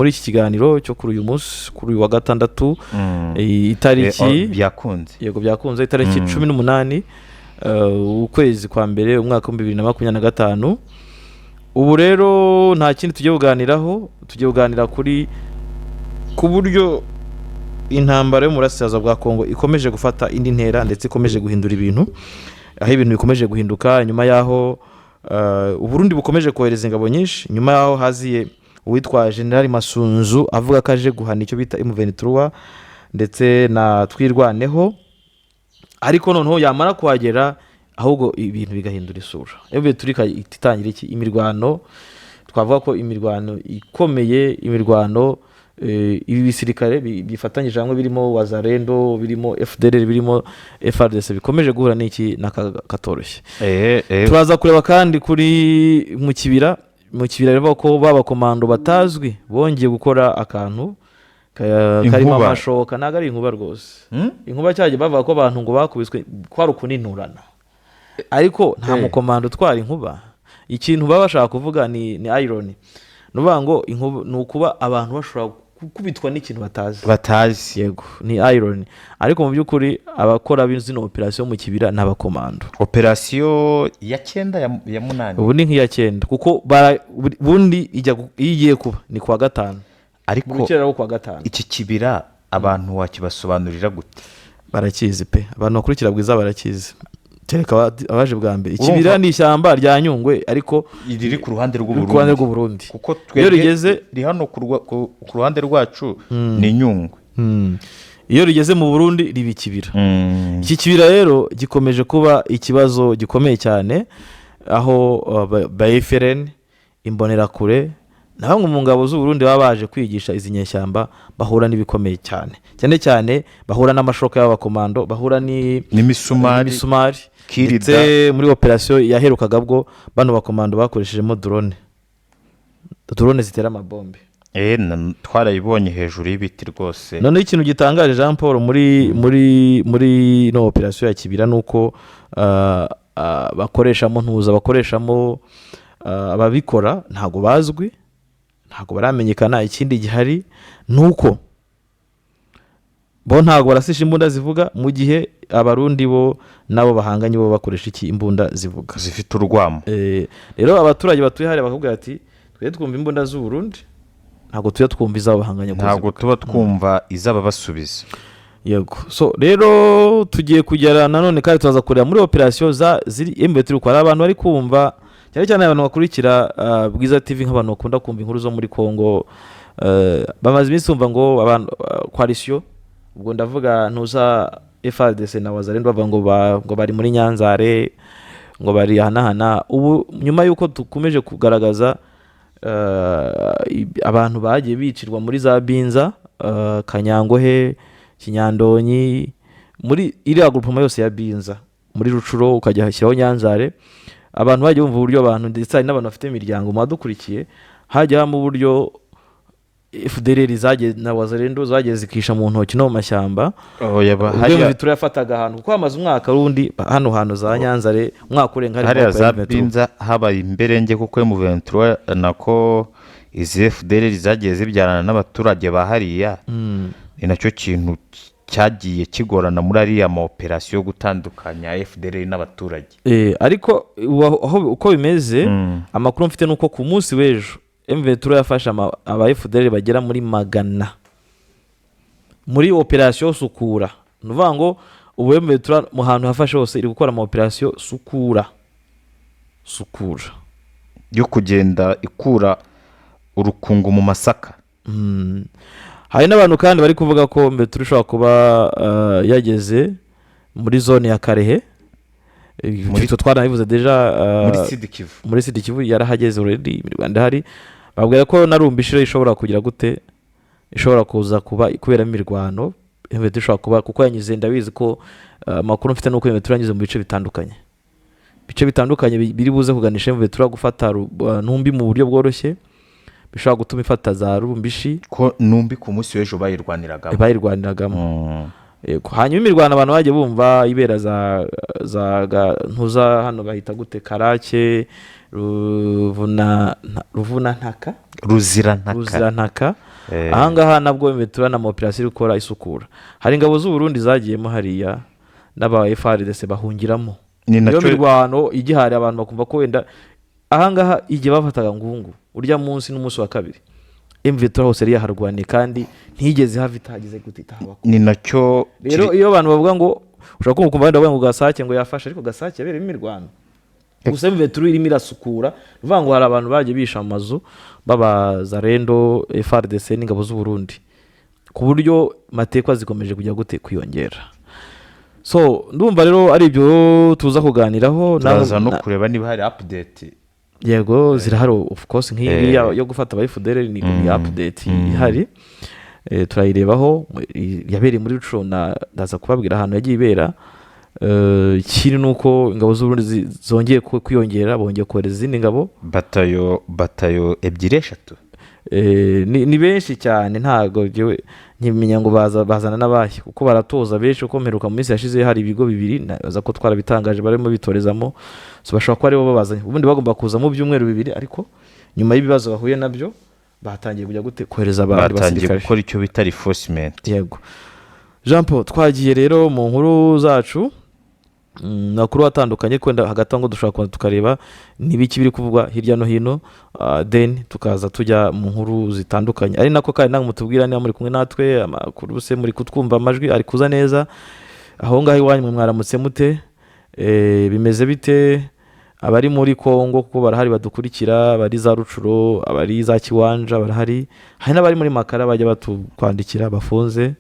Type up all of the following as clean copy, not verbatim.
muri iki kiganiro cyo kuri uyu munsi kuri uyu wa gatandatu itariki byakunze yego byakunze itariki 18 ukwezi kwa mbere umwaka wa 2025. Ubu rero nta kindi tugiye kuganiraho, tugiye kuganira ku buryo intambara yo mu burasirazuba bwa Kongo ikomeje gufata indi ntera ndetse ikomeje guhindura ibintu, aho ibintu bikomeje guhinduka nyuma yaho Uburundi bukomeje kohereza ingabo nyinshi, nyuma yaho haziye uwitwa General Masunzu avuga ko aje guhana icyo bita M23 ndetse na twirwaneho, ariko noneho yamara kuhagera ahubwo ibintu bigahindura isura. Ebe turika ititangira iki imirwano, twavuga ko imirwano ikomeye, imirwano ibi bisirikare bifatanyije hamwe birimo Wazalendo, birimo FDLR, birimo FARDC bikomeje guhura n'iki nakatoroshye. Turaza kureba kandi kuri mu kibira rero ko baba komando batazwi bongeye gukora akantu karimo amashoka, naga ari inkuba rwose. Inkuba cyaje bavuga ko abantu ngo bakubiswe kwari ukuninturana, ariko nta mukomando twara inkuba. Ikintu baba bashaka kuvuga ni irony, nuvuga ngo inkuba nukuba abantu bashobora kubitwa n'ikintu batazi. Yego, ni irony, ariko mu byukuri abakora b'izino operation mu kibira n'abakomando. Operation ya 9 ya 8 ubu ni nk'iya 9 kuko bundi igiye kuba ni kwa gatanu, ariko bukera kwa gatanu. Iki kibira abantu wakibasobanurira gute? Barakizi pe, abantu bakurikira Bwiza barakizi, tereka abaje bwa mbere. Ikibira ni ishyamba rya Nyungwe ariko riri ku ruhande rw'Uburundi, kuko twebwe rigeze hano ku ruhande rwacu ni Nyungwe. Iyo rigeze mu Burundi riba ikibira. Iki kibira rero gikomeje kuba ikibazo gikomeye cyane, aho ba FRN imbonera kure na bamwe mu ngabo z'u Burundi baba baje kwigisha izi nyeshyamba bahura n'ibikomeye cyane cyane bahura n'amashoka y'abakomando, bahura n'imisumari ndetse muri operation yaherukaga bwo bano bakomando bakoreshejemo drone zitera amabombe. Twarayibonye hejuru y'ibiti rwose. None ikintu gitangaje Jean Paul muri no operation ya kibira nuko bakoreshamo ababikora ntago bazwi, ntago baramenyekana. Ikindi gihari nuko bo ntago barasisha imbunda zivuga, mu gihe abarundi bo nabo bahanganye bo bakoresha iki imbunda zivuga zifite urwamo. Rero abaturage batuye hari bakubwira ati twe twumva imbunda z'u Burundi, ntago tuya twumva izabo bahanganye, ntago tuba twumva izaba basubiza. Yego, so rero tugiye kugera nanone kandi tuzaza kureba muri operation ziri M23 ko ari abantu bari kumva cyane abantu bakurikira Bwiza TV nk'abantu bakunda kumva inkuru zo muri Kongo. Bamaze iminsi umva ngo abantu coalition, ubwo ndavuga ntuza FARDC na Wazalendo bavuga ngo bari muri Nyanzare, ngo bari hanahana. Ubu nyuma yuko dukomeje kugaragaza abantu bagiye bicirwa muri za Binza, Kanyangohe, Kinyandonyi, muri iriya groupement yose ya Binza, muri Rucuro ukajya hashyiraho Nyanzare, abantu bagiye bumva uburyo abantu ndetse n'abantu bafite imiryango mwadukurikiye hajya mu buryo FDLR zagiye na Wazalendo zagiye zikisha mu ntoki no mu mashyamba. Hajya turafataga ahantu kuko amaze umwaka rundi hano za Nyanzare umwaka urenga hari za Binza habaye imberenge kuko M23 nako izi FDLR zagiye zibyarana n'abaturage bahariya. Ni nacyo kintu cyagiye kigorana muri ariya ma operation yo gutandukanya FDLR n'abaturage. Ariko uko bimeze amakuru mfite nuko ku munsi w'ejo M23 yafashe aba FDLR bagera muri 100 muri operation sukura. Nuvuga ngo ubu M23 mu hantu hafashe hose iri gukora ama operation sukura yo kugenda ikura urukungu mu masaka. Hari n'abantu kandi bari kuvuga ko M23 ishobora kuba yageze muri zone ya Karehe. Muri twanabivuze deja muri Sud Kivu yarahageze already mu Rwanda. Hari babwira ko narumbishire ishobora kugira gute, ishobora kuza kuba kubera imirwano. M23 ishobora kuba kuko yanyuze, ndabizi ko makuru mfite nuko M23 yanyuze mu bice bitandukanye biri buze kuganisha M23 gufata Numbi mu buryo bworoshye, bishobora gutuma ifata za Rumbishi ko Numbi ku munsi w'ejo bayirwaniragamo. hanyuma imirwano abantu bajya bumva ibera ntuza hano bahita gute Karake, Ruvunantaka, Ruzirantaka. Ahangaha nabwo Ventura na operasiyo ikora isukura. Hari ingabo z'u Burundi zagiyemo hariya n'aba FARDC bahungiramo. Iyo mirwano igihari abantu bakumva ko wenda ahangaha igihe bafataga Ngungu urya munsi n'umunsi wa kabiri Ventura hose yari yaharwaniye kandi ntigeze hava itagize gutita haba. Ni nacyo rero iyo abantu bavuga ngo ushaka kumva wenda ngo Gasake ngo yafashe, ariko Gasake yabereye imirwano gusa Ventura irimo irasukura, uvuga ngo hari abantu bagiye bisha amazu b'abazarendo FARDC n'ingabo z'u Burundi ku buryo matekwa zikomeje kujya gute kwiyongera. So ndumva rero ari ibyo tuza kuganiraho naza no kureba niba hari update. Yego zirahari of course, nk'iyi yo gufata aba FDL ni update ihari, turayirebaho. Yabereye muri Ruco, ndaza kubabwira ahantu yagiye ibera. Ikindi nuko ingabo z'u Burundi zongeye kwiyongera, bongeye kohereza izindi ngabo batayo 2-3. Ni benshi cyane, ntago jewe nkimenya ngo bazana n'abahe kuko baratoza benshi, uko mperuka mu minsi yashize hari ibigo 2 naza ko twarabitangaje barimo bitorezamo, so bashaka ko ari bo babazanye. Ubundi bagomba kuza mu byumweru 2, ariko nyuma y'ibibazo bahuye nabyo batangiye kujya gute kohereza abandi basirikare, batangiye gukora icyo bita reinforcement. Yego Jean Paul, twagiye rero mu nkuru zacu nakuru atandukanye, kwenda hagati ngo dushaka kuba tukareba nibiki biri kuvugwa hirya no hino, then tukaza tujya mu nkuru zitandukanye. Ari nako kandi nange mutubwira niba muri kumwe natwe, amakuru se muri kutwumva, amajwi ari kuza neza aho ngaho iwanyu, mwaramutse mute, bimeze bite? Abari muri Kongo kuko barahari badukurikira, bari za Rucuro, abari za Kiwanja barahari, hari n'abari muri Makara bajya batukwandikira bafunze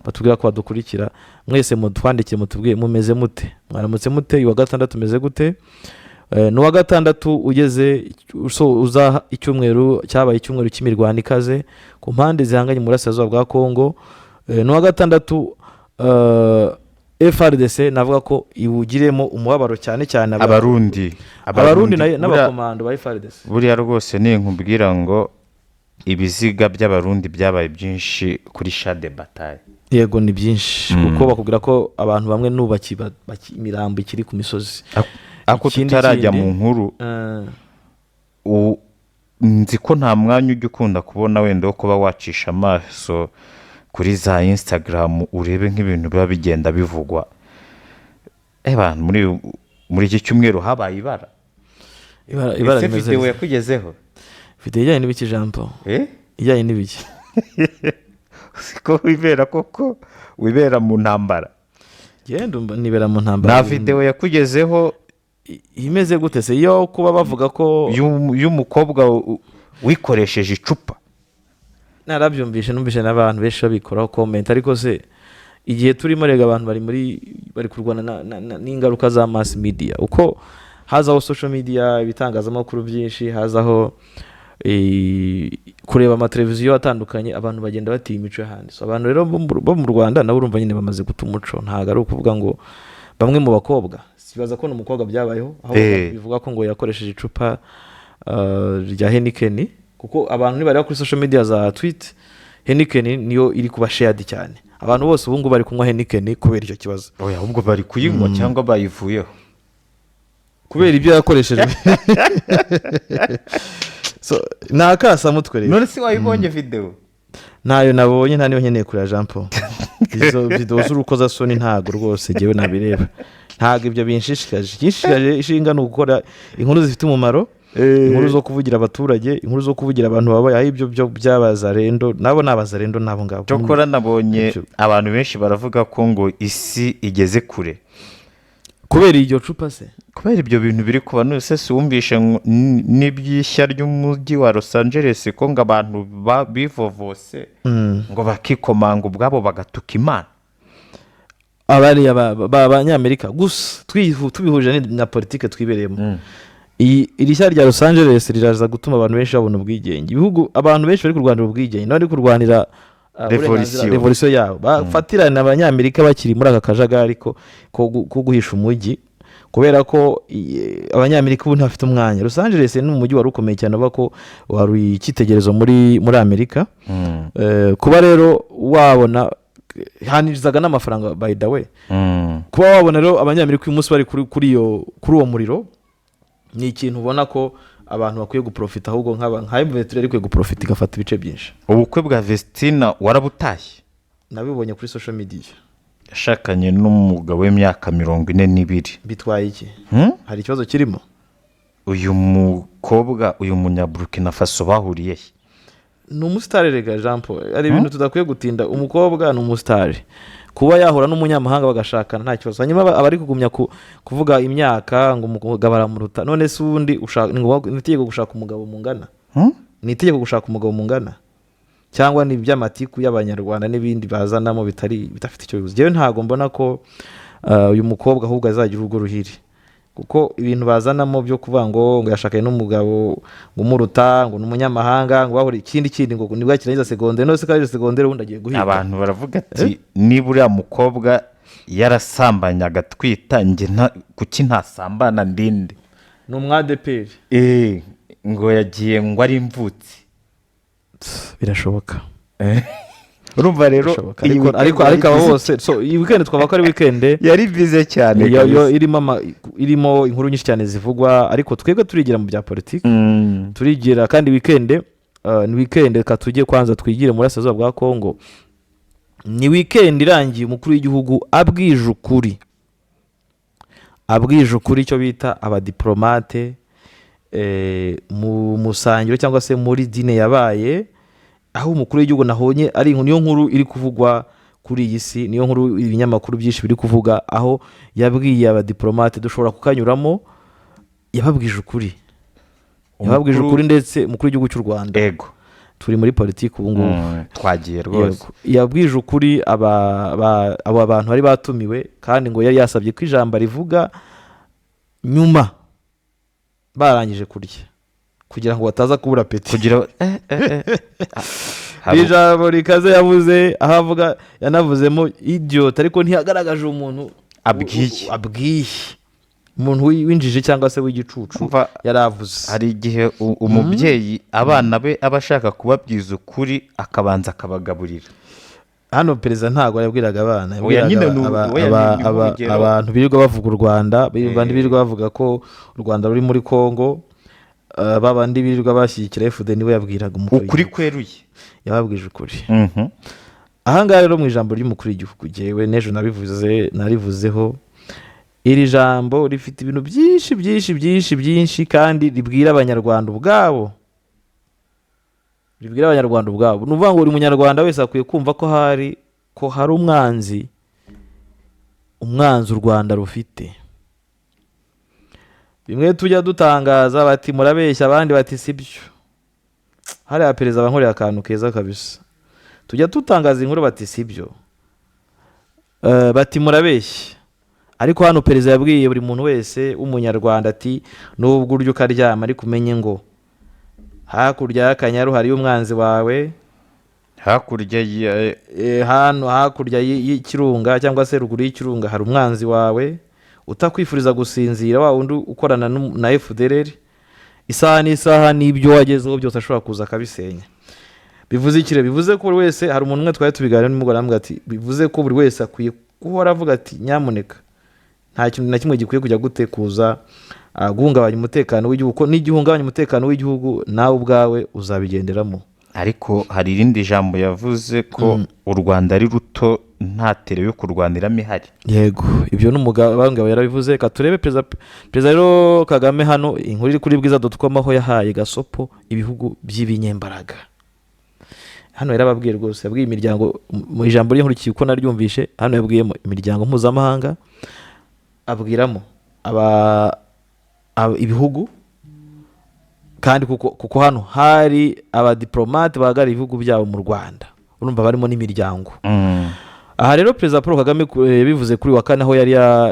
batubwira ko badukurikira. Mwese mutwandikire mutubwiye mumeze mute, mwaramutse mute, uwa gatandatu meze gute? N'uwa gatandatu ugeze uza icyumweru cyabaye icyumweru cy'imirwano ikaze ku mpande zihanganye mu burasirazuba bwa Kongo. N'uwa gatandatu FARDC navuga ko iwugiremo umubabaro cyane cyane abarundi n'abakomando ba FARDC. Buriya rwose ni nkubwira ngo ibiziga by'abarundi byabaye byinshi kuri Shade Bataille. Yego ni byinshi kuko bakubwira ko abantu bamwe nubaki imirambo ikiri ku misozi. Ako tutarajya mu nkuru nzi ko nta mwanya ujya ukunda kubona wenda wo kuba wacisha amaso kuri za Instagram urebe nk'ibintu biba bigenda bivugwa. Abantu muri iki cyumweru habaye ibara rimeze. Video yakugezeho video ijyanye n'ibiki Jean Paul? Ijyanye n'ibiki? Siko wibera koko, wibera mu ntambara. Genda nibera mu ntambara. Na video yakugezeho imeze gute se? Yo kuba bavuga ko y'umukobwa wikoresheje icupa. Narabyumvishe, numvishe n'abantu benshi babikoraho comment, ariko se igihe turimo rega abantu bari kurwana n'ingaruka za mass media, uko hazaho social media, ibitangazamakuru byinshi, hazaho kureba amateleviziyo atandukanye, abantu bagenda batiye imico y'ahandi. So abantu rero bo mu Rwanda nabo urumva nyine bamaze guta umuco, ntago ari ukuvuga ngo bamwe mu bakobwa, sibaza ko n'umukobwa byabayeho aho bivuga ko ngo yakoresheje icupa rya Heineken, kuko abantu nibari kuri social media za tweet Heineken niyo iri kuba shared cyane. Abantu bose ubu ngo bari kunywa Heineken kubera icyo kibazo. Oya, ahubwo bari kuyinywa cyangwa bayivuyeho kubera ibyo yakoresheje. So nakasa mutwe rero. None si wayibonye video? Nayo nabonye, nta niyo nkeneye kuri Jean Paul. Izo video z'urukoza soni ntago rwose jewe nabireba. Ntago ibyo binshishikaje ishinga no gukora inkuru zifite umumaro, inkuru zo kuvugira abaturage, inkuru zo kuvugira abantu babaye aho ibyo by'abazarendo, nabo nabazarendo nabo ngabo. Cyokora nabonye abantu benshi baravuga ko ngo isi igeze kure. Kubera iryo cupa se? Kubera ibyo bintu biri kuba nose wumvishe n'ibyishya ry'umujyi wa Los Angeles ko ngo abantu bivovose ngo bakikomanga ubwabo bagatuka Imana. Abari abanyamerika gusa tubihuje na politike twibereyemo. Iri shyari rya Los Angeles riraza gutuma abantu benshi babona ubwigenge. Ibihugu abantu benshi bari kurwanira ubwigenge, nari kurwanira revolution yabo, bafatirana abanyamerika bakiri muri aka kajagari ko guhisha umujyi, kubera ko abanyamerika ubu ntafite umwanya. Los Angeles ni umujyi wari ukomeye cyane, bako wari icyitegererezo muri Amerika. Kuba rero wabona hanirizaga n'amafaranga by the way. Kuba wabona rero abanyamerika uyu munsi bari kuri uwo muriro ni ikintu ubona ko abantu bakwiye guprofita, ahubwo nka M23 ari kwiye guprofita igafata ibice byinshi. Ubukwe bwa Vestina warabutashye? Nabibonye kuri social media. Yashakanye n'umugabo w'imyaka 42. Bitwaye iki? Hari ikibazo kirimo? Uyu mukobwa, uyu munyaburkina Faso bahuriye he? Ni umusitari rega Jean Paul. Ari ibintu tudakwiye gutinda. Umukobwa ni umusitari. Kuba yahura n'umunyamahanga bagashakana nta kibazo. Hanyuma abari kugumya kuvuga imyaka ngo umugabo aramuruta. None se ubundi nitegeko gushaka umugabo mungana? Nitegeko gushaka umugabo mungana? Cyangwa ni by'amatiku y'abanyarwanda n'ibindi bazanamo bidafite icyo bivuze. Jewe ntago mbona ko uyu mukobwa ahubwo azagira urugo ruhiri. Kuko ibintu bazanamo byo kuvuga ngo yashakanye n'umugabo ngo umuruta ngo n'umunyamahanga ngo bahuri ikindi ngo nibwo kirangiza secondaire, no se kaje secondaire ubundi agiye guhiga. Abantu baravuga ati niba uriya mukobwa yarasambanya agatwita nge kuki ntasambana ndinde? Ni umwadeperi. Ngo yagiye ngo ari imvutsi. Birashoboka. Urumva rero ariko abo bose so iyi weekend twabaka ari weekend yari bize cyane, irimo inkuru nyinshi cyane zivugwa, ariko twebwe turigira mu bya politiki. Turigira kandi weekend ni weekend ka tujye kwanza twigire muri Asazuba bwa Kongo. Ni weekend irangiye umukuru w'igihugu abwije ukuri cyo bita abadiplomate mu musangiro cyangwa se muri dine yabaye, aho umukuru w'igihugu nahonye ari niyo nkuru iri kuvugwa kuri iyi si, niyo nkuru ibinyamakuru byinshi biri kuvuga, aho yabwiye abadiplomate dushobora kukanyuramo. Yababwije ukuri ndetse umukuru w'igihugu cy'u Rwanda, ego turi muri politiki ubu ngubu twagiye rwose. Yabwije ukuri abo bantu bari batumiwe, kandi ngo yari yasabye ko ijambo rivuga nyuma barangije kurya kugira ngo bataza kubura peti. Ijambo rikaze yavuze, aho avuga yanavuzemo idiot, ariko ntiyagaragaje umuntu abwiye umuntu winjije cyangwa se w'igicucu yaravuze. Hari igihe umubyeyi abana be abashaka kubabwiza ukuri akabanza akabagaburira. Hano perezida ntago yabwiraga abana, abantu birirwa bavuga u Rwanda, birirwa bavuga ko u Rwanda ruri muri Kongo, babandi birirwa bashyigikira FD niwe yabwiraga ukuri kweruye, yababwije ukuri. Ahangaha rero mu ijambo ry'umukuru w'igihugu jewe nejo narivuzeho, iri jambo rifite ibintu byinshi kandi ribwira abanyarwanda ubwabo. Nuvuga ngo buri munyarwanda wese akwiye kumva ko hari umwanzi u Rwanda rufite. Bimwe tujya dutangaza bati murabeshya, abandi bati sibyo. Hari perezida bankoreye akantu keza kabisa. Tujya dutangaza inkuru bati sibyo, bati murabeshya, ariko hano perezida yabwiye buri muntu wese w'umunyarwanda ati nubwo uryo ukaryama ariko umenye ngo hakurya y'Akanyaru hari umwanzi wawe, hakurya y'ikirunga cyangwa se ruguru y'ikirunga hari umwanzi wawe utakwifuriza gusinzira, wa wundi ukorana na FDLR isaha n'isaha n'ibyo wagezeho byose ashobora kuza akabisenya. Bivuze ikire, bivuze ko buri wese, hari umuntu umwe twari tubiganira n'umugore amubwira ati bivuze ko buri wese akwiye guhora avuga ati nyamuneka nta kintu na kimwe gikwiye kujya gutekuza guhungabanya umutekano w'igihugu, ko n'igihungabanya umutekano w'igihugu nawe ubwawe uzabigenderamo. Ariko hari irindi jambo yavuze ko u Rwanda ari ruto nta tere yo kurwaniramo ihari. Yego, ibyo n'umugabo yarabivuze. Ka turebe perezida rero Kagame hano inkuru iri kuri bwiza.com aho yahaye gasopo ibihugu by'ibinyembaraga. Hano yarababwiye rwose, yabwiye imiryango mu ijambo ry'inkuru uko naryumvishe, hano yabwiyemo imiryango mpuzamahanga, abwiramo ibihugu, kandi kuko hano hari abadiplomate bahagarariye ibihugu byabo mu Rwanda, urumva barimo n'imiryango. Aha rero perezida Paul Kagame yabivuze kuri wa kane aho yari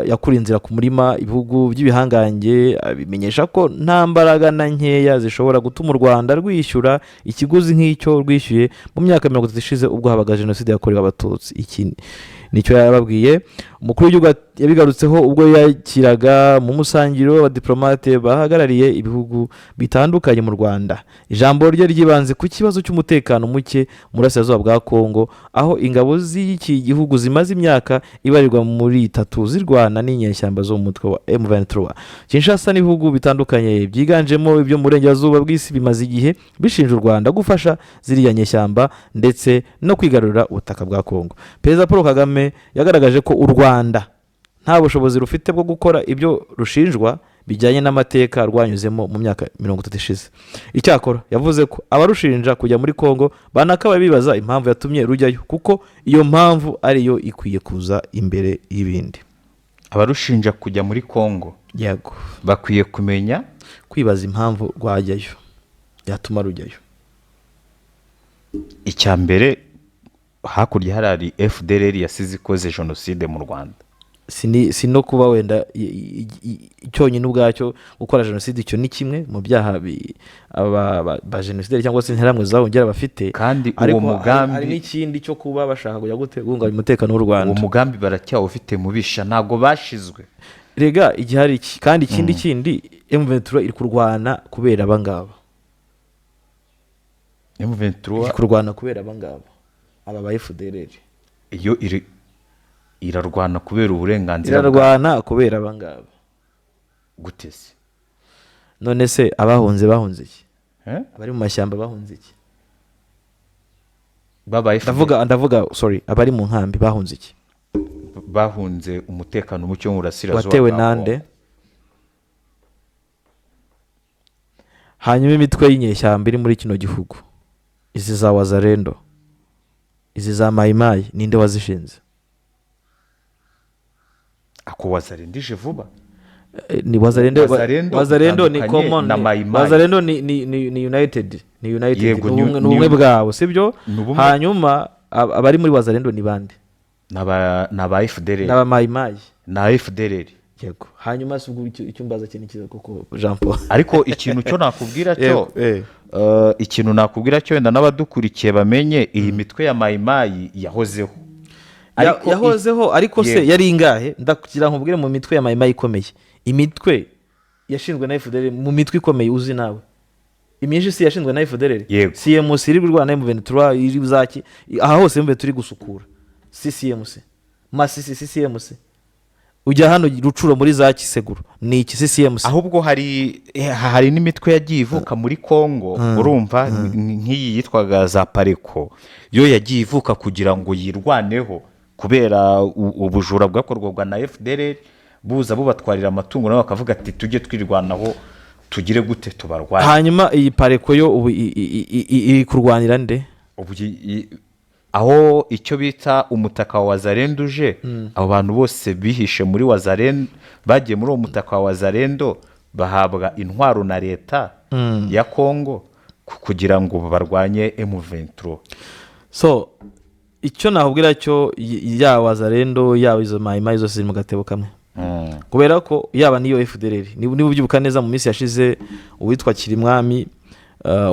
yakura inzira ku murima ibihugu by'ibihangange, abimenyesha ko nta mbaraga na nkeya zishobora gutuma u Rwanda rwishyura ikiguzi nk'icyo rwishyuye mu myaka 30 ishize ubwo habaga jenoside yakorewe abatutsi. Iki nicyo yababwiye. Umukuru w'igihugu yabigarutseho ubwo yakiraga mu musangiro w'abadiplomate bahagarariye ibihugu bitandukanye mu Rwanda. Ijambo rye ryibanze ku kibazo cy'umutekano muke mu burasirazuba bwa Kongo, aho ingabo z'iki gihugu zimaze imyaka ibarirwa muri 3 zirwana n'inyeshyamba zo mu mutwe wa M23. Kinshasa n'ibihugu bitandukanye byiganjemo ibyo mu burengerazuba bw'isi bimaze igihe bishinja u Rwanda gufasha ziriya nyeshyamba ndetse no kwigarurira ubutaka bwa Kongo. Perezida Paul Kagame yagaragaje ko u Rwanda nta bushobozi rufite bwo gukora ibyo rushinjwa bijyanye n'amateka rwanyuzemo mu myaka 30 ishize. Icyakora yavuze ko abarushinja kujya muri Kongo banakaba bibaza impamvu yatumye rujyayo, kuko iyo mpamvu ariyo ikwiye kuza imbere y'ibindi. abarushinja kujya muri Kongo Yego, bakwiye kumenya kwibaza impamvu rwajyayo yatuma rujyayo. icya mbere, hakurya hari FDLR yasize ikoze jenoside mu Rwanda. Si no kuba wenda cyonyine ubwacyo gukora jenoside, icyo ni kimwe mu byaha ba jenoside cyangwa se interamwe zahongera bafite, kandi uwo mugambi hari n'ikindi cyo kuba bashaka kujya guhungabanya umutekano w'u Rwanda. uwo mugambi baracyawufite mubisha, ntabwo bashizwe. Rega igihari kandi ikindi M23 iri kurwana kubera abangaba. M23 iri kurwana kubera abangaba, aba ba FDLR. iyo irarwana kubera uburenganzira irarwana kubera abangaba. gutese. None se abahunze iki? Abari mu mashyamba bahunze iki? ndavuga sorry, abari mu nkambi bahunze iki? bahunze umutekano muke mu burasirazuba. watewe nande? Hanyuma imitwe y'inyeshyamba iri muri kino gihugu, izi za Wazalendo, izi za Maimai, ninde wazishinze? ako Wazalendije vuba. Ni Wazalendo ni common, Wazalendo ni united, ni ubumwe bwabo, sibyo? Hanyuma abari muri Wazalendo ni bande? Naba FDLR, naba Maimai na FDLR. Yego. Hanyuma subwo icyo mbaza cyane kiza koko Jean Paul. Ariko ikintu cyo nakubwira cyo ikintu nakubwira cyo wenda n'abadukurikiye bamenye, iyi mitwe ya Maimai yahozeho. Yahozeho, ariko se yari ingahe? Ndakugira nkubwire mu mitwe ya Maimai ikomeye, imitwe yashinzwe na FDLR, mu mitwe ikomeye uzi nawe imyinshi si yashinzwe na FDLR. CMC iri rwanda M23 iri zaki, aha hose mbe turi gusukura CMC masisi CMC. Ujya hano Rucuro muri za Kiseguro ni iki CMC? Ahubwo hari n'imitwe yagiye ivuka muri Kongo, urumva nk'iyi yitwaga za Pareko, yo yagiye ivuka kugira ngo yirwaneho kubera ubujura bwakorwaga na FDLR, buza bubatwarira amatungo nabo bakavuga ati tujye twirwanaho tugire gute tubarwanye. Hanyuma iyi Pareko yo ubu iri kurwanira nde? aho icyo bita umutaka wa Wazalendo uje, abo bantu bose bihishe muri Wazalendo, bagiye muri uwo mutaka wa Wazalendo bahabwa intwaro na leta ya Kongo kugira ngo barwanye M23. So icyo nahubwira cyo ya Wazalendo yaba izo Maimai zose ziri mu gatebo kamwe, kubera ko yaba niyo FDLR niba ubyibuka neza mu minsi yashize uwitwa Kirimwami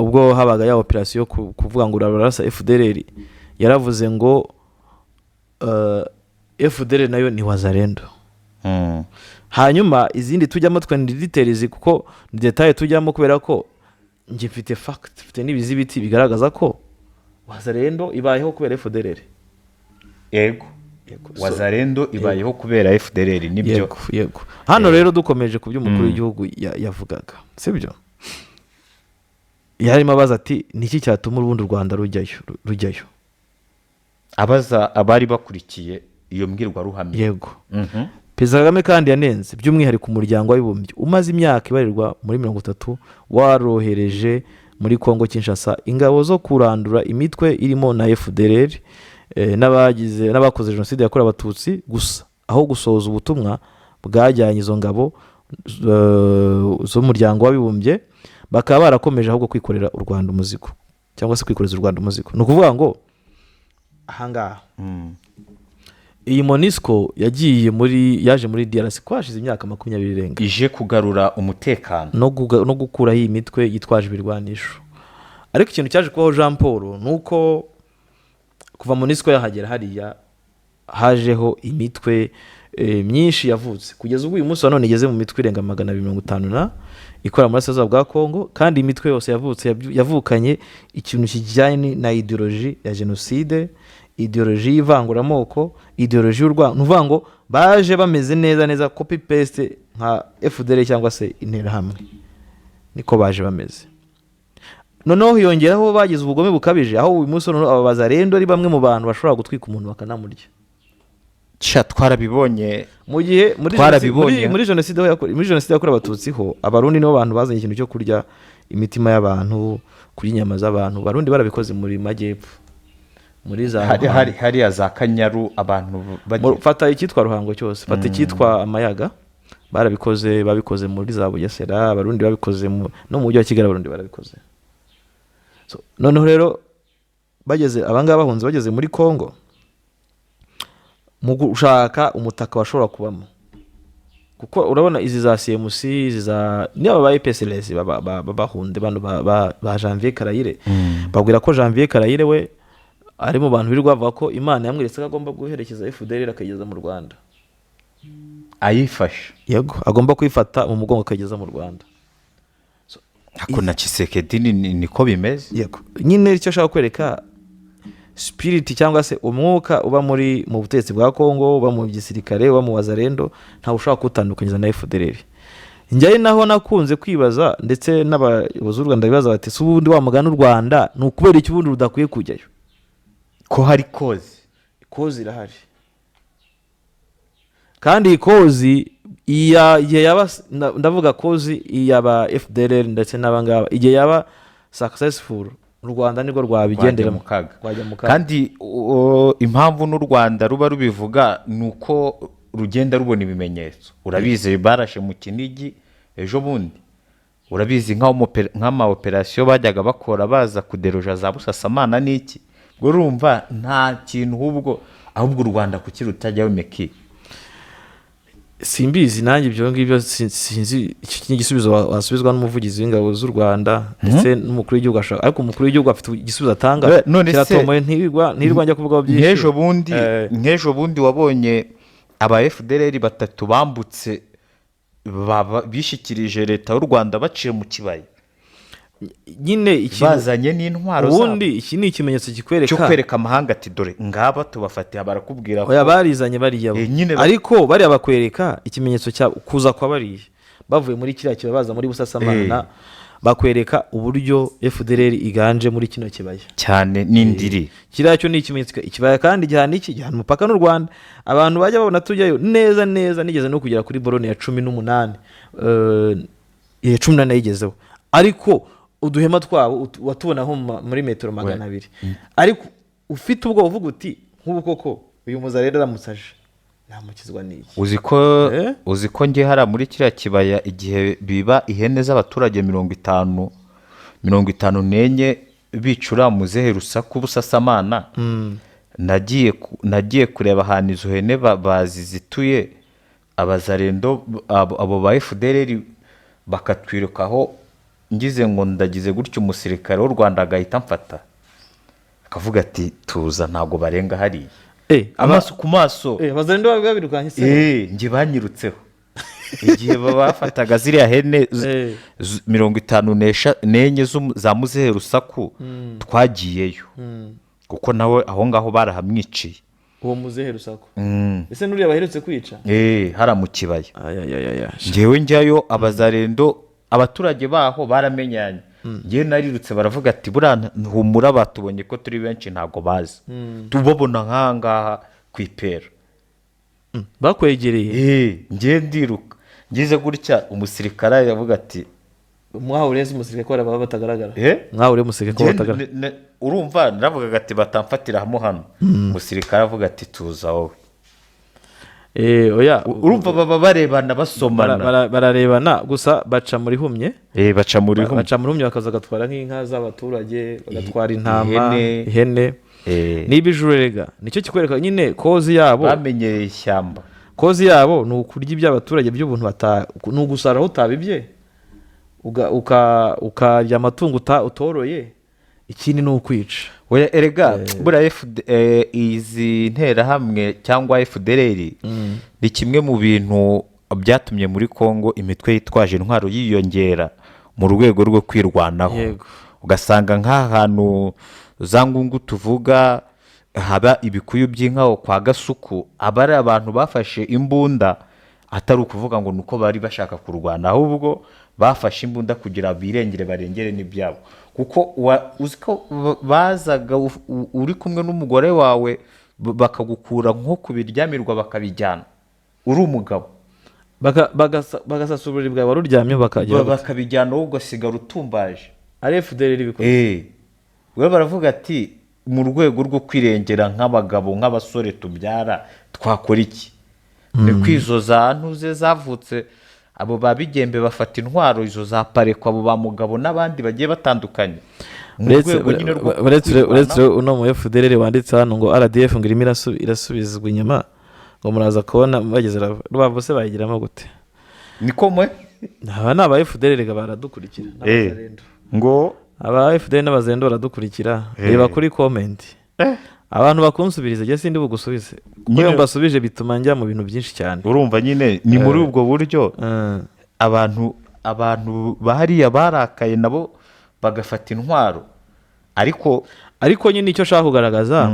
ubwo habaga ya operation kuvuga ngo urarasa FDLR, yaravuze ngo FDLR nayo ni Wazalendo. Hanyuma izindi tujyamo twende details, kuko detail tujyamo kubera ko nje mfite fact, mfite n'ibizibiti bigaragaza ko Wazalendo ibayeho kubera FDLR. Yego. Wazalendo ibayeho kubera FDLR, nibyo. Yego. Hano rero dukomeje ku by'umukuru w'igihugu yavugaga, sibyo? Yarimo abaza ati niki cyatuma urundi Rwanda rujyayo? Abaza abari bakurikiye iyo mbwirwaruhame. Yego. Perezida Kagame kandi yanenze by'umwihariko umuryango w'abibumbye umaze imyaka ibarirwa muri 30 warohereje muri Kongo Kinshasa ingabo zo kurandura imitwe irimo na FDLR n'abakoze jenoside yakorewe abatutsi gusa, aho gusohoza ubutumwa bwajyanye izo ngabo z'umuryango w'abibumbye, bakaba barakomeje ahubwo kwikorera u Rwanda umuzigo, cyangwa se kwikoreza u Rwanda umuzigo. Ni ukuvuga ngo ahangaha iyi MONUSCO yaje muri DRC kwashize imyaka 20 irenga, ije kugarura umutekano no gukuraho iyi mitwe yitwaje ibirwanisho. Ariko ikintu cyaje kubaho Jean Paul nuko kuva MONUSCO yahagera hariya hajeho imitwe myinshi yavutse kugeza ubwo uyu munsi wa none igeze mu mitwe irenga 250 ikora mu burasirazuba bwa Kongo, kandi imitwe yose yavutse yavukanye ikintu kijyanye na ideoloji ya jenoside, ideoloji y'ivanguramoko, ideoloji y'urwango. Nuvuga ngo baje bameze neza copy paste nka FDL cyangwa se Interahamwe, niko baje bameze. Noneho hiyongeraho bagize ubugome bukabije, aho uyu munsi aba bazarendo ari bamwe mu bantu bashobora gutwika umuntu bakanamurya. Twarabibonye mu gihe muri jenoside yakorewe abatutsi ho abarundi nibo bantu bazanye ikintu cyo kurya imitima y'abantu, kurya inyama z'abantu. Barundi barabikoze muri majyepfo, muri za hariya za Kanyaru. Abantu fata icyitwa Ruhango cyose, fata icyitwa Amayaga, babikoze muri za Bugesera. Abarundi babikoze no mu mujyi wa Kigali, abarundi barabikoze. Noneho rero bageze abangaba bahunze bageze muri Kongo mu gushaka umutaka bashobora kubamo, kuko urabona izi za CMC, izi za niba ba EPSLS bahunde bano ba Janvier Karayire, babwira ko Janvier Karayire we ari mu bantu birirwa bavuga ko Imana yamweretse ko agomba guherekeza FDL akageza mu Rwanda, ayifasha. Yego, agomba kwifata mu mugongo akageza mu Rwanda. Ako na Tshisekedi niko bimeze. Yego, nyine icyo ashaka kwereka spirit cyangwa se umwuka uba mu butegetsi bwa Kongo, uba mu gisirikare, uba mu wazarendo, nta ushaka kutandukanyiriza na FDL. Njye naho nakunze kwibaza, ndetse n'abayobozi b'u Rwanda bibaza bati ubundi wa mugana u Rwanda ni ukubera iki ubundi rudakwiye kujyayo, ko hari kozi irahari. Kandi kozi ndavuga kozi yaba FDL ndetse n'abangaba igihe yaba successful, u Rwanda nirwo rwabigendera mu kaga. Kandi impamvu n'u Rwanda ruba rubivuga nuko rugenda rubona ibimenyetso. Urabizi barashe mu Kinigi ejo bundi, urabizi nk'ama operation bajyaga bakora baza kuderoja za Busasamana n'iki. Ngo urumva nta kintu ahubwo u Rwanda kuki rutajyaho meki. Simbizi nanjye ibyo ngibyo, sinzi igisubizo wasubizwa n'umuvugizi w'ingabo z'u Rwanda ndetse n'umukuru w'igihugu ashaka, ariko umukuru w'igihugu afite igisubizo atanga kiratomoye, ntirwa njya kuvuga byinshi. Nk'ejo bundi wabonye aba FDL 3 bambutse bishikirije leta y'u Rwanda baciye mu kibaya, nyine bazanye n'intwaro zabo. Ubundi iki ni ikimenyetso cyo kwereka amahanga ati dore ngaba tubafatiye, barakubwira ko barizanye bariya, ariko bariya bakwereka ikimenyetso cya kuza kwa bariya bavuye muri kiriya kibaya baza muri Busasamana, bakwereka uburyo FDL iganje muri kino kibaya cyane n'indiri. Kiriya cyo ni ikimenyetso ikibaya, kandi gihana umupaka n'u Rwanda. Abantu bajya babona tujyayo neza, nigeze no kugera kuri borone ya 18 18 yigezeho, ariko uduhema twabo watubona nko muri metero 200. Ariko ufite ubwo uvuga uti nk'ubu koko uyu muzarera aramutsaje namukizwa n'iki. Uzi ko ngiye hara muri kiriya kibaya igihe biba ihene z'abaturage 54 bicura muzehe Rusaku Busasamana. Nagiye kureba ahantu izo hene bazizituye, abazarendo abo ba FDL bakatwirukaho. Ngize ngo ndagize gutyo, umusirikare w'u Rwanda agahita mfata akavuga ati tuza ntago barenga hariya. Amaso ku maso bazarendo babirukanye se. Nge banyirutseho igihe bafataga ziriya hene 54 za muzehe Rusaku. Twagiyeyo kuko nawe aho ngaho barahamwiciye uwo muzehe Rusaku. Ese nuriya baherutse kwica hara mu kibaya. Ngewe njyayo, abazarendo abaturage baho baramenyanye. Ngewe narirutse baravuga ati buriya humura, batubonye ko turi benshi ntago bazi, tubabona nk'ahangaha ku ipera. Bakwegereye? Ngewe ndiruka ngize gutya, umusirikare yavuga ati mwahureze umusirikare ko baba batagaragara. Mwahureze umusirikare ko batagaragara. Urumva naravuga ati batamfatira hano. Umusirikare avuga ati tuza wowe. Urumva baba barebana basomana, bararebana gusa baca muri humye. Baca muri humye bakaza gatwara nk'inka z'abaturage, bagatwara intama, ihene n'ibijurega. Nicyo kikwereka nyine kozi yabo, bamenyereye ishyamba. Kozi yabo ni ukurya iby'abaturage by'ubuntu, ni ugusara aho utabibye, ukarya amatungo utoroye. ikindi ni ukwica. erega buriya izi nterahamwe cyangwa FDLR ni kimwe mu bintu byatumye muri Congo imitwe yitwaje intwaro yiyongera mu rwego rwo kwirwanaho. Ugasanga nk'ahantu za Ngungu tuvuga haba ibikuyu by'inka kwa Gasuku, aba ari abantu bafashe imbunda, atari ukuvuga ngo nuko bari bashaka kurwana, ahubwo bafashe imbunda kugira birengere barengere n'ibyabo, kuko uzi ko bazaga uri kumwe n'umugore wawe bakagukura nko kubiryamirwa bakabijyana uri umugabo, bagasasa uburiri bwawe wari uryamye bakabijyana wowe ugasigara utumbaje. ari FDLR bikoze. We baravuga ati mu rwego rwo kwirengera nk'abagabo nk'abasore tubyara twakora iki? Ni kwizo za ntuze zavutse abo babigembe bafata intwaro izo za Pareko, abo ba Mugabo n'abandi bagiye batandukanye. uretse uno mu FDLR wanditse hano ngo RDF ngo irimo irasubizwa inyuma, ngo muraza kubona bageze Rubavu se bayigiramo gute? Niko mwe aba ni aba FDLR baradukurikira ngo aba FDLR n'abazendo baradukurikira. Reba kuri comment abantu bakunsubiriza jye sindi bugusubize, kuko mbasubije bituma njya mu bintu byinshi cyane. Urumva nyine ni muri ubwo buryo abantu bahariya barakaye nabo bagafata intwaro, ariko nyine icyo shaka kugaragaza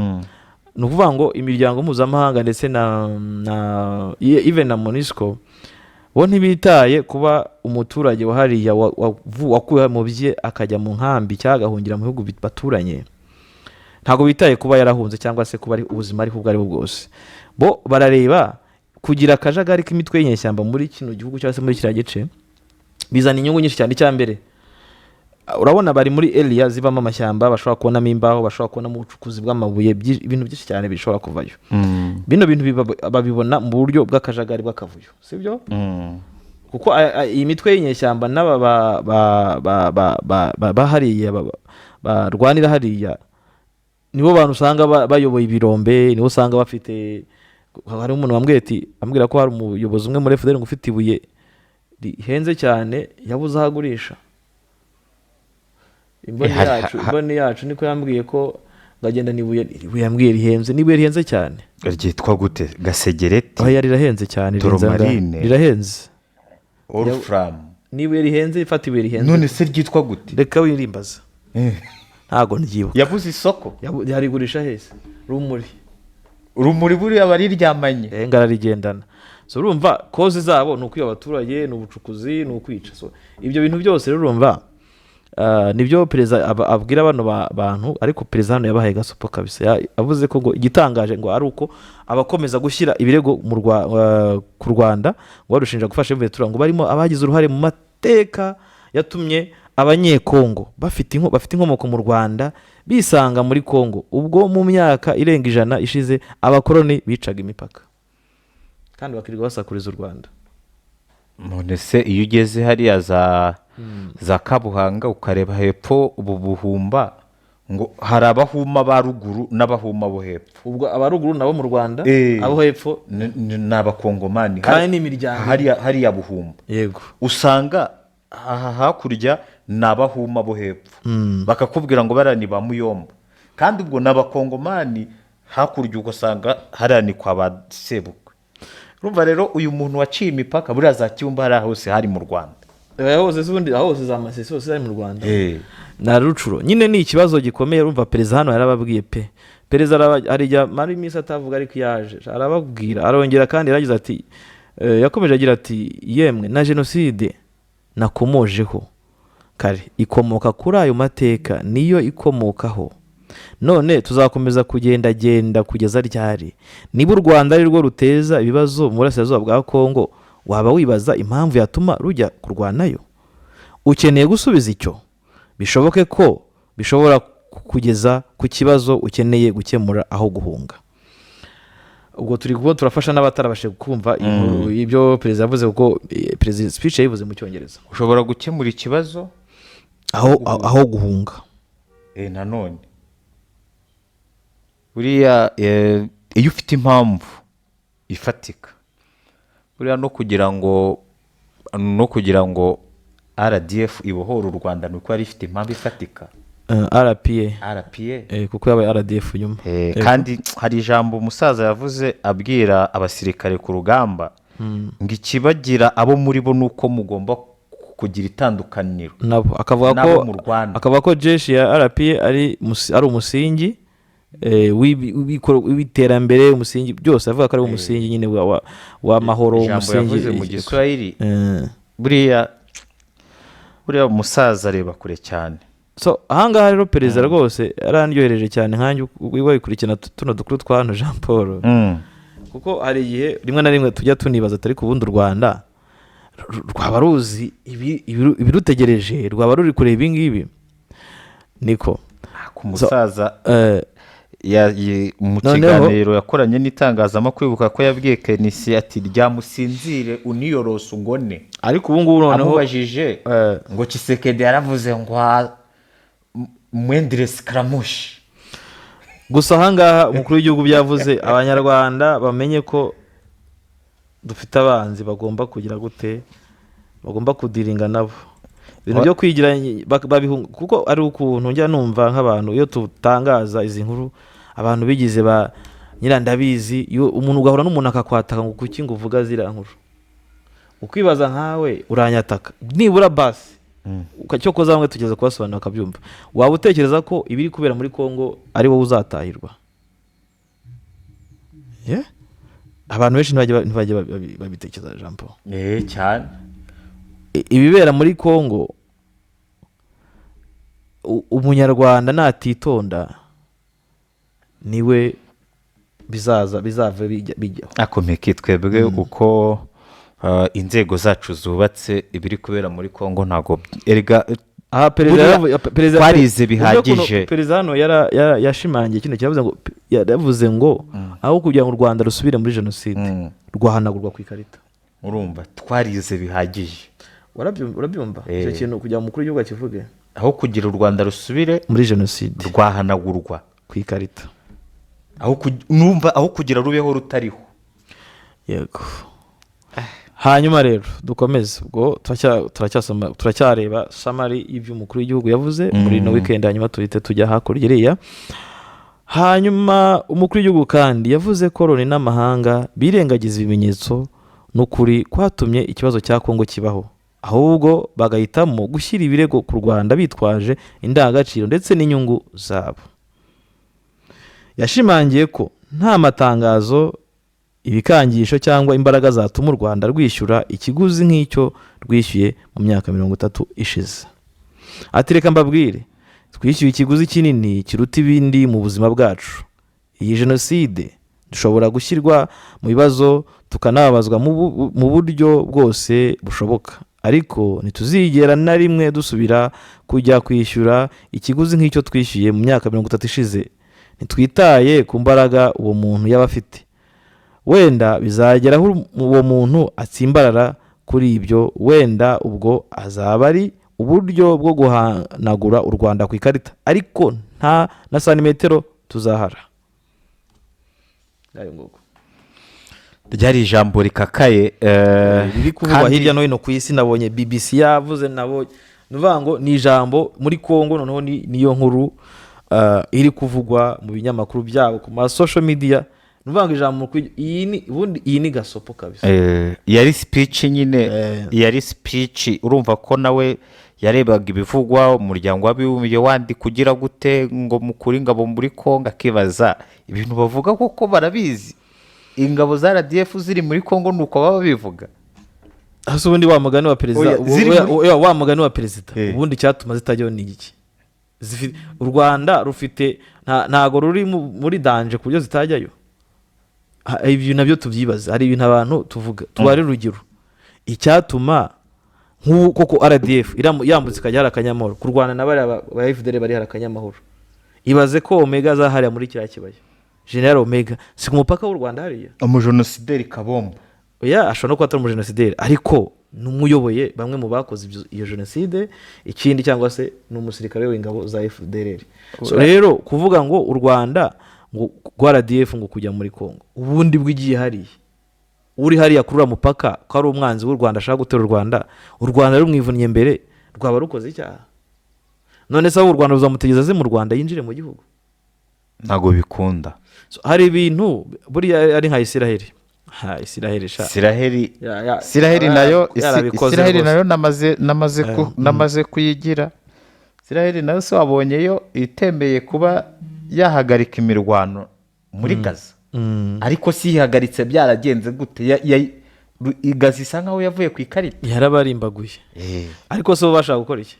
ni ukuvuga ngo imiryango mpuzamahanga ndetse na even na MONUSCO bo ntibitaye kuba umuturage wahariya wakuye mu bye akajya mu nkambi cyangwa agahungira mu bihugu baturanye, ntabwo bitaye kuba yarahunze cyangwa se kuba ari ubuzima ariko ubwo ari bwo bwose. Bo barareba kugira akajagari k'imitwe y'inyeshyamba muri kino gihugu cyangwa se muri kiriya gice bizana inyungu nyinshi cyane. Icyambere, urabona bari muri area zibamo amashyamba, bashobora kubonamo imbaho, bashobora kubonamo ubucukuzi bw'amabuye, ibintu byinshi cyane bishobora kuvayo. Bino bintu babibona mu buryo bw'akajagari bw'akavuyo, sibyo? Kuko iyi mitwe y'inyeshyamba n'aba bahariya barwanira hariya nibo bantu usanga bayoboye ibirombe, nibo usanga bafite. Hari umuntu ambwira ko hari umuyobozi umwe muri FDLR ngo ufite ibuye rihenze cyane yabuze aho agurisha. Imboni yacu niko yambwiye ko ngagenda nibuye yambwiye rihenze, nibuye rihenze cyane. Ryitwa gute? Gasegereti? Oya, rirahenze cyane, rirahenze. Orfram. Nibuye rihenze, ifata ibuye rihenze. None se ryitwa gute? Reka wirimbaza. Ntago ndyibuka. Yabuze isoko? Yarigurisha hese. Rumuri buriya bariryamanye. Ngararigendana. So urumva koze zabo ni ukwiba abaturage, ni ubucukuzi, ni ukwica. So ibyo bintu byose rero urumva nibyo perezida abwira bano bantu, ariko perezida hano yabahaye gasopo kabisa. Avuze ko ngo igitangaje ngo ari uko abakomeza gushyira ibirego ku Rwanda ngo barushinja gufasha imvetura ngo barimo abagize uruhare mu mateka yatumye abanyekongo bafite inkomoko mu Rwanda bisanga muri Kongo, ubwo mu myaka irenga 100 ishize abakoloni bicaga imipaka kandi bakirirwa basakuriza u Rwanda. None se iyo ugeze hariya za Kabuhanga ukareba hepfo ubu Buhumba, ngo hari abahuma ba ruguru n'abahuma bo hepfo. Ubwo abaruguru nabo mu Rwanda, abo hepfo ni abakongomani kandi n'imiryango hariya Buhumba. Yego, usanga hakurya ni abahuma bo hepfo, bakakubwira ngo barani ba Muyomba, kandi ubwo n'abakongomani hakurya ugasanga harani kwa ba Sebukwe. Urumva rero uyu muntu waciye imipaka buriya za Cyumba hari hose hari mu Rwanda. hose za Masisi hose ari mu Rwanda. Na Rucuro nyine ni ikibazo gikomeye. Urumva perezida hano yarababwiye pe, perezida arijya mari misi atavuga ariko yaje arababwira, arongera kandi yaragize ati yakomeje agira ati yemwe na jenoside nakomojeho kare ikomoka kuri ayo mateka, niyo ikomokaho, none tuzakomeza kugenda kugeza ryari? Niba u Rwanda ari rwo ruteza ibibazo mu burasirazuba bwa Kongo, waba wibaza impamvu yatuma rujya kurwanayo? Ukeneye gusubiza icyo, bishoboke ko bishobora kugeza ku kibazo ukeneye gukemura aho guhunga. Ubwo turi kubo turafasha n'abatarabashe kumva ibyo perezida yavuze, kuko perezida speech yayivuze mu Cyongereza. Ushobora gukemura ikibazo aho guhunga. Nanone buriya iyo ufite impamvu ifatika, buriya no kugira ngo RDF ibohora u Rwanda nuko ari ifite impamvu ifatika. RPA kuko yabaye RDF nyuma. kandi hari ijambo umusaza yavuze abwira abasirikare ku rugamba ngo ikibagira abo muri bo nuko mugomba kugira itandukaniro nabo, nabo mu Rwanda. akavuga ko jeshi ya RPA ari umusingi w'iterambere, umusingi byose avuga ko ari umusingi nyine w'amahoro, umusingi yavuze mu Giswahili. buriya umusaza areba kure cyane. So ahangaha rero perezida rwose arandyohereje cyane nkanjye wikurikirana tuno dukuru twa hano Jean Paul, kuko hari igihe rimwe na rimwe tujya tunibaza atari ku bundi u Rwanda rwaba ruzi ibirutegereje, rwaba ruri kureba ibi ngibi. Niko ku musaza mu kiganiro yakoranye n'itangazamakuru ibuka ko yabwiye Kenisi ati ryamusinzire uniyorose ungone, ariko ubu ngubu noneho amubajije ngo Tshisekedi yaravuze ngo mwendire sikaramushi. Gusa ahangaha umukuru w'igihugu byavuze abanyarwanda bamenye ko dufite abanzi bagomba kugira gute, bagomba kudiringa nabo ibintu byo kwigira kuko ari ukuntu njya numva nk'abantu iyo tutangaza izi nkuru abantu bigize ba nyirandabizi, iyo umuntu ugahura n'umuntu akakwataka ngo kuki ngo uvuga ziriya nkuru, ukwibaza nkawe uranyataka nibura basi cyo koza bamwe tugeze kubasobanura akabyumva. Waba utekereza ko ibiri kubera muri Kongo ari wowe uzatahirwa? Abantu benshi ntibajya babitekereza Jean Paul. Cyane ibibera muri Kongo, umunyarwanda natitonda niwe bizava bijyaho. akomeye twebwe uko inzego zacu zubatse, ibiri kubera muri Kongo ntago erega perezida twarize bihagije. Perezida hano yashimangiye kino yavuze ngo aho kugira ngo u Rwanda rusubire muri jenoside rwahanagurwa ku ikarita. Urumva twarize bihagije, urabyumva icyo kintu kugira ngo umukuru w'igihugu akivuge, aho kugira u Rwanda rusubire muri jenoside rwahanagurwa ku ikarita, aho kugira rubeho rutariho. Yego. Hanyuma rero dukomeze ubwo turacyareba summary y'ibyo umukuru w'igihugu yavuze muri no weekend, hanyuma tuhite tujya hakurya iriya. Hanyuma umukuru w'igihugu kandi yavuze ko Loni n'amahanga birengagiza ibimenyetso n'ukuri kwatumye ikibazo cya Kongo kibaho, ahubwo bagahitamo gushyira ibirego ku Rwanda bitwaje indangagaciro ndetse n'inyungu zabo. Yashimangiye ko nta matangazo, ibikangisho cyangwa imbaraga zatuma u Rwanda rwishyura ikiguzi nk'icyo rwishyuye mu myaka 30 ishize. Ati reka mbabwire, twishyuye ikiguzi kinini kiruta ibindi mu buzima bwacu. Iyi jenoside dushobora gushyirwa mu bibazo tukanababazwa mu buryo bwose bushoboka, ariko ntituzigera na rimwe dusubira kujya kwishyura ikiguzi nk'icyo twishyuye mu myaka 30 ishize. Ntitwitaye ku mbaraga uwo muntu yaba afite, wenda bizageraho uwo muntu atsimbarara kuri ibyo, wenda ubwo azaba ari uburyo bwo guhanagura u Rwanda ku ikarita, ariko nta na santimetero tuzahara. Ryari ijambo rikakaye riri kuvugwa hirya no hino ku isi. Nabonye BBC yavuze, nabonye nuvuga ngo ni ijambo muri Kongo, noneho niyo nkuru iri kuvugwa mu binyamakuru byabo ku ma social media. Nuvuga ngo ijambo iyi ni gasopo kabisa. Yari speech nyine, yari speech. Urumva ko nawe yarebaga ibivugwa umuryango w'abibumbye wandi kugira gute ngo mukuri ingabo muri Kongo, akibaza ibintu bavuga koko barabizi ingabo za RDF ziri muri Kongo nuko baba bivuga. Hasi ubundi wa mugani wa perezida, wa mugani wa perezida ubundi cyatuma zitajyaho ni iki? U Rwanda rufite ntago ruri muri danger ku byo zitajyayo. Ibyo nabyo tubyibaza, hari ibintu abantu tuvuga tubare urugero icyatuma koko RDF yambutse ikajya hari akanyamahoro ku Rwanda na bari FDL bari hari akanyamahoro. Ibaze ko Omega zahariya muri kiriya kibaya, General Omega si ku mupaka w'u Rwanda hariya, umujenosideri Kabombo ashobora no kuba atari umujenosideri ariko n'umuyoboye bamwe mu bakoze iyo jenoside, ikindi cyangwa se n'umusirikare w'ingabo za FDL. So rero kuvuga ngo u Rwanda ngo RDF ngo kujya muri Kongo ubundi bw'igiye hariya, uri hariya kurura mupaka ko ari umwanzi w'u Rwanda ashaka gutera u Rwanda rumwivunnye mbere, rwaba rukoze icyaha. none se u Rwanda ruzamutegeza aze mu Rwanda yinjire mu gihugu? ntabwo bikunda. Hari ibintu buriya ari nka Isiraheli. Isiraheli nayo namaze kuyigira. Isiraheli nayo se wabonyeyo itembeye kuba yahagarika imirwano muri Gaza, ariko si ihagaritse byaragenze gute? Gaza isa nkaho yavuye ku ikarita, yarabarimbaguye. Ariko se bo bashaka gukora iki?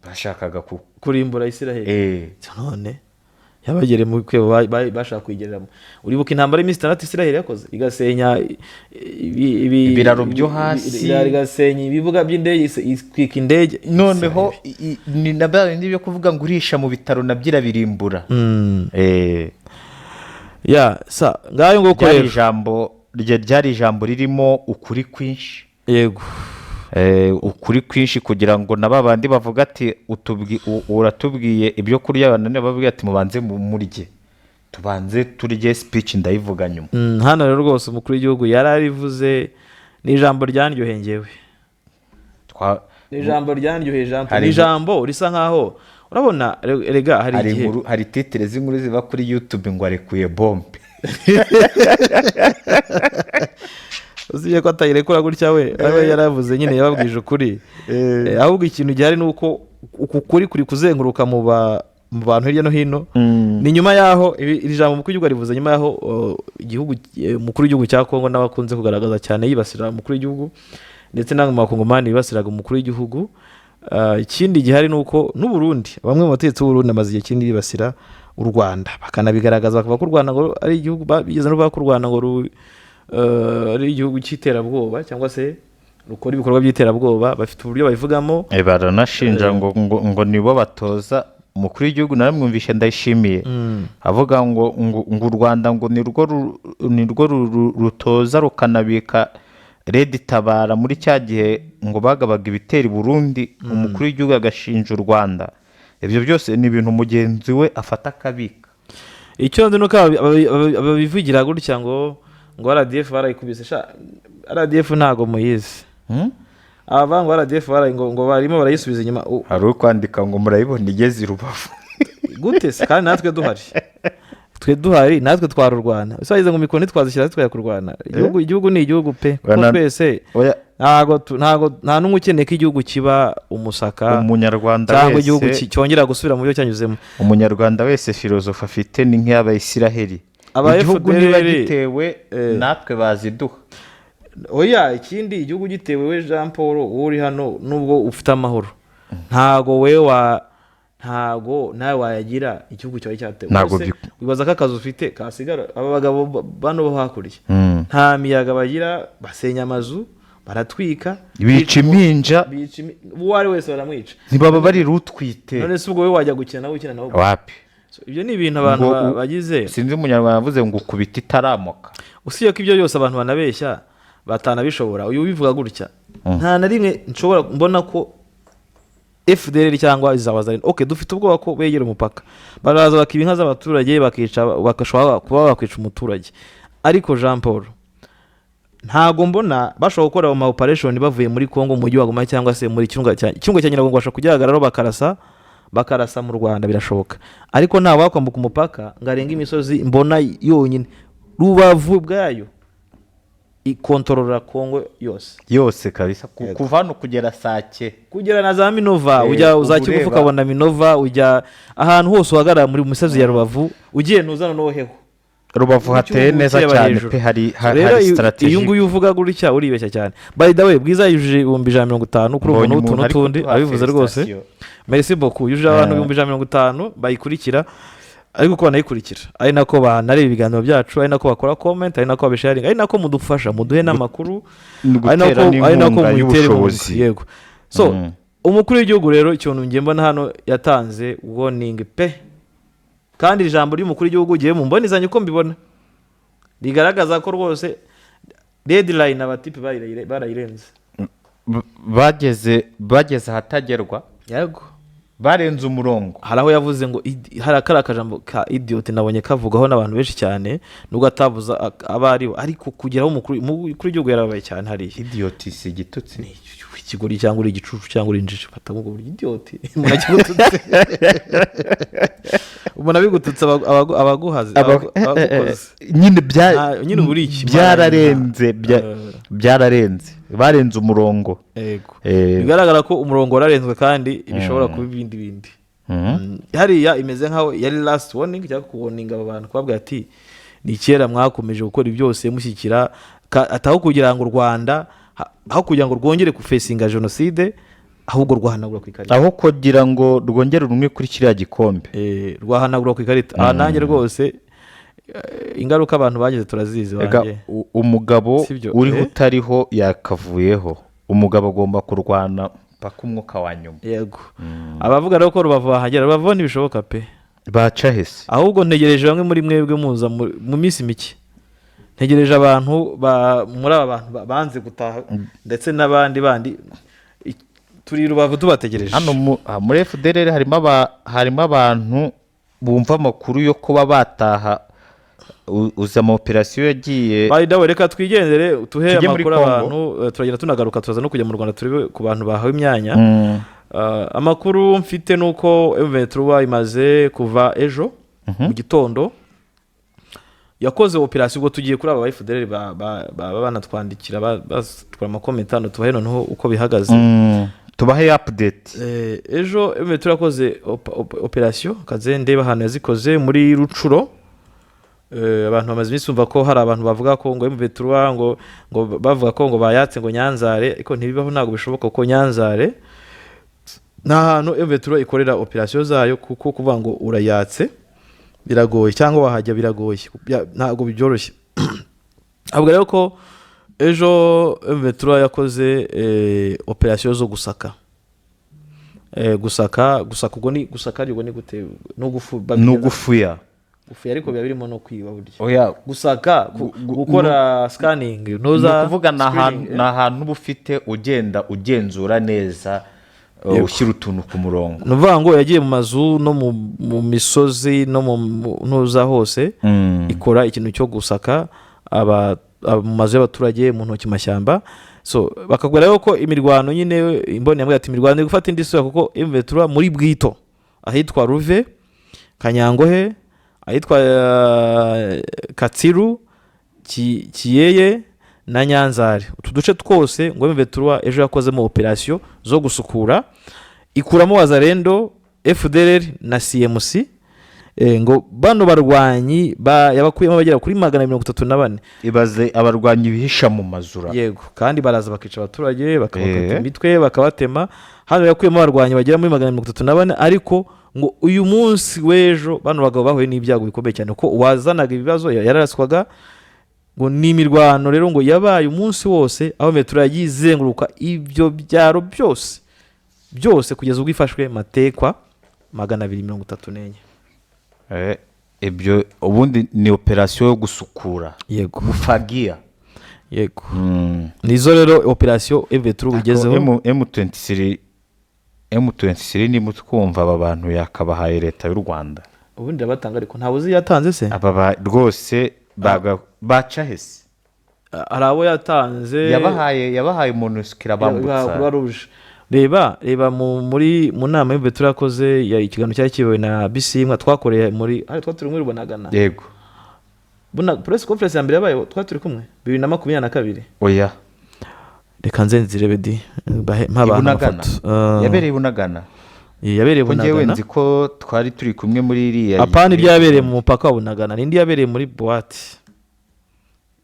bashakaga kurimbura Isiraheli. None yabagere mu kwebo bashaka kuyigereramo. Uribuka intambara y'iminsi 6 Isiraheli yakoze, igasenya ibiraro byo hasi, igasenya ibibuga by'indege, ikwika indege. Noneho ni nabyo byo kuvuga ngo urisha mu bitaro nabyira birimbura. Ngayo ngo ryari ijambo ririmo ukuri kwinshi. Yego. Ukuri kwinshi kugira ngo na babandi bavuga ati uratubwiye ibyo kurya, banane bavuga ati mubanze murye, tubanze turye, speech ndayivuga nyuma. Hano rero rwose umukuru w'igihugu yararivuze, ni ijambo ryanryohengewe. Ni ijambo ryanryoheye, ni ijambo risa nkaho urabona rega hari titre z'inkuru ziba kuri YouTube ngo arekuye bombe. uziye ko atayirekura gutya we yaravuze nyine yababwije ukuri. Ahubwo ikintu gihari ni uko ukuri kuri kuzenguruka mu bantu hirya no hino. Ni nyuma yaho iri jambo umukuru w'igihugu arivuze nyuma yaho igihugu umukuru w'igihugu cya Kongo n'abakunze kugaragaza cyane yibasira umukuru w'igihugu, ndetse n'amakongomani yibasiraga umukuru w'igihugu. Ikindi gihari ni uko n'u Burundi, bamwe mu bategetsi b'u Burundi amaze igihe kinini yibasira u Rwanda, bakanabigaragaza bakavuga ko u Rwanda ngo ari igihugu, bigeze no kuvuga ko u Rwanda ngo ari igihugu cy'iterabwoba cyangwa se rukora ibikorwa by'iterabwoba. Bafite uburyo babivugamo, baranashinja ngo nibo batoza umukuru w'igihugu. Naramwumvishe Ndayishimiye avuga ngo u Rwanda ngo nirwo rutoza rukanabika Red Tabara muri cya gihe ngo bagabaga ibitera i Burundi. Umukuru w'igihugu agashinja u Rwanda. Ibyo byose ni ibintu mugenzi we afata akabika. Icyo nzi nuko ababivugira gutya ngo RDF barayikubise. RDF ntago muyizi. Aba ngo RDF ngo barimo barayisubiza inyuma. Hari ukwandika ngo murayibona igeze i Rubavu. Gute se kandi natwe duhari, natwe twarurwana. Usayize ngo mikoni twazishyira twaya kurwana. Igihugu ni igihugu pe. Ko twese nta n'umwe ukeneye ko igihugu kiba umusaka, umunyarwanda wese cyangwa igihugu cyongera gusubira mu byo cyanyuzemo. Umunyarwanda wese filozofi afite ni nk'Abayisiraheli. Igihugu niba gitewe natwe baziduha. Oya, ikindi igihugu gitewe we Jean Paul uri hano nubwo ufite amahoro, ntago nawe wayagira igihugu cyawe cyatewe. Wibaza ko akazi ufite kasigara. Aba bagabo bano bo hakuriye nta miyaga bagira, basenya amazu, baratwika, bica impinja, uwo ari wese baramwica, ntibaba bari rutwite. None se ubwo we wajya gukina nawe ukina nawe wapi? Ibyo ni ibintu abantu bagize. Sinzi umunyarwanda yavuze ngo ukubita itaramoka. Usiye ko ibyo byose abantu banabeshya batanabishobora. Uyu bivuga gutya nta na rimwe nshobora mbona ko FDL cyangwa izabazarina dufite ubwoba ko begera umupaka, baraza bakiba inka z'abaturage, bakashobora kuba bakwica umuturage. Ariko Jean Paul ntago mbona bashobora gukora ama operation bavuye muri Kongo mu mujyi wa Goma cyangwa se muri Kirunga cya Nyiragongo, bashobora kugihagarara bakarasa mu Rwanda, birashoboka. Ariko nta wakwambuka umupaka ngarenga imisozi mbona yonyine. Rubavu bwayo ikontorora Kongo yose kabisa, kuva hano kugera Sake, kugera na za Minova. Uzakigufa ukabona Minova, ujya ahantu hose uhagarara muri misozi ya Rubavu, ugiye nuzana noheho. Rubavu hateye neza cyane pe, hari strategy. Iyo nguyu uvuga gutya uribeshya cyane. By the way, Bwiza yujuje 150 kuri ubu n'utuntu tundi abivuze rwose. Merci beaucoup. Yujuje abantu 150 bayikurikira, ariko ko banayikurikira ari nako banareba ibiganiro byacu, ari nako bakora comment, ari nako babisharinga, ari nako mudufasha muduhe n'amakuru, ari nako muyitere ubushobozi. Yego. So umukuru w'igihugu rero ikintu ngiye mbona hano yatanze warning pe, kandi ijambo ry'umukuru w'igihugu giye mu mbonizanye uko mbibona rigaragaza ko rwose deadline abatipe barayirenze, bageze ahatagerwa. Yego. barenze umurongo. hari aho yavuze ngo hari akari akajambo ka idiot nabonye kavugaho n'abantu benshi cyane nubwo atavuze abari ariko kugeraho umukuru w'igihugu yarabaye cyane hariya. Idiot si igitutsi, ni ikigori cyangwa uri igicucu cyangwa uri injiji fata ngo buri idiot umuntu akigututse umuntu abigututse abaguhaze nyine buri iki byararenze barenze umurongo. Yego bigaragara ko umurongo wararenzwe kandi bishobora kuba ibindi bindi. Hariya imeze nkaho yari last warning cyangwa kuwarning aba bantu kwabwa ati ni kera mwakomeje gukora byose mushyikira ataho kugira ngo u Rwanda aho kugira ngo rwongere kufesinga genocide ahubwo rwahanagura ku ikarita, aho kugira ngo rwongere rumwe kuri kiriya gikombe rwahanagura ku ikarita. Nanjye rwose ingaruka abantu bagize turazizi. Umugabo uriho utariho yakavuyeho, umugabo agomba kurwana paka umwuka wa nyuma. Yego abavuga rero ko Rubavu bahagera, Rubavu ntibishoboka pe, baca hese. ahubwo ntegereje bamwe muri mwebwe muza mu minsi mike, ntegereje abantu muri aba bantu banze gutaha ndetse n'abandi bandi turi Rubavu tubategereje. Hano muri FDLR harimo abantu bumva amakuru yo kuba bataha uza mu operasiyo yagiye. Dawe reka twigendere tuhe amakuru abantu, turagira tunagaruka tuza no kujya mu Rwanda turi ku bantu bahawe imyanya. Amakuru mfite nuko M23 imaze kuva ejo mu gitondo yakoze operasiyo, ubwo tugiye kuri aba FDLR banatwandikira batwara amakomentano tubahe noneho uko bihagaze, tubahe update. Ejo M23 yakoze operasiyo Kazende bahano yazikoze muri Rucuro. Abantu bamaze iminsi bumva ko hari abantu bavuga ko ngo M23 ngo bavuga ko ngo bayatse ngo Nyanzare, ariko ntibibaho, ntabwo bishoboka ko Nyanzare nta hantu M23 ikorera operasiyo zayo, kuko kuvuga ngo urayatse biragoye cyangwa wahajya biragoye, ntabwo byoroshye. Avuga rero ko ejo M23 yakoze operasiyo zo gusaka ubwo ni gusaka ariko ni gute no gufuya ariko biba birimo no kwiba buryo gusaka gukora scanning noza kuvuga na hantu bufite ugenda ugenzura neza ushyira utuntu ku murongo. Nuvuga ngo yagiye mu mazu no mu misozi no mu ntuza hose ikora ikintu cyo gusaka mu mazu y'abaturage mu ntoki mashyamba. So bakagura rero ko imirwano nyine imboni yambwiye ati imirwano gufata indi sura, kuko M23 muri Bwito ahitwa Ruve, Kanyangohe, ahitwa Katsiru, Kiyeye na Nyanzare, utu duce twose ngo M23 ejo yakozemo operasiyo zo gusukura, ikuramo Wazalendo, FDLR na CMC. Ngo bano barwanyi yabakuyemo bagera kuri 134. Ibaze abarwanyi bihisha mu mazura. Yego kandi baraza bakica abaturage bakabakata imitwe bakabatema. Hano yakuyemo abarwanyi bagera muri 134, ariko ngo uyu munsi w'ejo bano bagabo bahuye n'ibyago bikomeye cyane ko wazanaga ibibazo yararaswaga. Ngo ni imirwano rero ngo yabaye umunsi wose, aho metro yagizenguruka ibyo byaro byose kugeza ubwo ifashwe matekwa 234. Ibyo ubundi ni operasiyo yo gusukura. Yego gufagia. Yego nizo rero operasiyo M23 ugezeho. M23 ni mutwumva aba bantu yakabahaye leta y'u Rwanda. Ubundi abatanga ariko ntawe uzi yatanze se. Aba rwose baca hese. Arabo yatanze yabahaye umuntu sikira bambutsa. Reba mu nama y'M23 yakoze ikiganiro cyari kiyobowe na Bisimwa twakoreye muri twaturi muri Bunagana. Yego. Press conference ya mbere yabaye twaturi kumwe 2022. Oya. Reka nzenzire bedi mpabanafoto. Yabereye Bunagana. Yabereye Bunagana. Ngewe nzi ko twari turi kumwe muri iriya. Apana ibyabereye mu mupaka wa Bunagana, nindi yabereye muri boîte.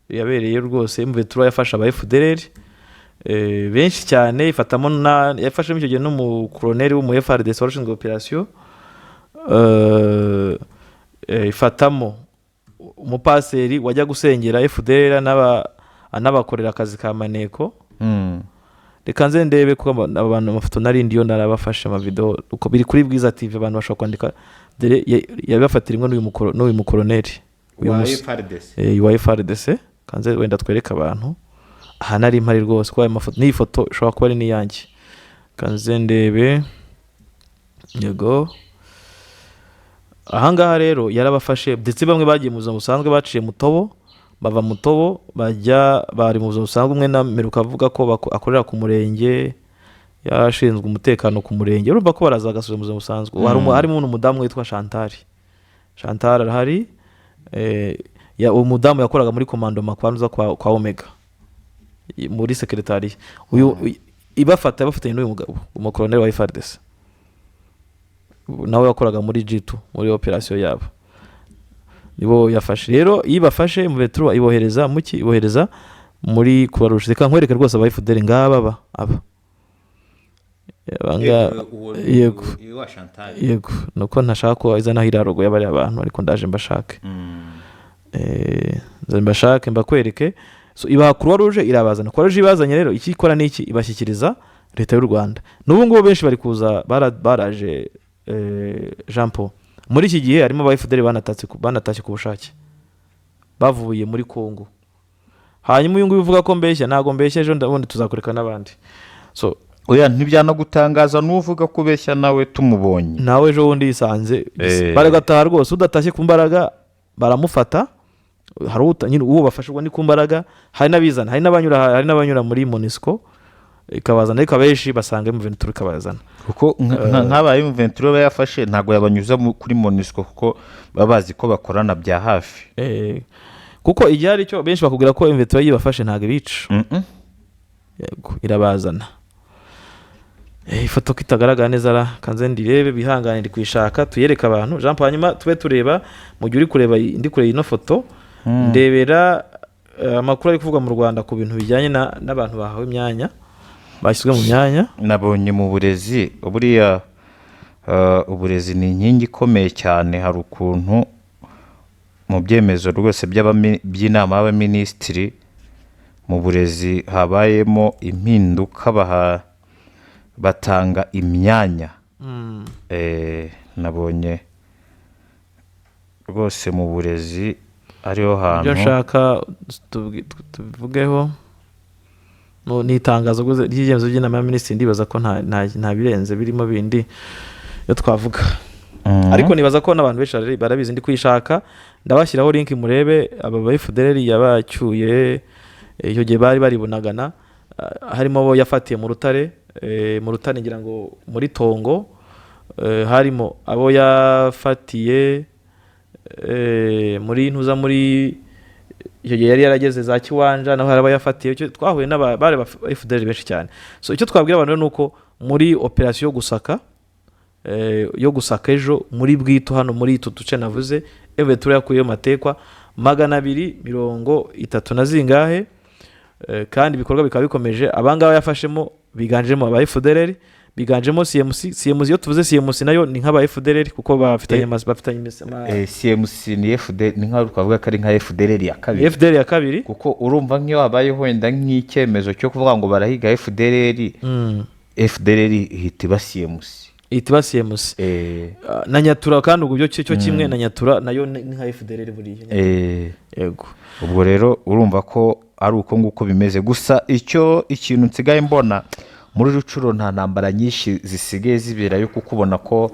Yabereye rwose M23 yafasha aba FDLR benshi cyane, ifatamo yafashe icyo gihe no mu colonel wo mu FRDC washinzwe operation, ifatamo umupaseri wajya gusengera FDLR n'abakorera akazi ka maneko. Reka nze ndebe ko abantu amafoto narindi yo narabafashe ama video uko biri kuri Bwiza TV, abantu bashaka kwandika yabafatirimo n'uyu mukolonel wa FRDC. Kanze wenda twereka abantu aha nari impari rwose ko aya mafoto ni ifoto ishobora kuba ari niyanjye. Kanze ndebe yego. Ahangaha rero yarabafashe ndetse bamwe bagiye mu buzima busanzwe baciye Mutobo, bava Mutobo bari mu buzima busanzwe. Umwe nameruka avuga ko akorera ku murenge, yashinzwe umutekano ku murenge, urumva ko baraza bagasubira mu buzima busanzwe. Harimo umudamu witwa Chantal arahari, umudamu yakoraga muri komandoma kwa Omega muri sekretariya. Uyu bafatanye n'uyu mugabo umukoloneli wa FARDC nawe yakoraga muri G2 muri operation yabo, nibo yafashe. Rero ibafashe mu Vetro ibohereza muri Croix Rouge. Reka nkwereke rwose aba FDL ngaba aba yego nuko ntashaka ko izana hirarogo y'abari abantu, ariko ndaje mbashake mbashake mbakwereke. So iba Croix Rouge irabazana. Croix Rouge ibazanye rero iki ikora niki, ibashyikiriza leta y'u Rwanda. N'ubu ngubu benshi bari kuza baraje Jean Paul. Muri iki gihe harimo aba FDL banatashye ku bushake bavuye muri Kongo. Hanyuma uyu nguyu uvuga ko mbeshya, ntago mbeshya, ejo ndabundi tuzakoreka n'abandi. So oya ntibyanagutangaza n'uvuga ko ubeshya nawe tumubonye nawe ejo wundi yisanze baragataha rwose. Udatashye ku mbaraga baramufata, hari uwo bafashwa ni ku mbaraga. Hari n'abizana, hari n'abanyura muri MONUSCO ikabazana, ariko abenshi basanga M23 ikabazana, kuko nk'abaye M23 bayafashe ntago yabanyuza kuri MONUSCO kuko babazi ko bakorana bya hafi. Kuko igihe ari cyo benshi bakubwira ko M23 yibafashe ntago ibica. Yego irabazana. Ifoto kitagaragara neza kanze ndirebe bihanganira kwishaka tuyereka abantu. Jean Paul, hanyuma tube tureba mu gihe uri kureba ndi kure ino foto ndebera amakuru ari kuvuga mu Rwanda ku bintu bijyanye n'abantu bahawe imyanya, bashyizwe mu myanya. Nabonye mu burezi, buriya uburezi ni inkingi ikomeye cyane. Hari ukuntu mu byemezo rwose by'inama y'abaminisitiri mu burezi habayemo impinduka, batanga imyanya. Nabonye rwose mu burezi ariho hantu ibyo nshaka tuvugeho. Ni itangazo ry'ibyemezo by'inama y'abaminisitiri, ndibaza ko nta birenze birimo bindi yo twavuga. Ariko nibaza ko n'abantu benshi barabizi, ndi kwishaka ndabashyiraho link murebe. Aba FDL yabacyuye iyo gihe bari Bunagana, harimo abo yafatiye mu Rutare ngira ngo muri Tongo, harimo abo yafatiye muri ntuza muri iyo gihe yari yarageze za Kiwanja, naho haraba yafatiye. Twahuye n'abari FDL benshi cyane. So icyo twabwira abantu ni uko muri operation yo gusaka ejo muri Bwito hano muri itu duce navuze, M23 yakuyeyo matekwa 230 na zingahe, kandi ibikorwa bikaba bikomeje. Abangaba yafashemo biganjemo aba FDL, biganjemo CMC iyo tuvuze CMC nayo ni nk'aba FDL kuko bafitanye CMC ni FDL, ni nka twavuga ko ari nka FDL ya kabiri kuko urumva nk'iyo habayeho wenda nk'icyemezo cyo kuvuga ngo barahiga FDL ihita iba CMC na Nyatura, kandi ubwo cyo kimwe na Nyatura nayo ni nka FDL buriya. Yego, ubwo rero urumva ko ari uko nguko bimeze. Gusa ikintu nsigaye mbona muri Rucuro nta ntambara nyinshi zisigaye zibera yo kukubona ko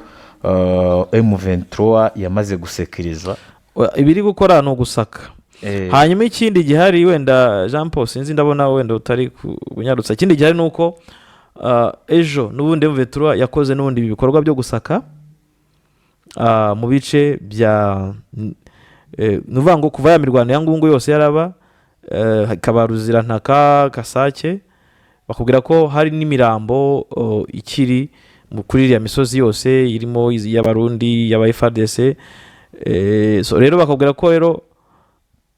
M23 yamaze gusekiriza. Ibiri gukora no gusaka. Hanyuma ikindi gihari wenda Jean Paul sinzi ndabona wenda utari kunyarutsa. Ikindi gihari nuko ejo n'ubundi M23 yakoze n'ubundi bikorwa byo gusaka mu bice bya nuvuga ngo kuva ya mirwano ya Ngungu yose yaraba, Kabaruzira ntaka Kasake, bakubwira ko hari n'imirambo ikiri kuri ya misozi yose irimo y'abarundi y'aba FARDC. So rero bakubwira ko rero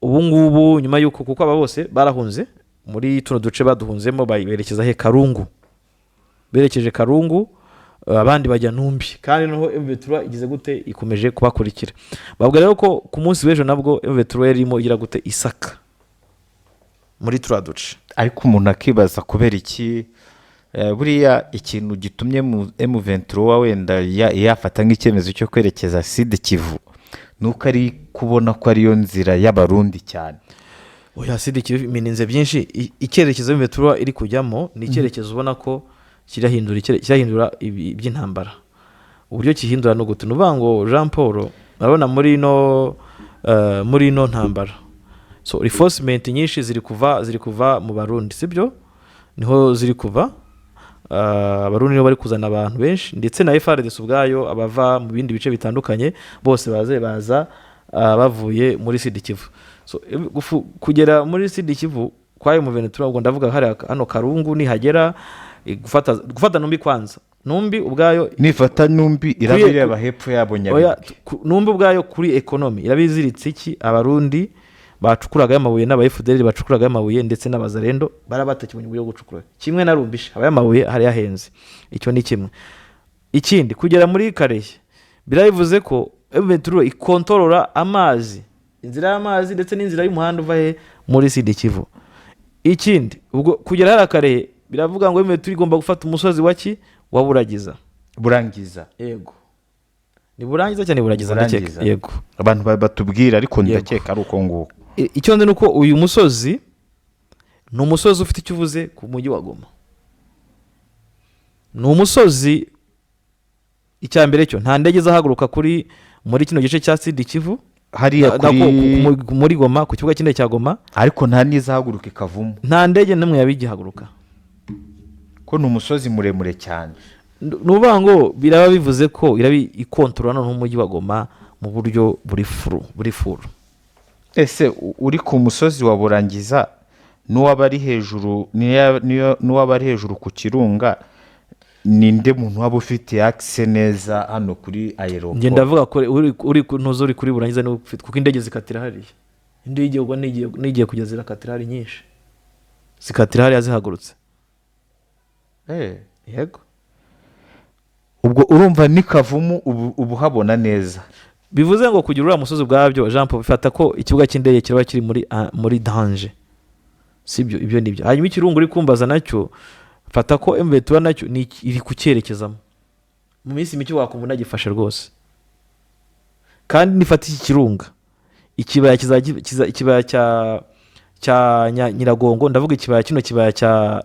ubu ngubu nyuma yuko kuko aba bose barahunze muri tuno duce baduhunzemo berekeza Karungu, berekeje Karungu, abandi bajya Numbi, kandi noho M23 igize gute ikomeje kubakurikira. Babwira rero ko ku munsi w'ejo nabwo M23 irimo igira gute isaka muri turaduce. Ariko umuntu akibaza kubera iki buriya ikintu gitumye mu M23 wenda yafata nk'icyemezo cyo kwerekeza Sud Kivu nuko ari kubona ko ariyo nzira y'abarundi cyane. Oya, Sud Kivu mininze byinshi. Icyerekezo M23 iri kujyamo ni icyerekezo ubona ko kirahindura iby'intambara. uburyo kihindura no gute nuvuga ngo Jean Paul urabona muri ino ntambara so reinforcement nyinshi ziri kuva mu Barundi sibyo niho ziri kuva Abarundi nibo bari kuzana abantu benshi ndetse na FARDC ubwayo abava mu bindi bice bitandukanye bose baza bavuye muri Sud Kivu so kugera muri Sud Kivu kwayo mu Venezuela ubwo ndavuga hari hano Karungu nihagera gufata Numbi kwanza Numbi ubwayo nifata Numbi irabireba hepfo yabo Nyabiki Numbi ubwayo kuri economy irabiziritse iki Abarundi bacukuraga amabuye n'aba FDL bacukuraga amabuye ndetse n'abazarendo barabatakibonye uburyo gucukura kimwe na Rumbisha aba amabuye hari yahenze icyo ni kimwe ikindi kugera muri Karehe birabivuze ko Venezuela ikontorora amazi inzira y'amazi ndetse n'inzira y'umuhanda uva he muri Sud Kivu ikindi ubwo kugera hari Karehe biravuga ngo Venezuela igomba gufata umusozi waki wa Burangiza yego ni Burangiza cyane Buragiza ndakeka yego abantu batubwira ariko ndakeka ari uko nguko icyo nzi nuko uyu musozi ni umusozi ufite icyo uvuze ku mujyi wa Goma ni umusozi icyambere cyo nta ndege zahaguruka muri kino gice cya Sud Kivu hariya muri Goma ku kibuga cy'indege cya Goma ariko nta nizahaguruka ikavumo nta ndege n'imwe yabigihaguruka ko ni umusozi muremure cyane nuvuga ngo biraba bivuze ko ikontorora n'umujyi wa Goma mu buryo buri furu ese uri ku musozi wa Burangiza n'uwabari hejuru n'uwabari hejuru ku Kirunga ninde muntu waba ufite access neza hano kuri aeroport nge ndavuga ko uri ntuzuri kuri Burangiza ni ufite kuko indege zikatira hariya indi igihugu nigiye kugeza zirakatira hari nyinshi zikatira hariya zihagurutse yego ubwo urumva nikavumu ubu habona neza bivuze ngo kugira uriya musozi bwabyo Jean Paul bifata ko ikibuga cy'indege kiraba kiri muri danger sibyo ibyo nibyo hanyuma ikirungu uri kumbaza nacyo fata ko M23 nacyo iri kucyerekezamo mu minsi mike wakumva nagifashe rwose kandi nifata iki kirunga ikibaya ikibaya cya Nyiragongo ndavuga ikibaya kino kibaya cya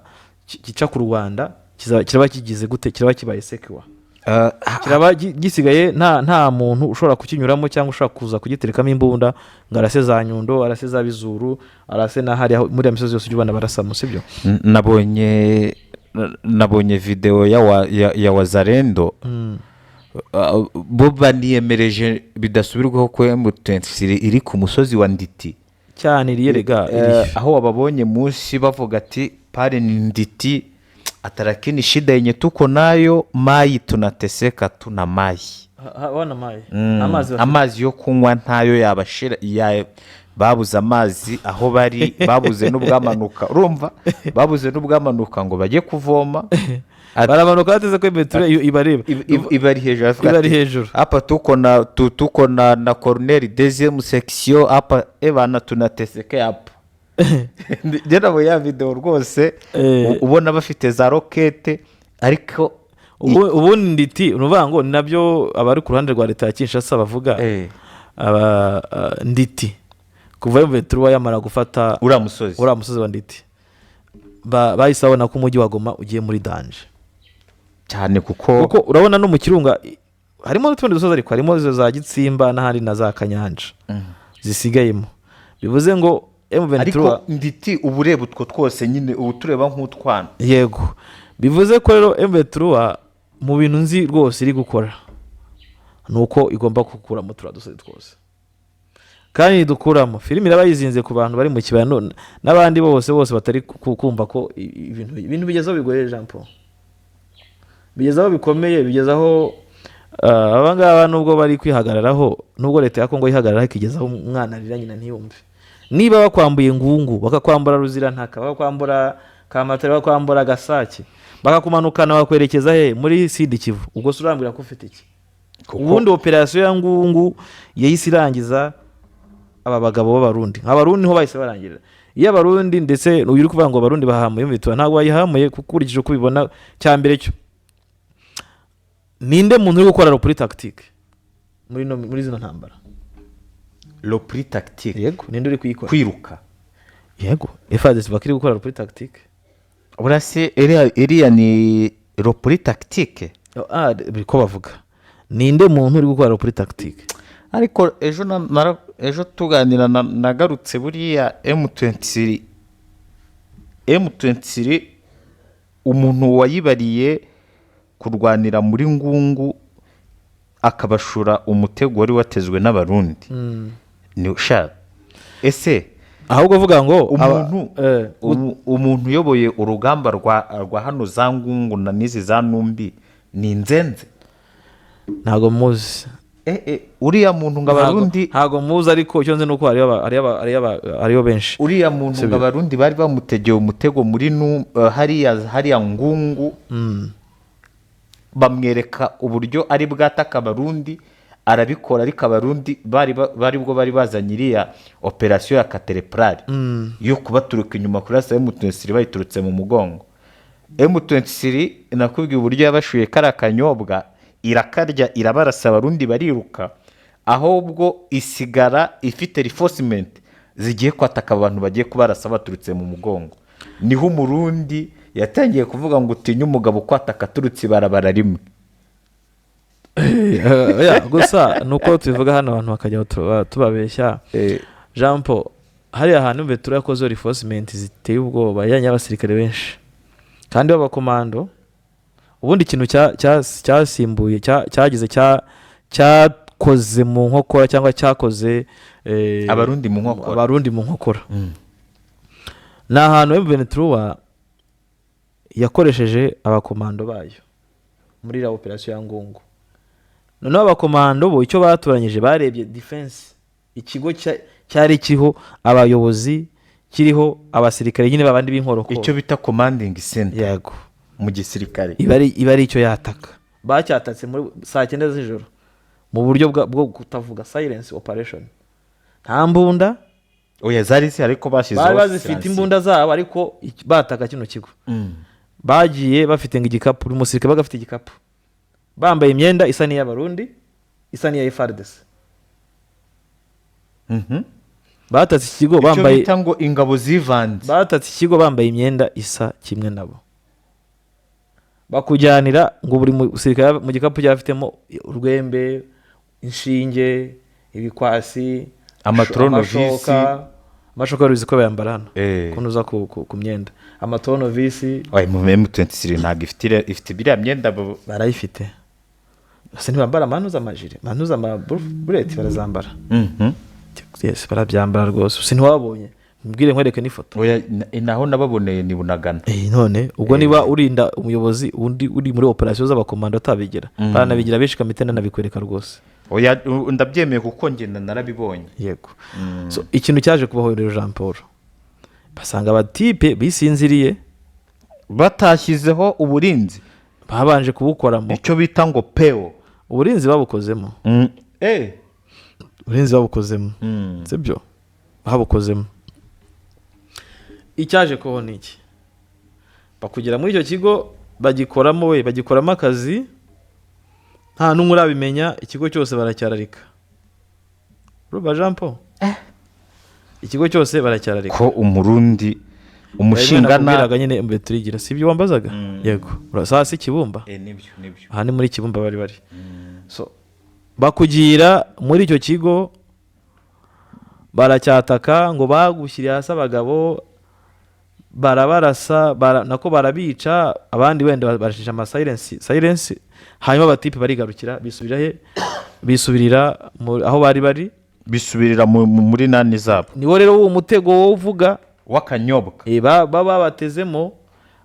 gica ku Rwanda kiraba kigize gute kiraba kibaye sekiwa kiraba gisigaye nta muntu ushobora kukinyuramo cyangwa ushobora kuza kugiterekamo imbunda ngo arase za Nyundo arase za Bizuru arase na hari muri amisozi yose y'Ubana barasamo sibyo nabonye video ya Wazarendo bo baniyemereje bidasubirwaho ko M23 iri ku musozi wa Nditi cyane riyerega aho wababonye munsi bavuga ati pale ni Nditi atarakini shida yenye tuko nayo mayi tunateseka tuna mayi wana mayi amazi yo kunywa ntayo yabashira babuze amazi aho bari babuze n'ubwamanuka urumva babuze n'ubwamanuka ngo bajye kuvoma baramanuka bateze ko imeture ibari hejuru hapa tuko na corner deuxième section hapa ebana tunateseka hapa nabo ya video rwose ubona bafite za rocket ariko ubundi Nditi uruvuga ngo nabyo abari ku ruhande rwa leta ya Kinshasa bavuga Nditi kuva M23 yamara gufata uriya musozi wa Nditi bayisabona ko umujyi wa Goma ugiye muri danger cyane kuko urabona no mu Kirunga harimo n'utundi dusozi ariko harimo izo za Gitsimba n'ahandi na za Kanyanja zisigayemo bivuze ngo M23 ariko Nditi ubureba utwo twose nyine ubu tureba nk'utwana yego bivuze ko rero M23 mu bintu nzi rwose iri gukora nuko igomba gukura mu turadusozi twose kandi dukuramo filime irabayizinze ku bantu bari mu kibaya n'abandi bose batari kumva ko ibintu bigezaho bigoye Jean Paul bigezaho bikomeye bigezaho abangaba nubwo bari kwihagararaho nubwo leta ya Kongo yihagararaho ikigezaho umwana arira nyina ntiyumve niba bakwambuye Ngungu bakakwambura Ruzirantaka bakakwambura Kamatari bakakwambura Gasake bakakumanukana bakwerekeza he muri Sud Kivu ubwo surambira ko ufite iki ubundi operation ya Ngungu yahise irangiza aba bagabo b'Abarundi abarundi ho bahise barangirira iyo Abarundi ndetse uri kuvuga ngo Abarundi bahamuye Mvitwa ntabwo bayihamuye kukurikije uko bibona cyambere cyo ninde muntu uri gukora report tactique muri zino ntambara report tactique yego ninde uri kuyikora kwiruka yego FARDC bakiri gukora report tactique urase area ni report tactique biko bavuga ninde muntu uri gukora kuri tactique. ariko ejo tuganira nagarutse buriya M23 umuntu wayibariye kurwanira muri Ngungu akabashura umutego wari watezwe n'abarundi ni ushaka ese ahubwo avuga ngo umuntu uyoboye urugamba rwa hano za Ngungu na nizi za Numbi ni Nzenze ntago muzi uriya muntu ngo abarundi ntago muzi ariko icyo nzi nuko ariyo benshi uriya muntu ngo abarundi bari bamutegeye umutego muri hariya Ngungu bamwereka uburyo ari bwataka abarundi arabikora ariko abarundi bari bazanye iriya operasiyo ya Caterpillar yo kubaturuka inyuma kuri M23 bayiturutse mu mugongo. M23 nakubwiye uburyo yabashuye kara kanyobwa irakarya irabarasa abarundi bariruka ahubwo isigara ifite reinforcement zigiye kwataka abantu bagiye kubarasa baturutse mu mugongo. Niho umurundi yatangiye kuvuga ngo utinya umugabo kwataka aturutse ibarabara rimwe. Gusa nuko tubivuga hano abantu bakajya tubabeshya. Jean Paul hariya hantu Ventura yakoze reinforcement ziteye ubwoba yanya abasirikare benshi kandi b'abakomando. Ubundi ikintu cyasimbuye cyagize cyakoze mu nkokora cyangwa cyakoze abarundi mu nkokora ni ahantu Ventura yakoresheje abakomando bayo muri la operation ya Ngungu. Noneho abakomando bo icyo baturanyije barebye defense ikigo cyari kiriho abayobozi kiriho abasirikare nyine babandi b'inkoroko icyo bita commanding center yego mu gisirikare iba ari icyo yataka bacyatatse muri saa 9 z'ijoro mu buryo bwo kutavuga silence operation nta mbunda oya zari se ariko bashizeho bari bazifite imbunda zabo ariko bataka kino kigo bagiye bafite ngigikapu umusirikare bagafite igikapu bambaye imyenda isa n'iy'abarundi isa n'iya FARDC batatse ikigo bambaye icyo bita ngo ingabo zivanze batatse ikigo bambaye imyenda isa kimwe nabo bakujyanira ngo buri musirikare mu gikapu cyafitemo urwembe inshinge ibikwasi amatronovisi amashoka y'uruzi ko bayambara hano kunuza ku myenda amatronovisi mu M23 ntabwo ifite biriya myenda barayifite bose ntibambara amanuza amajire manuza amabureti barazambara yes barabyambara rwose usi ntiwabonye mbwire nkwereke n'ifoto oya naho nababoneye ni Bunagana none ubwo niba urinda umuyobozi undi uri muri operation z'abakomando atabigera baranabigira benshi kamitenda nabikwereka rwose oya ndabyemeye kuko ngenda narabibonye yego so ikintu cyaje kubaho rero Jean Paul basanga abatipe bisinziriye batashyizeho uburinzi babanje kubukoramo icyo bita ngo peo uburinzi babukozemo uburinzi babukozemo sibyo babukozemo icyaje kubaho niki bakugera muri icyo kigo bagikoramo akazi nta n'umwe urabimenya ikigo cyose baracyararika ruba Jean Paul ikigo cyose baracyararika ko umurundi umushingana nyine mbere turigira sibyo wambazaga yego urasasi kibumba nibyo aha ni muri kibumba bari so bakugira muri icyo kigo baracyataka ngo bagushyire hasi abagabo barabarasa nako barabica abandi wenda barashije ama silence hanyuma abatipe barigarukira bisubirira aho bari bisubirira muri nani zabo niwo rero uwo mutego wo uvuga wakanyobwa baba batezemo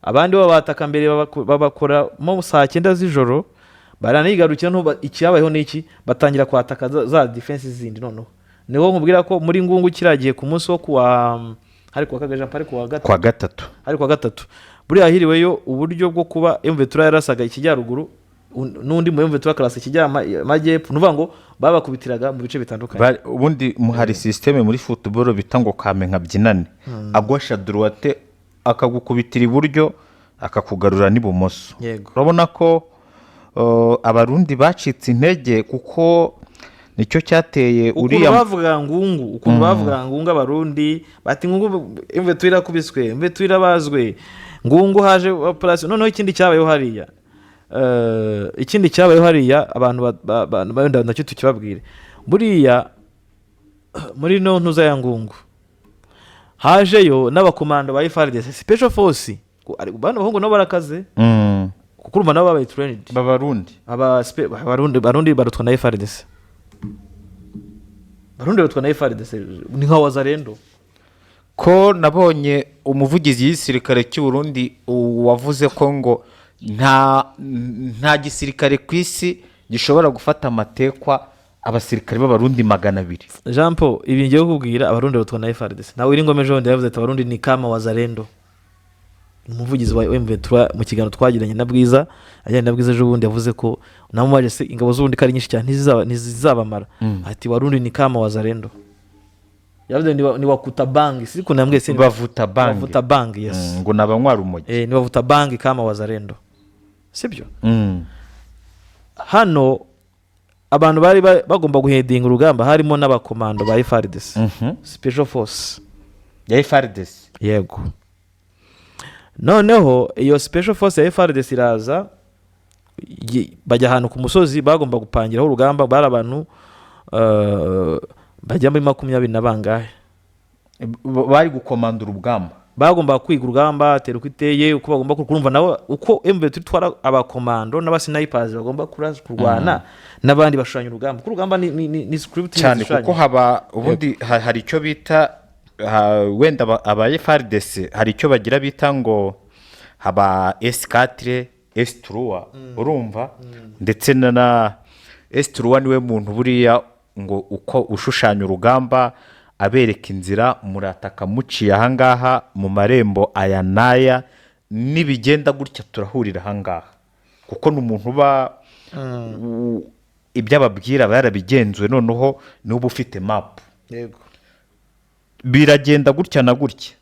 abandi babataka mbere babakora mu saa 9 z'ijoro baranigarukira no ikiyabayeho niki batangira kwataka za defense zindi noneho niho nkubwira ko muri Ngungu kiragiye ku munsi wo kuwa hari kuwa kagaje mpari kuwa gatatu hari kuwa gatatu buriya hiriweyo uburyo bwo kuba Ventura yarasaga ikijyaruguru n'undi mu Ventura class ikijyamajyepfo nuvuga ngo babakubitiraga mu bice bitandukanye ubundi hari systeme muri football bitango kame nkabyinane agosha droite akagukubitira iburyo akakugarura n'ibumoso urabona ko abarundi bacitse intege kuko nicyo cyateye uriya bavuga Ngungu abarundi bati Ngungu Ventura kubiswe Ventura bazwe Ngungu haje operation noneho ikindi cyabayeho hariya ikindi cyabayeho hariya abantu wenda nacyo tukibabwire buriya muri no ntuza ya ngungu hajeyo n'abakomando ba FARDC special force bano bahungu nabo barakaze kuko urumva nabo babaye trained abarundi barutwa na FARDC ni nka wazarendo ko nabonye umuvugizi w'igisirikare cy'u Burundi wavuze ko ngo nta gisirikare ku isi gishobora gufata amatekwa abasirikare b'abarundi 200. Jean Paul ibi ngiye kukubwira abarundi barutwa na FARDC nawe iri ngome jonde yavuze ati abarundi ni kama wazarendo. Umuvugizi wa M23 mu kiganiro twagiranye na Bwiza ajyanye na Bwiza ejo bundi yavuze ko namumaje se ingabo z'ubundi kari nyinshi cyane ntizizabamara ati warundi ni kama wazarendo. Yavuze ni wakuta bangi siko nambwe se bavuta bangi yes ngo nabanywa rumogi ni wavuta bangi kama wazarendo sibyo. Hano abantu bari bagomba guhedinga urugamba harimo n'abakomando ba FARDC special force ya FARDC yego. Noneho iyo special force ya FARDC iraza bajya ahantu ku musozi bagomba gupangiraho urugamba bari abantu bajya muri 20 na bangahe bari gukomanda urugamba bagomba kwiga urugamba tera uko iteye uko bagomba kurumva nawe uko M23 twara abakomando n'abasnipers bagomba kurwana n'abandi bashanya urugamba ku rugamba ni script cyane kuko haba ubundi hari icyo bita wenda aba FARDC hari icyo bagira bita ngo haba S4 S3 urumva ndetse na S3 niwe muntu buriya ngo uko ushushanya urugamba abereka inzira murataka muciye ahangaha mu marembo aya naya nibigenda gutya turahurira ahangaha kuko n'umuntu ba ibyababwira barabigenzuwe noneho n'ubu ufite map yego biragenda gutya na gutya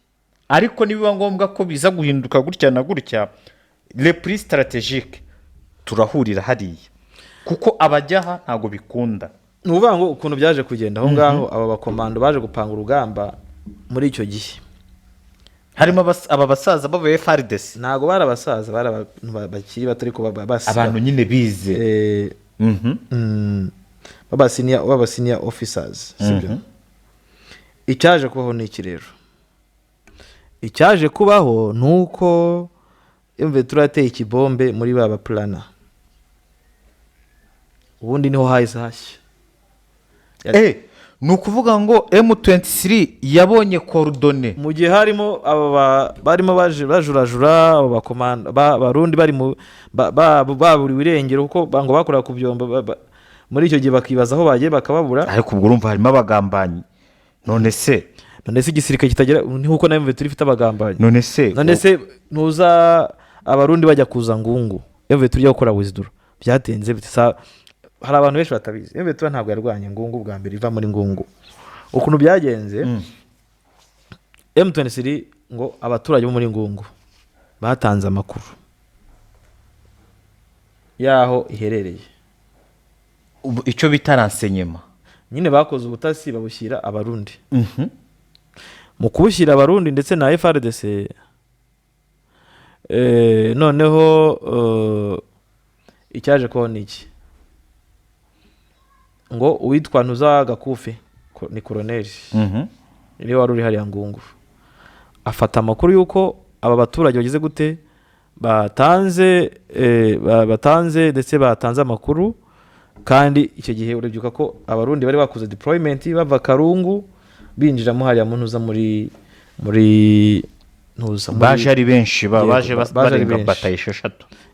ariko nibiba ngombwa ko biza guhinduka gutya na gutya le plus stratégique turahurira hariya kuko abajyaha ntago bikunda. Nuvuga ngo ukuntu byaje kugenda aho ngaho aba bakomando baje gupanga urugamba muri icyo gihe harimo aba basaza baba FARDC ntago bari abasaza bari abantu bakiri batari ko basi abantu nyine bize baba senior officers sibyo. Icyaje kubaho ni iki rero icyaje kubaho nuko M23 yateye ikibombe muri baba plana ubundi niho hahise hashya ni ukuvuga ngo M23 yabonye coordonnées mu gihe harimo aba barimo bajurajura abakomanda barundi bari mu baburi wirengero kuko bango bakora ku byomba muri icyo gihe bakibaza aho bagiye bakababura ariko ubwo urumva harimo abagambanyi none se igisirikare kitagera nkuko na M23 ifite abagambanyi none se ntuza abarundi bajya kuza ngungu M23 yo gukora wiziduro byatenze bitsa hari abantu benshi batabizi M23 ntabwo yarwanye ngungu bwa mbere iva muri ngungu ukuntu byagenze M23 ngo abaturage bo muri ngungu batanze amakuru yaho iherereye icyo bita renseignement nyine bakoze ubutasi babushyira abarundi mu kubushyira abarundi ndetse na FARDC noneho icyaje ko niki ngo uwitwa Ntuza Gakufe ni colonel ni wari uri hariya ngungu afata amakuru yuko aba baturage bagize gute batanze ndetse batanze amakuru kandi icyo gihe urebyuka ko abarundi bari bakoze deployment bava Karungu binjiramo hariya mu Ntuza muri Ntuza baje ari benshi baje barenga bataye 6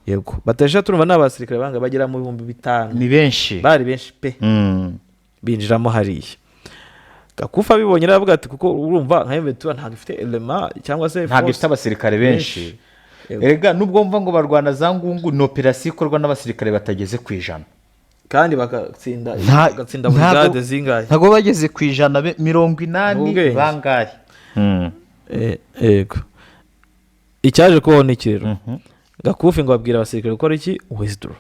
yego bataje turumva n'abasirikare banga bagera mu 5,000 ni benshi bari benshi pe binjiramo hariya Gakufa bibonye aravuga ati kuko urumva nka M23 ntabwo ifite element cyangwa se ntabwo ifite abasirikare benshi erega nubwo mva ngo barwana za ngungu no operation ikorwa n'abasirikare batageze ku 100 kandi bagatsinda brigade zingahe ntago bageze ku 180 bangahe yego icyaje kubona iki rero Gakufi ngo babwira abasirikare gukora iki withdraw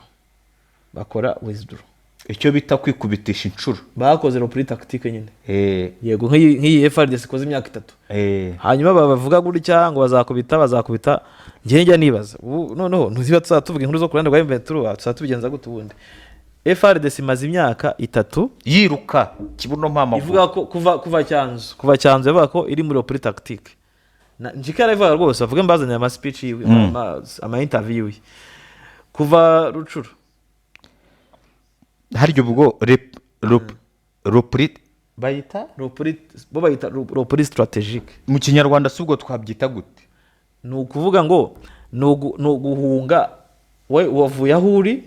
bakora withdraw icyo bita kwikubitisha inshuro. bakoze repuri tactique nyine Eh, yego nk'iyi FRDC ikoze imyaka 3 hanyuma bavuga gutya ngo bazakubita njye njya nibaza ubu noneho ntuziba tuvuga inkuru zo kuranda rwa M23 tuzatubigenza gute ubundi FRDC imaze imyaka 3 yiruka kibuno mpamaguru ivuga ko kuva cyanzu yavuga ko iri muri repuri tactique njikara ivuga rwose bavuga mbazanye ama speech yiwe ama interview kuva Rucuru haryo ubwo repuri bayita repuri strategique mu kinyarwanda si ubwo twabyita gute? ni ukuvuga ngo ni uguhunga wavuye aho uri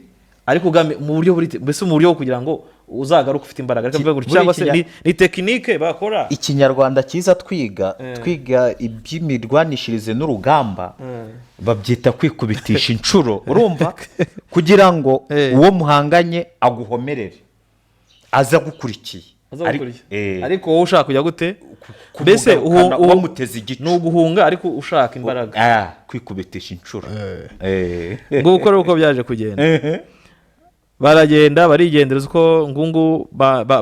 ariko mu buryo mbese mu buryo bwo kugira ngo uzagaruke ufite imbaraga cyangwa se ni tekinike bakora. Ikinyarwanda cyiza twiga iby'imirwanishirize n'urugamba babyita kwikubitisha inshuro urumva kugira ngo uwo muhanganye aguhomerere aza gukurikiye ariko wowe ushaka kujya gute mbese wamuteze igice ni uguhunga ariko ushaka imbaraga kwikubitisha inshuro ngo gukora uko byaje kugenda baragenda barigendereza uko ngungu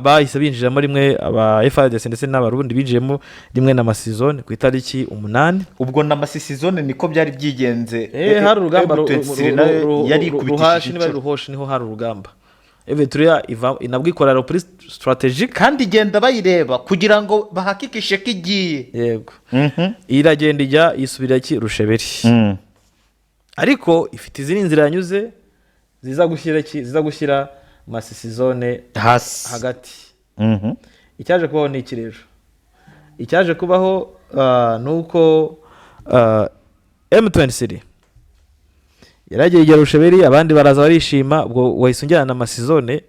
bahise binjiramo rimwe aba FARDC ndetse n'abarundi binjiyemo rimwe na masizone ku itariki 8 ubwo na masizone niko byari byigenze hari urugamba yari ruhashi niba ruhoshi niho hari urugamba Evetria inabwo ikora repuri strategique kandi igenda bayireba kugira ngo bahakikishe ko igiye yego iragenda ijya isubira ki Rusheberi ariko ifite izindi nzira yanyuze ziza gushyira masizone hagati icyaje kubaho ni iki rero icyaje kubaho nuko M23 yaragiye igera Rusheberi abandi baraza barishima ubwo wahise unjyana na masizone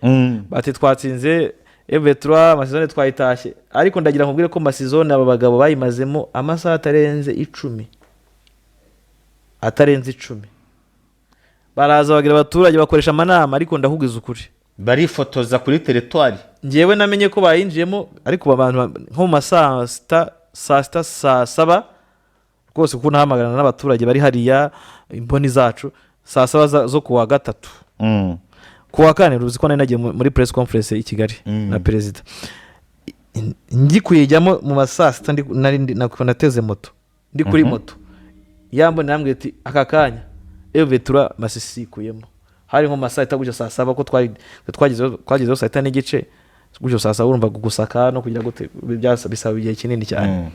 bati twatsinze M23 masizone twayitashye ariko ndagira nkubwire ko masizone aba bagabo bayimazemo amasaha atarenze 10 baraza bagira abaturage bakoresha amanama ariko ndahugiza ukuri barifotoza kuri territoire ngewe namenye ko bayinjiyemo ariko abantu nko mu masaha saa 7 rwose kuko nahamagara n'abaturage bari hariya imboni zacu saa 7 zo kuwa gatatu kuwa kane ruzi ko nari nagiye muri press conference i Kigali na perezida ngi kuyijyamo mu masaha 6 nateze moto ndi kuri moto yambone namwe ati aka kanya Evetura Masisi kuyemo hari nko masaha itaguje saa 7 ko twagizeho saa 5 n'igice gutyo saa 7 urumva gusaka no kugira gute bisaba igihe kinini cyane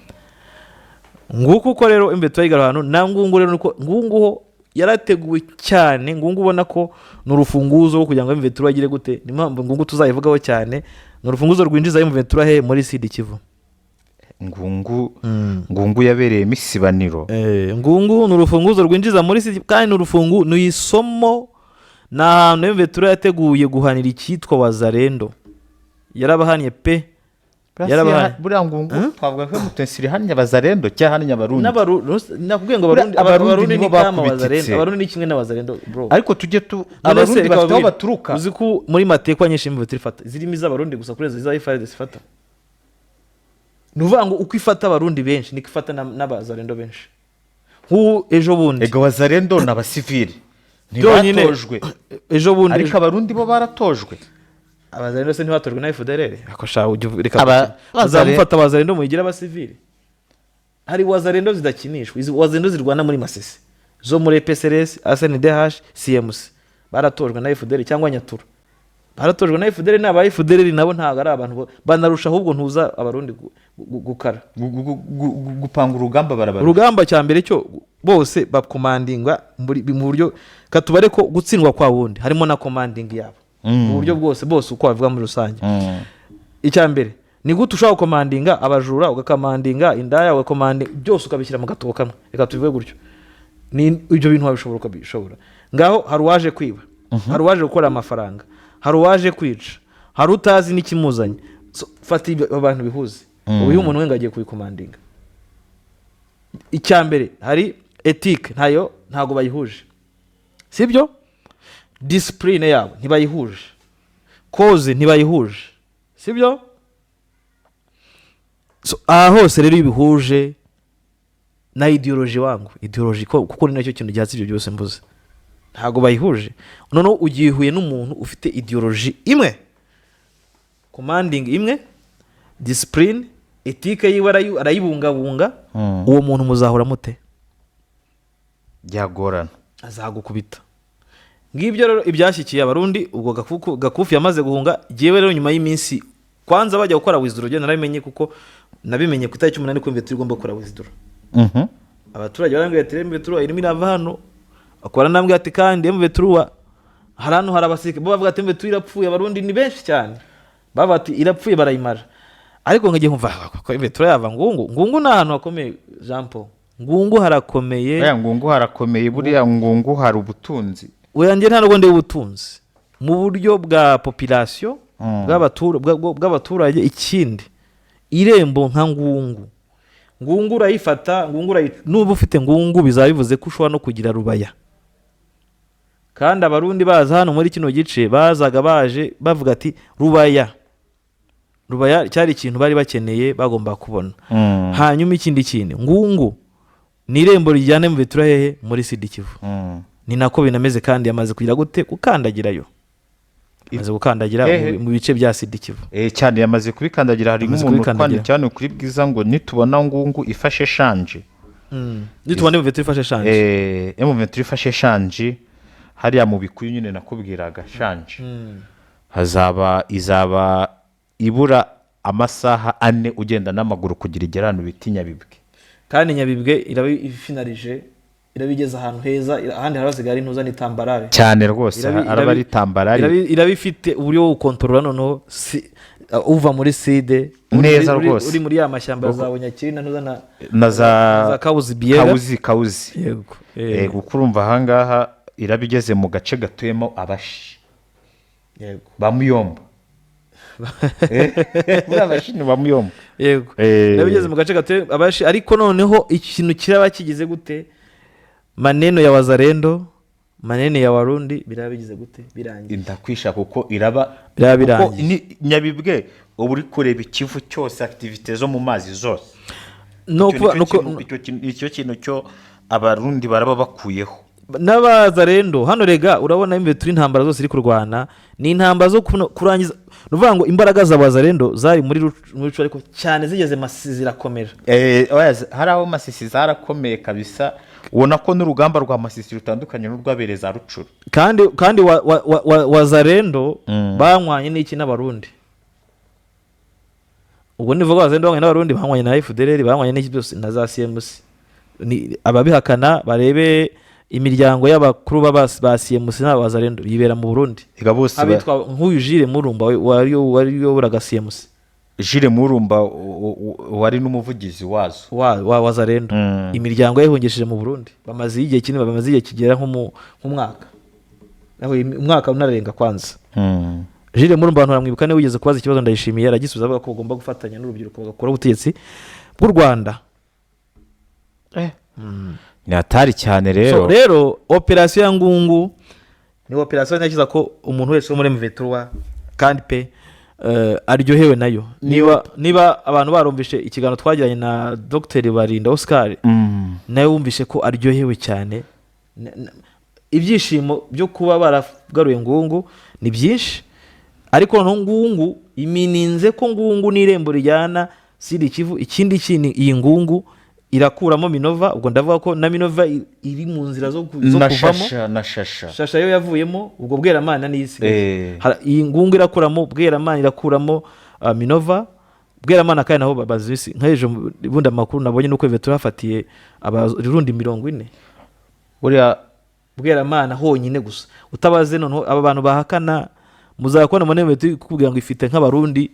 nguko uko rero Evetura igara hano na ngungu rero nuko ngunguho yarateguwe cyane ngungu ubona ko n'urufunguzo rwo kugira ngo Evetura agire gute ni mpamvu ngungu tuzayivugaho cyane n'urufunguzo rwinjiza Evetura he muri Sud Kivu ngungu yabereye imisibaniro ngungu n'urufunguzo rwinjiza muri Sud kandi n'urufungu n'uyisomo na hantu Evetura yateguye guhanira icyitwa Wazalendo yarabahaniye pe buriya ngungu twavuga ko mutensiri hanya Wazalendo cyahanya abarundi nakubwiye ngo abarundi ni kama Wazalendo abarundi ni kimwe n'Abazalendo bro ariko tujye abarundi bafite aho baturuka uzi ko muri mateka nyinshi Evetura ifata zirimo iz'abarundi gusa kuri za FARDC ifata nuvuga ngo uko ifata abarundi benshi niko ifata n'Abazalendo benshi ejo bundi ego Wazalendo n'abasivili ntibatojwe ejo bundi ariko abarundi bo baratojwe Abazalendo se ntibatojwe na FDLR akosha reka uzamufata Abazalendo muyigira abasivili hari Wazalendo zidakinishwa izi Wazalendo zirwana muri Masisi zo muri PSRS SNDH CMC baratojwe na FDLR cyangwa Nyatura baratojwe na FDLR n'aba FDLR nabo ntago ari abantu banarusha ahubwo ntuza abarundi gukara gupanga urugamba urugamba cyambere cyo bose bakomandinga mu buryo katubare ko gutsindwa kwa wundi harimo na commanding yabo mu buryo bwose uko bavuga muri rusange icyambere ni gute ushaka commandinga abajura ugakamandinga indaya ugakomandinga byose ukabishyira mu gatuko kamwe reka tubivuge gutyo ni ibyo bintu wabishobora ngaho hari waje kwiba hari waje gukora amafaranga hari waje kwica hari utazi n'ikimuzanye fata abantu bihuze uyu umuntu wenga agiye kubikomandinga icyambere hari ethique ntago bayihuje sibyo discipline yabo ntibayihuje cause ntibayihuje sibyo hose rero ibihuje na ideology wangu ideology kuko ni nacyo kintu cyatsi ibyo byose mvuze ntago bayihuje noneho ugiye huye n'umuntu ufite ideology imwe commanding imwe, discipline, ethique yiwe arayibungabunga, uwo muntu muzahura mute? byagorana, azagukubita. Ngibyo rero ibyashyikiye abarundi. Ubwo Gakufi yamaze guhunga, jewe rero nyuma y'iminsi kwanza bajya gukora withdraw, je narabimenye kuko nabimenye ku itariki 8 ko Mventura igomba gukora withdraw. Abaturage barambwiye ati Mventura irimo irava hano, akora nambwiye ati kandi Mventura hari hano hari abasirikare bavuga ati Mventura irapfuye, abarundi ni benshi cyane bavuga ati irapfuye barayimara. Ariko ngagiye kumva ko Mventura yava Ngungu na hano hakomeye. Jean Paul, Ngungu harakomeye, Ngungu harakomeye, buriya Ngungu hari ubutunzi. Oyanjye nta rwende ubutunzi mu buryo bwa population bw'abaturage. Ikindi irembo nka Ngungu urayifata, nuba ufite Ngungu bizaba bivuze ko ushobora no kugira Rubaya. Kandi abarundi baza hano muri kino gice bazaga baje bavuga ati Rubaya cyari ikintu bari bakeneye bagomba kubona. Hanyuma ikindi kintu Ngungu ni irembo rijyana mu Mventura hehe muri Sud Kivu. Ni nako binameze kandi yamaze kugira gute gukandagirayo, yamaze gukandagira mu bice bya Sud Kivu. Cyane yamaze kubikandagira. Hari umuntu twandi cyane kuri Bwiza ngo nitubona Ngungu ifashe Shanje, nitubona Mventura ifashe Shanje, Mventura ifashe Shanje hariya mu Bikuyu nyine nakubwiraga Shanje, izaba ibura amasaha 4 ugenda n'amaguru kugira igerano biti Nyabibwe. Kandi Nyabibwe irabifinarije, irabigeza ahantu heza, ahandi harasigara intuza n'itambarare cyane rwose, araba ari tambarare. Irabifite uburyo bwo gukontorora noneho uva muri Side neza rwose, uri muri ya mashyamba za Bunyakiri na za Kabuzi Biera, Kauzi. Yego kukurumva ahangaha irabigeze mu gace gatuyemo Abashi. Yego Bamuyomba. Abashini Bamuyomba. Yego irabigeze mu gace gatuye Abashi. Ariko noneho ikintu kiraba kigize gute, maneno ya Wazalendo, maneno ya Warundi birabigize gute, birangiye ndakwisha kuko iraba birangiye. Nyabibwe ubu uri kureba Ikivu cyose, activite zo mu mazi zose, icyo kintu cyo abarundi baraba bakuyeho n'Abazalendo hano. Rega urabona Mventura intambara zose iri kurwana ni intambara zo kurangiza. Nuvuga ngo imbaraga z'Abazalendo zari muri ruco, ariko cyane zigeze Masisi zirakomera. Hari aho Masisi zarakomeye kabisa, ubona ko n'urugamba rwa Masisi rutandukanye n'urwabereye za Rucuru. Kandi Wazalendo banywanye n'iki n'Abarundi. Ubwo nivuga Wazalendo banywanye n'Abarundi, banywanye na FDLR, banywanye n'iki byose na za CMC. Ni ababihakana barebe imiryango y'abakuru ba CMC n'Abazalendo yibera mu Burundi. Abitwa nk'uyu Jire Murumba wariyo buraga CMC. Jire Murumba wari n'umuvugizi wazo wa Wazalendo. Imiryango yahungesheje mu Burundi, bamaze igihe kinini, bamaze igihe kigera nk'umwaka, naho umwaka unarenga kwanza. Jire Murumba abantu baramwibuka, ne wigeze kubaza ikibazo Ndayishimiye aragisubiza avuga ko ugomba gufatanya n'urubyiruko bagakora ubutegetsi bw'u Rwanda. Ni atari cyane rero. Rero operation ya Ngungu ni operation yakiza ko umuntu wese wo muri Mventura kandi pe aryohewe nayo. Niba abantu barumvishe ikiganiro twagiranye na Dr. Barinda Oscar, nawe wumvishe ko aryohewe cyane. Ibyishimo byo kuba baragaruye Ngungu ni byinshi, ariko no Ngungu imininze ko Ngungu n'irembo rijyana Sud Kivu. Ikindi kintu iyi Ngungu irakuramo Minova, ubwo ndavuga ko na Minova iri mu nzira zo kuvamo na Shasha yo yavuyemo, ubwo Bweramana n'isi. Iyi Ngungu irakuramo Bweramana, irakuramo Minova. Bweramana kandi naho bazisi nkaje bunda makuru nabonye nuko Mventura hafatiye abarundi 40. Buriya Bweramana honyine gusa, utabaze noneho aba bantu bahakana muzakona mu Mventura kuvuga ngo ifite nk'abarundi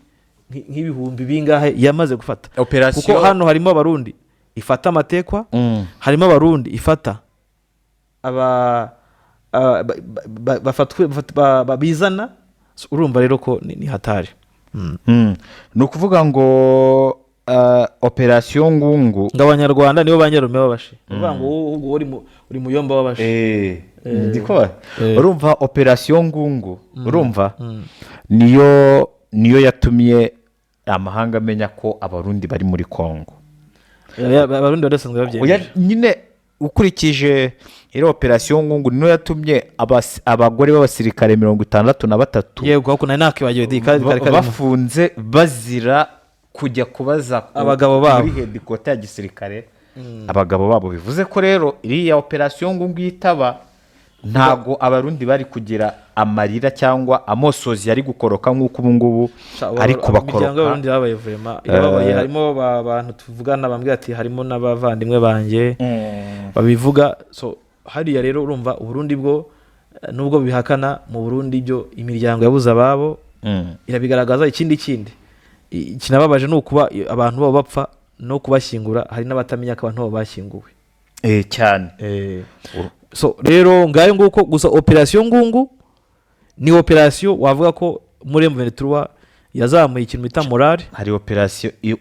nk'ibihumbi bingahe yamaze gufata. Kuko hano harimo abarundi ifata amatekwa, harimo abarundi ifata bizana. Urumva rero ko ni hatari. Ni ukuvuga ngo operation Ngungu ng'Abanyarwanda nibo banyarume babashe, uvuga ngo uri muyomba wabashe. Ndiko urumva operation Ngungu, urumva niyo yatumye amahanga amenya ko abarundi bari muri Kongo. Abarundi badasanzwe babyemera nyine ukurikije iri operasiyo ngungu niyo yatumye abagore b'abasirikare 63 yego kuko nari nakibagiwe bafunze bazira kujya kubaza abagabo babo muri hedikota ya gisirikare abagabo babo. Bivuze ko rero iriya operasiyo ngungu yitaba ntago abarundi bari kugira amarira cyangwa amosozi yari gukoroka nk'uko ubu ngubu ariko bakoroka. Imiryango y'abarundi babaye vraiment irababaye, harimo abantu tuvugana bambwira ati harimo n'abavandimwe banjye babivuga. So hariya rero urumva Uburundi bwo nubwo bihakana mu Burundi byo imiryango yabuze ababo irabigaragaza. Ikindi kinababaje ni ukuba abantu babo bapfa no kubashyingura, hari n'abatamenya ko abantu babo bashyinguwe cyane. So rero ngayo nguko gusa operasiyo ngungu ni operasiyo wavuga ko muri M23 yazamuye ikintu bita morale. Hari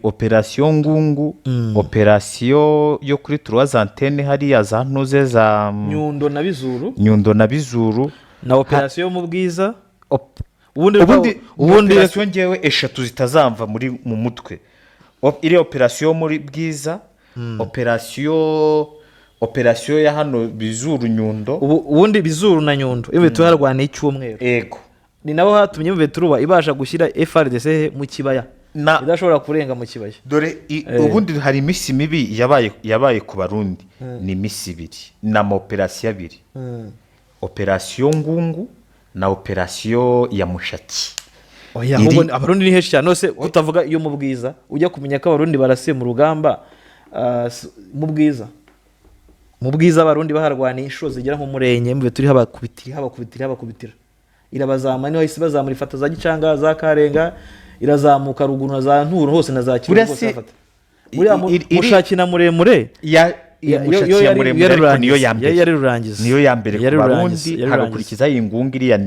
operasiyo ngungu operasiyo yo kuri 3 antenne hariya za ntuze za Nyundo na Bizuru na operasiyo mu Bwiza. ubundi operasiyo ngewe eshatu zitazamva mu mutwe. Iri operasiyo muri Bwiza, operasiyo ya hano Bizuru Nyundo. Ubundi Bizuru na Nyundo iyo tuharwana icyumweru. Yego. Ni nabo hatumye M23 ibasha gushyira FARDC mu kibaya. Idashobora kurenga mu kibaya. Dore ubundi hari imisi mibi yabaye ku Barundi. Ni imisi ibiri na operasiyo abiri. Operasiyo ngungu na operasiyo ya Mushaki. Oya Abarundi ni heshi cyane nose utavuga iyo mu Bwiza ujya kumenya ko Abarundi barasiye mu rugamba mu Bwiza Abarundi baharwaniye inshuro zigera mu Murenye mbe turi habakubitira irabazama niho isi bazamura ifata za Gicanga za Karenga irazamuka ruguru na za Nturo hose na za Kirundo hose afata Mushaki na muremure yo yari rurangiza niyo ya mbere ku Barundi hagakurikiza ingungu iri ya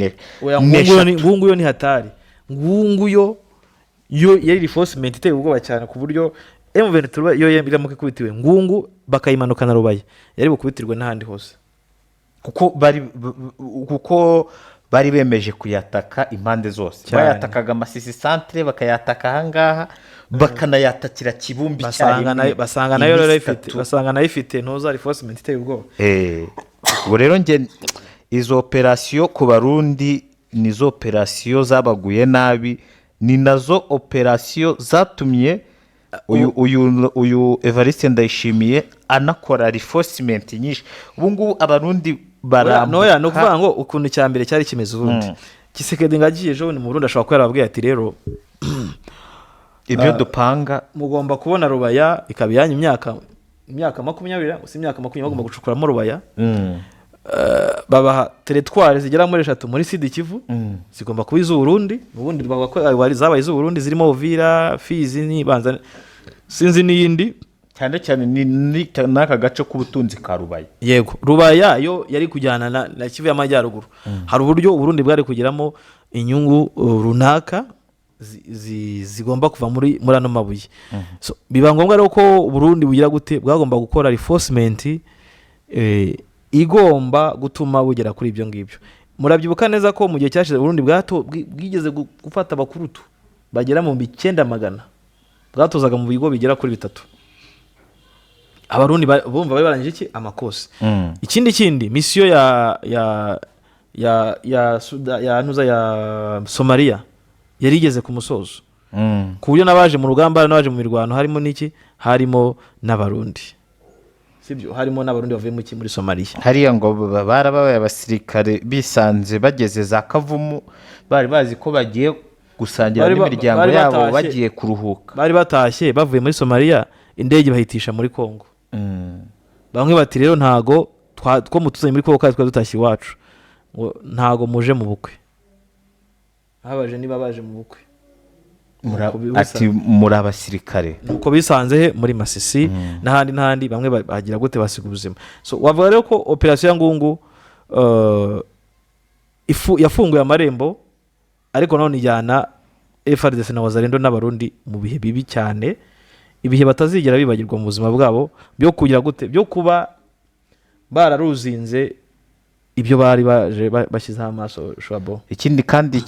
ngungu yo ni hatari. Ngungu yo yari reinforcement iteye ubwoba cyane ku buryo M23 yo yiramuke kubitiwe ngungu bakayimanuka na Rubaye yari bukubitirwe n'ahandi hose kuko bari bemeje kuyataka impande zose. Bayatakaga Masisi centre bakayataka ahangaha bakanayatakira Kibumbi cyane basanga nayo ifite ntoza reinforcement iteye ubwoba. Ubwo rero nge izo operasiyo ku Barundi nizo operasiyo zabaguye nabi, ni nazo operasiyo zatumye uyu Evariste Ndayishimiye anakora reinforcement nyinshi. Ubu ngubu Abarundi noya no kuvuga ngo ukuntu cyambere cyari kimeze ubundi Kisekedi ngagiye ejo ni mu Burundi ashobora kwera ababwiye ati rero ibyo dupanga mugomba kubona Rubaya ikabiyanye imyaka 20 gusa imyaka 20 bagomba gucukuramo Rubaya. Babaha territoire zigera muri 3 muri Sud Kivu zigomba kuba iz'Uburundi. Ubundi bavuga ko wari zabaye iz'Uburundi zirimo Uvira, Fizi ni Banza sinzi n'iyindi cyane ni naka gace k'ubutunzi ka Rubaya. Yego Rubaya yo yari kujyana na Kivu y'Amajyaruguru. Hari uburyo Uburundi bwari kugiramo inyungu runaka zigomba kuva muri ano mabuye. So biba ngombwa rero ko Burundi bugira gute bwagomba gukora reinforcement igomba gutuma bugera kuri ibyo ngibyo. Murabyibuka neza ko mu gihe cyashize Burundi bwigeze gufata abakurutu bagera mu 900 bwatozaga mu bigo bigera kuri 3. Abarundi bumva bari barangije iki amakosi. Ikindi misiyo ya ntuza ya Somalia yari igeze ku musozo. Ku buryo nabaje mu rugamba nabaje mu mirwano harimo n'Abarundi. Sibyo harimo n'Abarundi bavuye muri Somalia. Hariya ngo barabaye abasirikare bisanze bageze za Kavumu bari bazi ko bagiye gusangira n'imiryango yabo bagiye kuruhuka. Bari batashye bavuye muri Somalia indege bahitisha muri Kongo. Bamwe bati rero ntago two mutuzanye muri Kongo kandi dutashye iwacu ngo ntago muje mu bukwe. Abaje niba baje mu bukwe ati muri abasirikare nuko bisanze muri Masisi n'ahandi bamwe bagira gute basiga ubuzima. So wavuga rero ko operasiyo ya ngungu yafunguye amarembo ariko none ijyana FARDC na Wazalendo n'Abarundi mu bihe bibi cyane, ibihe batazigera bibagirwa mu buzima bwabo byo kugira gute byo kuba bararuzinze ibyo bari baje bashyizeho amaso shwabo. Ikindi kandi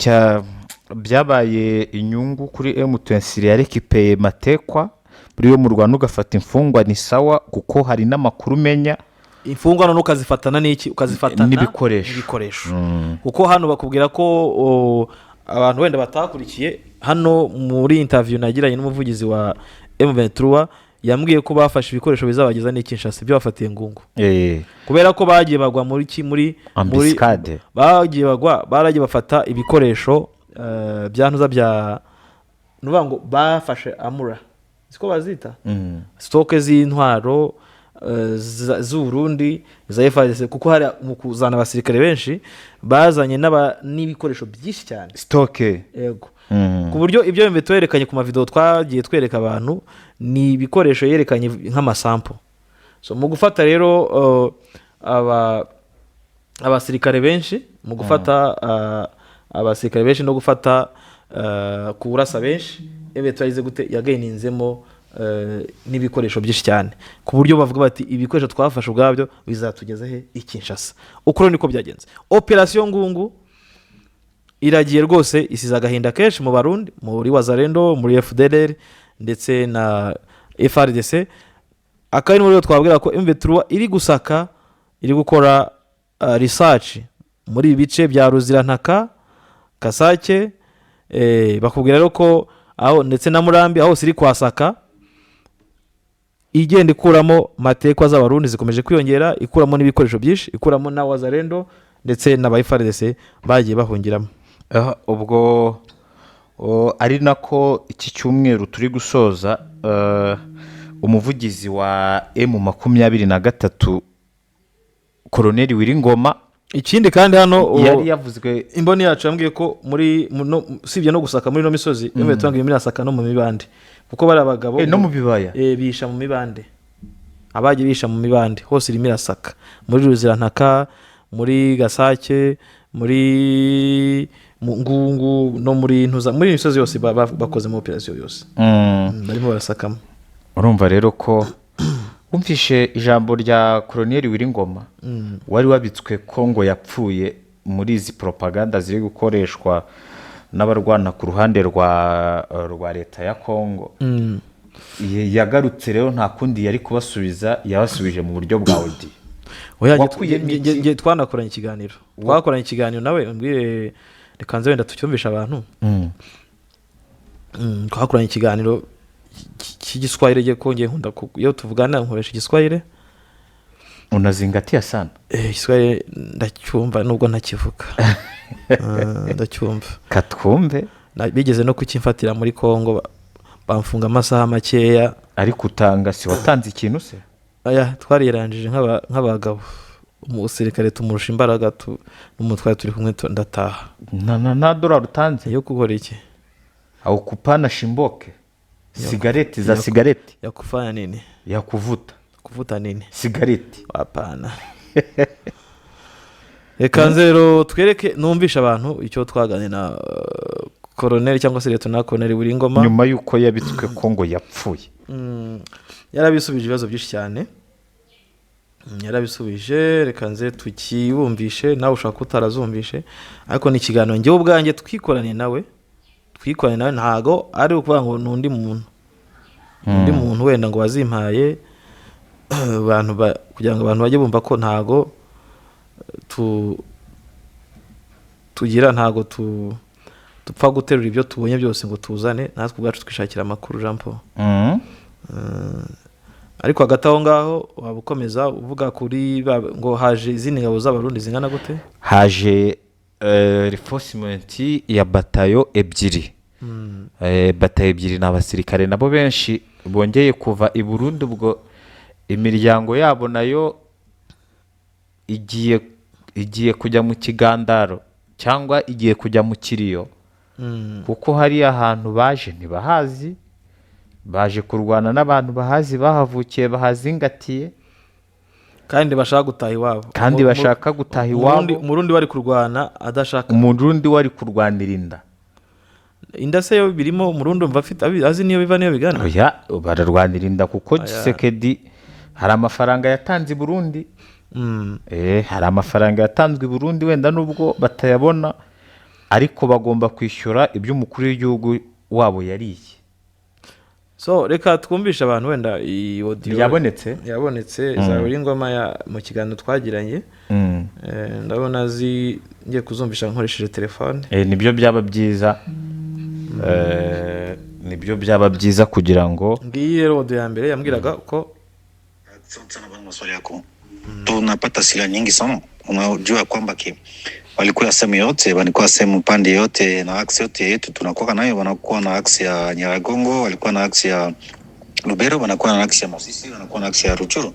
byabaye inyungu kuri M23 yarekipeye matekwa buri yo mu Rwanda ugafata imfungwa ni sawa kuko hari n'amakuru menya imfungwa none ukazifatana n'iki ukazifatana n'ibikoresho. kuko hano bakubwira ko abantu wenda batakurikiye hano muri interview nagiranye n'umuvugizi wa M23 yambwiye ko bafashe ibikoresho bizabageza n'Kinshasa ibyo bafatiye Ngungu kubera ko bagiye bagwa muri ambiscade baragiye bafata ibikoresho byantuza bya nuvuga ngo bafashe amura siko bazita stoke z'intwaro z'Uburundi za FARDC kuko hari mu kuzana abasirikare benshi bazanye n'ibikoresho byinshi cyane stoke yego ku buryo ibyo mbere twerekanye ku mavideo twagiye twereka abantu ni ibikoresho yerekanye nk'amasample so mu gufata rero abasirikare benshi mu gufata abasirikare benshi no gufata kurasa benshi twarize gute yagayininzemo n'ibikoresho byinshi cyane ku buryo bavuga bati ibikoresho twafashe ubwabyo bizatugeza he Kinshasa uko niko byagenze operation Ngungu iragiye rwose isiza agahinda kenshi mu Barundi muri Wazalendo muri FDLR ndetse na FARDC akari muri twabwira ko M23 iri gusaka iri gukora research muri ibice bya Ruzirantaka Kasake bakubwira rero ko aho ndetse na Murambi aho siri kwasaka igenda ikuramo matekwa z'Abarundi zikomeje kwiyongera ikuramo n'ibikoresho byinshi ikuramo na Wazalendo ndetse na FARDC bagiye bahungiramo ubwo ari nako iki cyumweru turi gusoza umuvugizi wa M23 Colonel Wiringoma ikindi kandi hano yari yavuzwe imboni yacu yambwiye ko muri sibye no gusaka muri no misozi M23 muri asaka no mu mibande kuko bari abagabo no mu bibaya bisha mu mibande abaje bisha mu mibande hose iri mirasaka muri Ruzirantaka muri Gasake muri Ngungu no muri ntuza muri misozi yose bakoze mu operation yose barimo barasakamo urumva rero ko umfishe ijambo rya Colonel Wiringoma wari wabitswe Kongo yapfuye muri izi propaganda ziri gukoreshwa n'abarwana ku ruhande rwa leta ya Kongo yagarutse rero nta kundi yari kubasubiza yabasubije mu buryo bwa audio oya twanakoranye ikiganiro nawe mbwire reka nze wenda tucyumvisha abantu twakoranye ikiganiro cy'igiswahili giye kongeye nkunda iyo tuvugana nkoresha igiswahili unazingatia sana igiswahili ndacyumva nubwo ntakivuga ndacyumva katwumve bigeze no kukimfatira muri Kongo bamfunga amasaha makeya ariko utanga si watanze ikintu se aya twarirangije nk'abagabo umusirikare tumurusha imbaraga n'umutware turi kumwe ndataha na dollar utanze yo gukora iki au kupana shimboke sigareti za sigareti ya kufanya nini ya kuvuta nini sigareti hapana reka nzero twereke numvisha abantu icyo twagane na Colonel cyangwa se Lieutenant Colonel Wiringoma nyuma yuko yabitswe Kongo yapfuye yarabisubije ibibazo byinshi cyane yarabisubije reka nze tukibumvishe nawe ushaka utarazumvishe ariko ni ikiganiro njye ubwanjye twikorane nawe ntago ari ukuvuga ngo nundi muntu wenda ngo wazimpaye abantu kugira ngo abantu bajye bumva ko ntago tugira ntago dupfa guterura ibyo tubonye byose ngo tuzane natwe ubwacu twishakira amakuru Jean Paul ariko hagati aho ngaho waba ukomeza uvuga kuri ngo haje izindi ngabo z'Abarundi zingana gute haje reinforcement ya batayo ebyiri batayo ebyiri n'abasirikare nabo benshi bongeye kuva i Burundi ubwo imiryango yabo nayo igiye kujya mu kigandaro cyangwa igiye kujya mu kiriyo kuko hari ahantu baje ntibahazi baje kurwana n'abantu bahazi bahavukiye bahazingatiye kandi bashaka gutaha iwabo umurundi wari kurwana adashaka umurundi wari kurwanira inda se yo birimo umurundi umva afite azi niyo biva niyo bigana oya bararwanira inda kuko Tshisekedi hari amafaranga yatanze i Burundi hari amafaranga yatanzwe i Burundi wenda nubwo batayabona ariko bagomba kwishyura ibyo umukuru w'igihugu wabo yariye So reka twumvishe abantu wenda iyi audio yabonetse za Wiringoma mu kiganiro twagiranye. Ndabona ngiye kuzumvisha nkoresheje telefone. Nibyo byaba byiza. Nibyo byaba byiza kugira ngo ngiyi rero audio ya mbere yambwiraga ko maswali yako tunapata silaha nyingi sana. Unajua kwamba walikuwa sehemu yote, walikuwa sehemu pande yote na aksi yote yetu tunakuwa nayo. Wanakuwa na aksi ya Nyiragongo, walikuwa na aksi ya Lubero, wanakuwa na aksi ya Masisi, wanakuwa na aksi ya Ruchuru.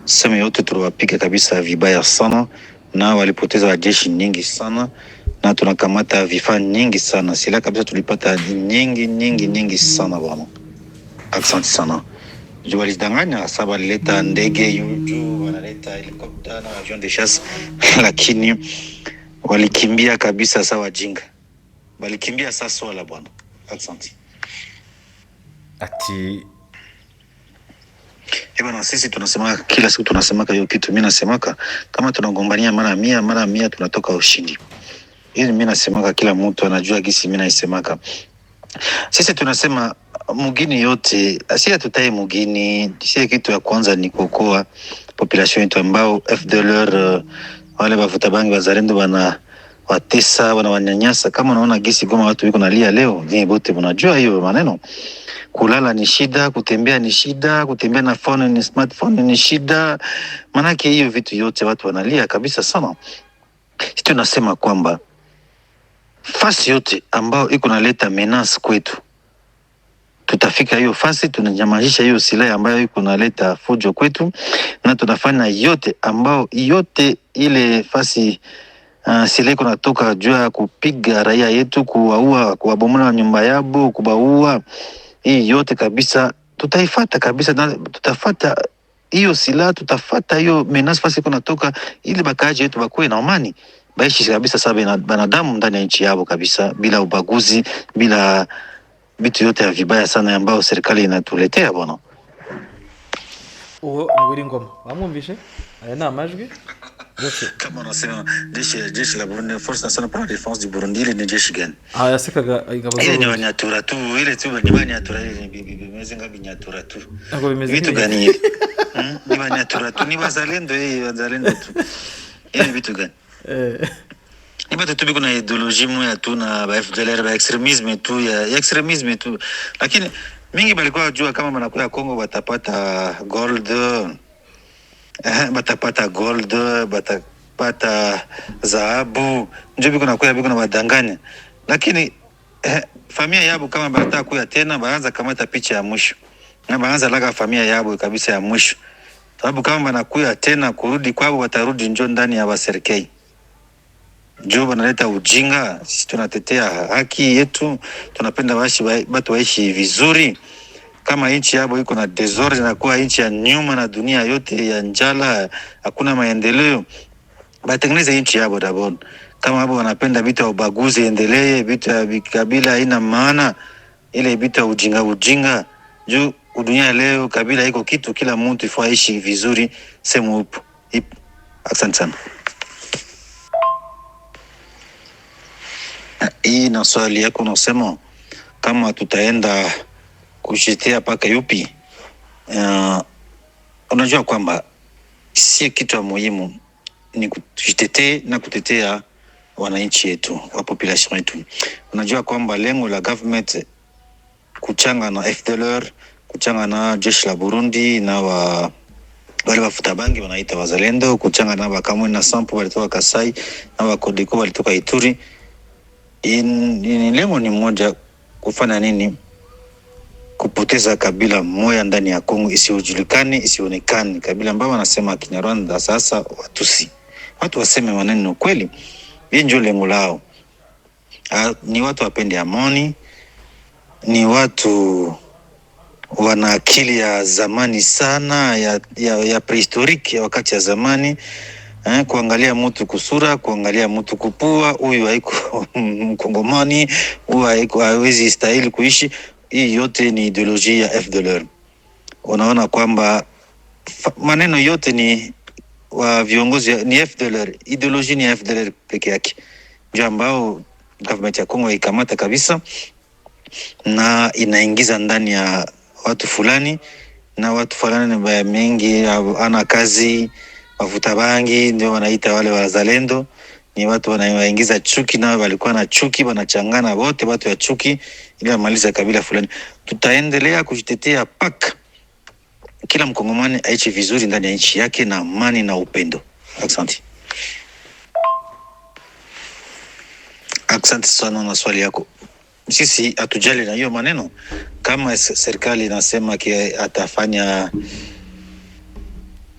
Sehemu yote tuliwapiga kabisa vibaya sana na walipoteza wajeshi nyingi sana na tunakamata vifaa nyingi sana. Silaha kabisa tulipata nyingi sana bwana. Asante sana. Juu walidanganya sababu walileta ndege juu, wanaleta helikopta na avion de chasse lakini walikimbia kabisa sawa jinga. Walikimbia sasa wala bwana. Asante. Ati na sisi tunasema kila siku tunasemaka hiyo kitu. Mimi nasemaka kama tunagombania mara 100 tunatoka ushindi. Hiyo mimi nasemaka, kila mtu anajua gisi mimi naisemaka. Sisi tunasema mugini yote, asia tutaye mugini, sisi kitu ya kwanza ni kuokoa population yetu ambao FDLR wale bafuta bangi wazalendo wana watesa, wana wanyanyasa. Kama unaona gisi Goma watu wiko nalia leo, ni bote mnajua hiyo maneno. Kulala ni shida, kutembea ni shida, kutembea na phone ni smartphone ni shida. Manake hiyo vitu yote watu wanalia kabisa sana. Sisi tunasema kwamba fasi yote ambao iko naleta menace kwetu, tutafika hiyo fasi, tunanyamazisha hiyo silaha ambayo iko naleta fujo kwetu, na tunafanya yote ambao yote ile fasi silaha iko natoka juu ya kupiga raia yetu, kuwaua, kuwabomola nyumba yabo, kubaua. Hii yote kabisa tutaifuata kabisa, na tutafuata hiyo silaha, tutafuata hiyo menace fasi iko natoka, ili bakaji yetu bakuwe na amani, baishi kabisa sababu banadamu ndani ya nchi yao kabisa, bila ubaguzi, bila vitu yote ya vibaya sana ambao serikali inatuletea bwana. Ni Wiringoma wamwumvishe aya na amajwi yote kama unasema jeshi la Burundi, Force Nationale pour la Défense du Burundi, ile ni jeshi gani? Yasekaga ingabo ile ni wanyatura tu, ile tu ni wanyatura, ile bimeze ngabi nyatura tu. Ngo bimeze vitu gani hivi? Ni wanyatura tu, ni wazalendo tu. Ile vitu gani? Ni bado tu biko na ideologie moja tu na ba FDLR, ba extremisme tu ya extremisme tu. Lakini mingi balikuwa jua kama manakuya Kongo watapata gold, batapata gold, batapata dhahabu, ndio biko na wadanganya. Lakini familia yabo kama bataka kuya tena, baanza kamata picha ya mwisho na baanza laga familia yabo kabisa ya mwisho, sababu kama banakuya tena kurudi kwao, watarudi njoo ndani ya waserikali. Juu wanaleta ujinga. Sisi tunatetea haki yetu, tunapenda watu waishi vizuri. Kama nchi yabo iko na desordre na kuwa nchi ya nyuma na dunia yote ya njala, hakuna maendeleo, batengeneze nchi yabo dabon. Kama hapo wanapenda vitu ya ubaguzi endelee, vitu ya kabila haina maana, ile vitu ya ujinga. Juu dunia leo kabila iko kitu, kila mtu ifaa aishi vizuri sehemu upo. Asante sana. Hii na swali yako unasema kama tutaenda kujitea paka yupi. Unajua kwamba si kitu muhimu ni kujitetea na kutetea wananchi wetu, wa population yetu. Unajua kwamba lengo la government kuchanga na FDLR, kuchanga na jeshi la Burundi na wale wafuta bangi wanaita wazalendo, kuchanga na Bakamwe na Sampo walitoka Kasai na Wakodeko walitoka Ituri. Lengo ni moja, kufanya nini? Kupoteza kabila moja ndani ya Kongo, isijulikane, isionekane. Kabila ambao wanasema Kinyarwanda, sasa Watusi, watu waseme maneno kweli. Hii ndio lengo lao. Ni watu wapende amani, ni watu wana akili ya zamani sana, ya prehistoric, ya wakati ya zamani. Kuangalia mtu kusura, kuangalia mtu kupua, huyu haiko Mkongomani, huyu haiko, hawezi stahili kuishi. Hii yote ni ideology ya FDLR. Unaona kwamba maneno yote ni wa viongozi ni FDLR, ideology ni FDLR peke yake, ndio ambao government ya Kongo ikamata kabisa na inaingiza ndani ya watu fulani, na watu fulani ni mengi ana kazi, mafuta bangi, ndio wanaita wale wazalendo. Ni watu wanaingiza chuki, nao walikuwa na chuki, wanachangana wote watu ya chuki ili wamalize kabila fulani. Tutaendelea kujitetea paka kila mkongomani aishi vizuri ndani ya nchi yake na amani na upendo. Asante. Asante sana na swali yako. Sisi hatujali na hiyo maneno. Kama serikali inasema atafanya,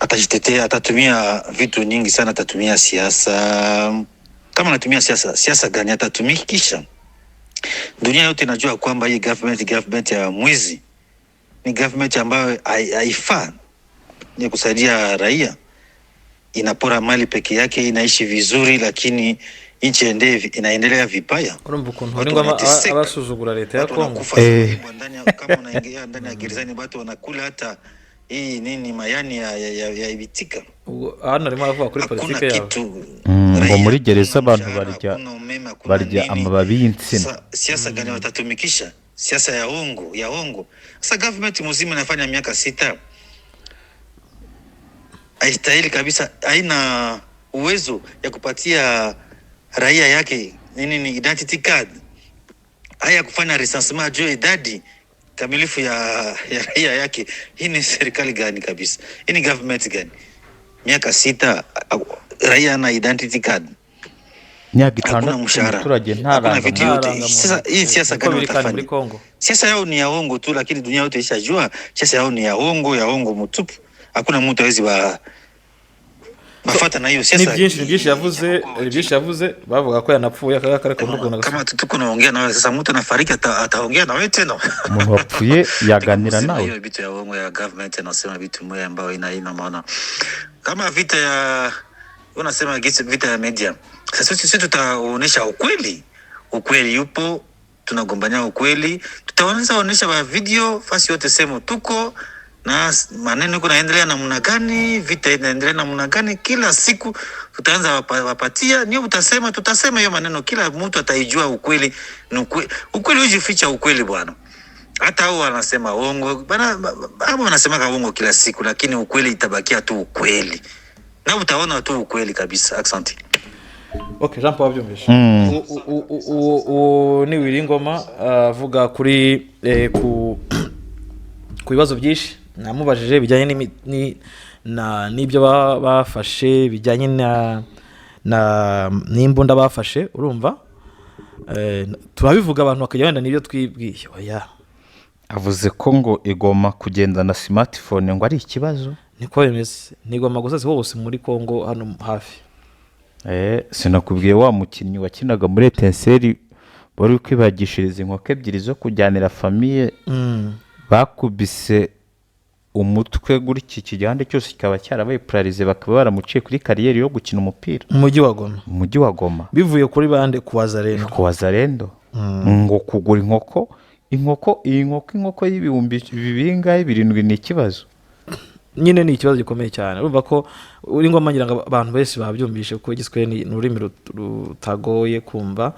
atajitetea, atatumia vitu nyingi sana, atatumia siasa. Kama anatumia siasa gani atatumikisha? Dunia yote inajua kwamba hii government ya mwizi, ni government ambayo haifaa ni kusaidia raia, inapora mali peke yake, inaishi vizuri, lakini nchi inaendelea vibaya. Urumva ukuntu hari ngo abasuzugura leta ya Kongo. Kama unaingia ndani ya gerezani watu wanakula hata hii nini mayani ya ibitika. Hano arimo aravuga kuri politike yabo. Ngo muri gereza abantu barya amababi y'insina. Siasa gani watatumikisha? Siasa ya hongo. Sasa government mzima inafanya miaka 6. Haistahili kabisa, haina uwezo ya kupatia raia yake ni identity card. Haya kufanya recensement juu idadi kamilifu ya raia yake. Hii ni serikali gani kabisa? Hii ni government gani? Miaka 6 raia na identity card. Hakuna mshahara, hakuna vitu yote. Sasa hii siasa gani watafanya? Siasa yao ni ya hongo tu, lakini dunia yote ishajua siasa yao ni ya hongo mtupu. Hakuna mtu hawezi bafata na hiyo siasa. Ni byinshi yavuze bavuga ko yanapfuye akakare kumukuna. Kama tuko naongea na wewe sasa, mtu anafariki ataongea na wewe tena. Umuntu wapfuye yaganira nawe. Hiyo vitu ya hongo ya government inasema vitu moja ambayo ina maana. Kama vita ya unasema vita ya media. Sasa sisi tutaonesha ukweli yupo, tunagombania ukweli, tutaonesha video fasi yote sema tuko na maneno kunaendelea namna gani, vita inaendelea namna gani, kila siku tutaanza wapatia ndio tutasema hiyo maneno, kila mtu ataijua ukweli. Ukweli ujificha ukweli bwana. Hata hao wanasema uongo bana, hapo wanasema uongo kila siku, lakini ukweli itabakia tu ukweli. Na utaona tu ukweli kabisa. Asante. Okay, Jean Paul byumvishe. Ni Wiringoma avuga kuri ku bibazo byinshi namubajije bijyanye n'ibyo bafashe, bijyanye n'imbunda bafashe. Urumva turabivuga abantu bakajya wenda n'ibyo twibwiye. Oya, avuze ko ngo igoma kugenda na smartphone ngo ari ikibazo. Niko bimeze, nigoma gusa hose muri Kongo hano hafi. Sinakubwiye wa mukinnyi wakinaga muri Etincelle bari kwibagishiriza inkoko ebyiri zo kujyanira famille, bakubise umutwe guri iki kijyande cyose kikaba cyarabaye paralize, bakaba baramuciye kuri kariyeri yo gukina umupira umujyi wa Goma bivuye kuri bande ku Wazalendo. Ngo kugura inkoko y'ibihumbi bingahe 7 ni ikibazo nyine, ni ikibazo gikomeye cyane. Urumva ko uri ngoma ngira ngo abantu bese babyumvishe ko Igiswahili ni ururimi rutagoye kumva.